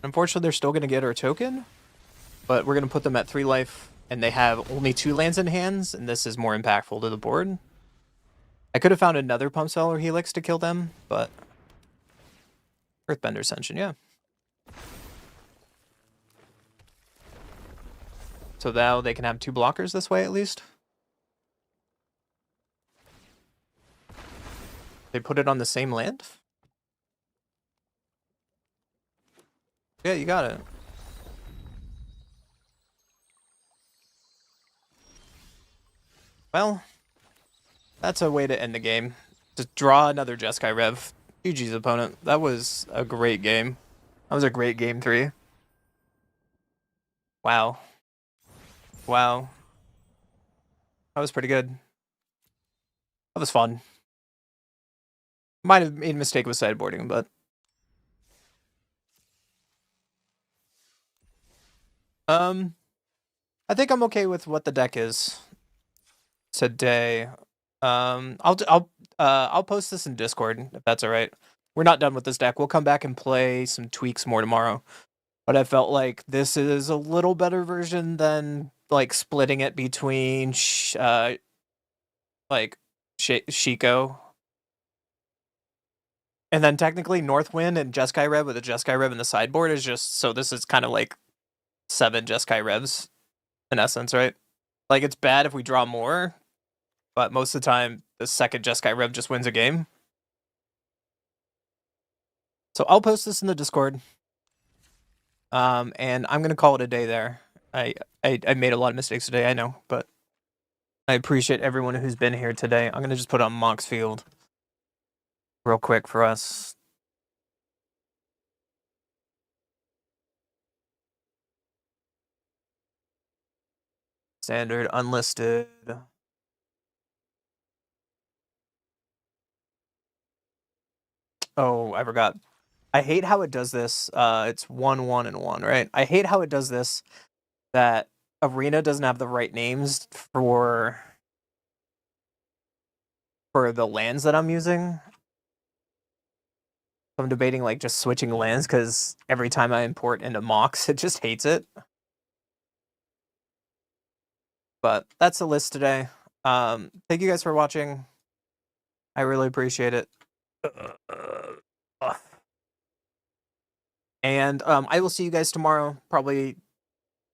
Unfortunately, they're still going to get our token, but we're going to put them at 3 life, and they have only 2 lands in hands, and this is more impactful to the board. I could have found another Pump Cell or Helix to kill them, but Earthbender Ascension, yeah. So now they can have 2 blockers this way, at least. They put it on the same land? Yeah, you got it. Well, that's a way to end the game. Just draw another Jeskai Rev. GG's opponent. That was a great game. That was a great game 3. Wow. Wow. That was pretty good. That was fun. Might have made a mistake with sideboarding, but... I think I'm okay with what the deck is today. I'll post this in Discord if that's all right. We're not done with this deck. We'll come back and play some tweaks more tomorrow. But I felt like this is a little better version than like splitting it between Shiko. And then technically Northwind and Jeskai Rev with a Jeskai Rev in the sideboard is just, so this is kind of like 7 Jeskai Revs in essence, right? Like it's bad if we draw more, but most of the time the second Jeskai Rev just wins a game. So I'll post this in the Discord. And I'm gonna call it a day there. I made a lot of mistakes today, I know, but I appreciate everyone who's been here today. I'm gonna just put on Mox Field real quick for us. Standard, unlisted. Oh, I forgot. I hate how it does this. It's 1, 1, and 1, right? I hate how it does this, that Arena doesn't have the right names for the lands that I'm using. I'm debating like just switching lands because every time I import into Mox, it just hates it. But that's the list today. Thank you guys for watching. I really appreciate it. And I will see you guys tomorrow, probably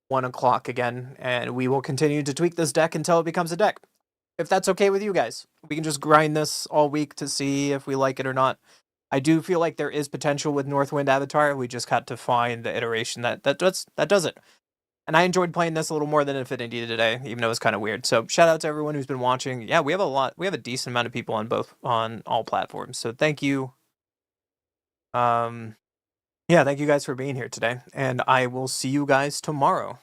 1 o'clock again, and we will continue to tweak this deck until it becomes a deck. If that's okay with you guys, we can just grind this all week to see if we like it or not. I do feel like there is potential with Northwind Avatar. We just got to find the iteration that does it. And I enjoyed playing this a little more than Infinity today, even though it was kind of weird. So shout out to everyone who's been watching. Yeah, we have a decent amount of people on all platforms. So thank you. Yeah, thank you guys for being here today, and I will see you guys tomorrow.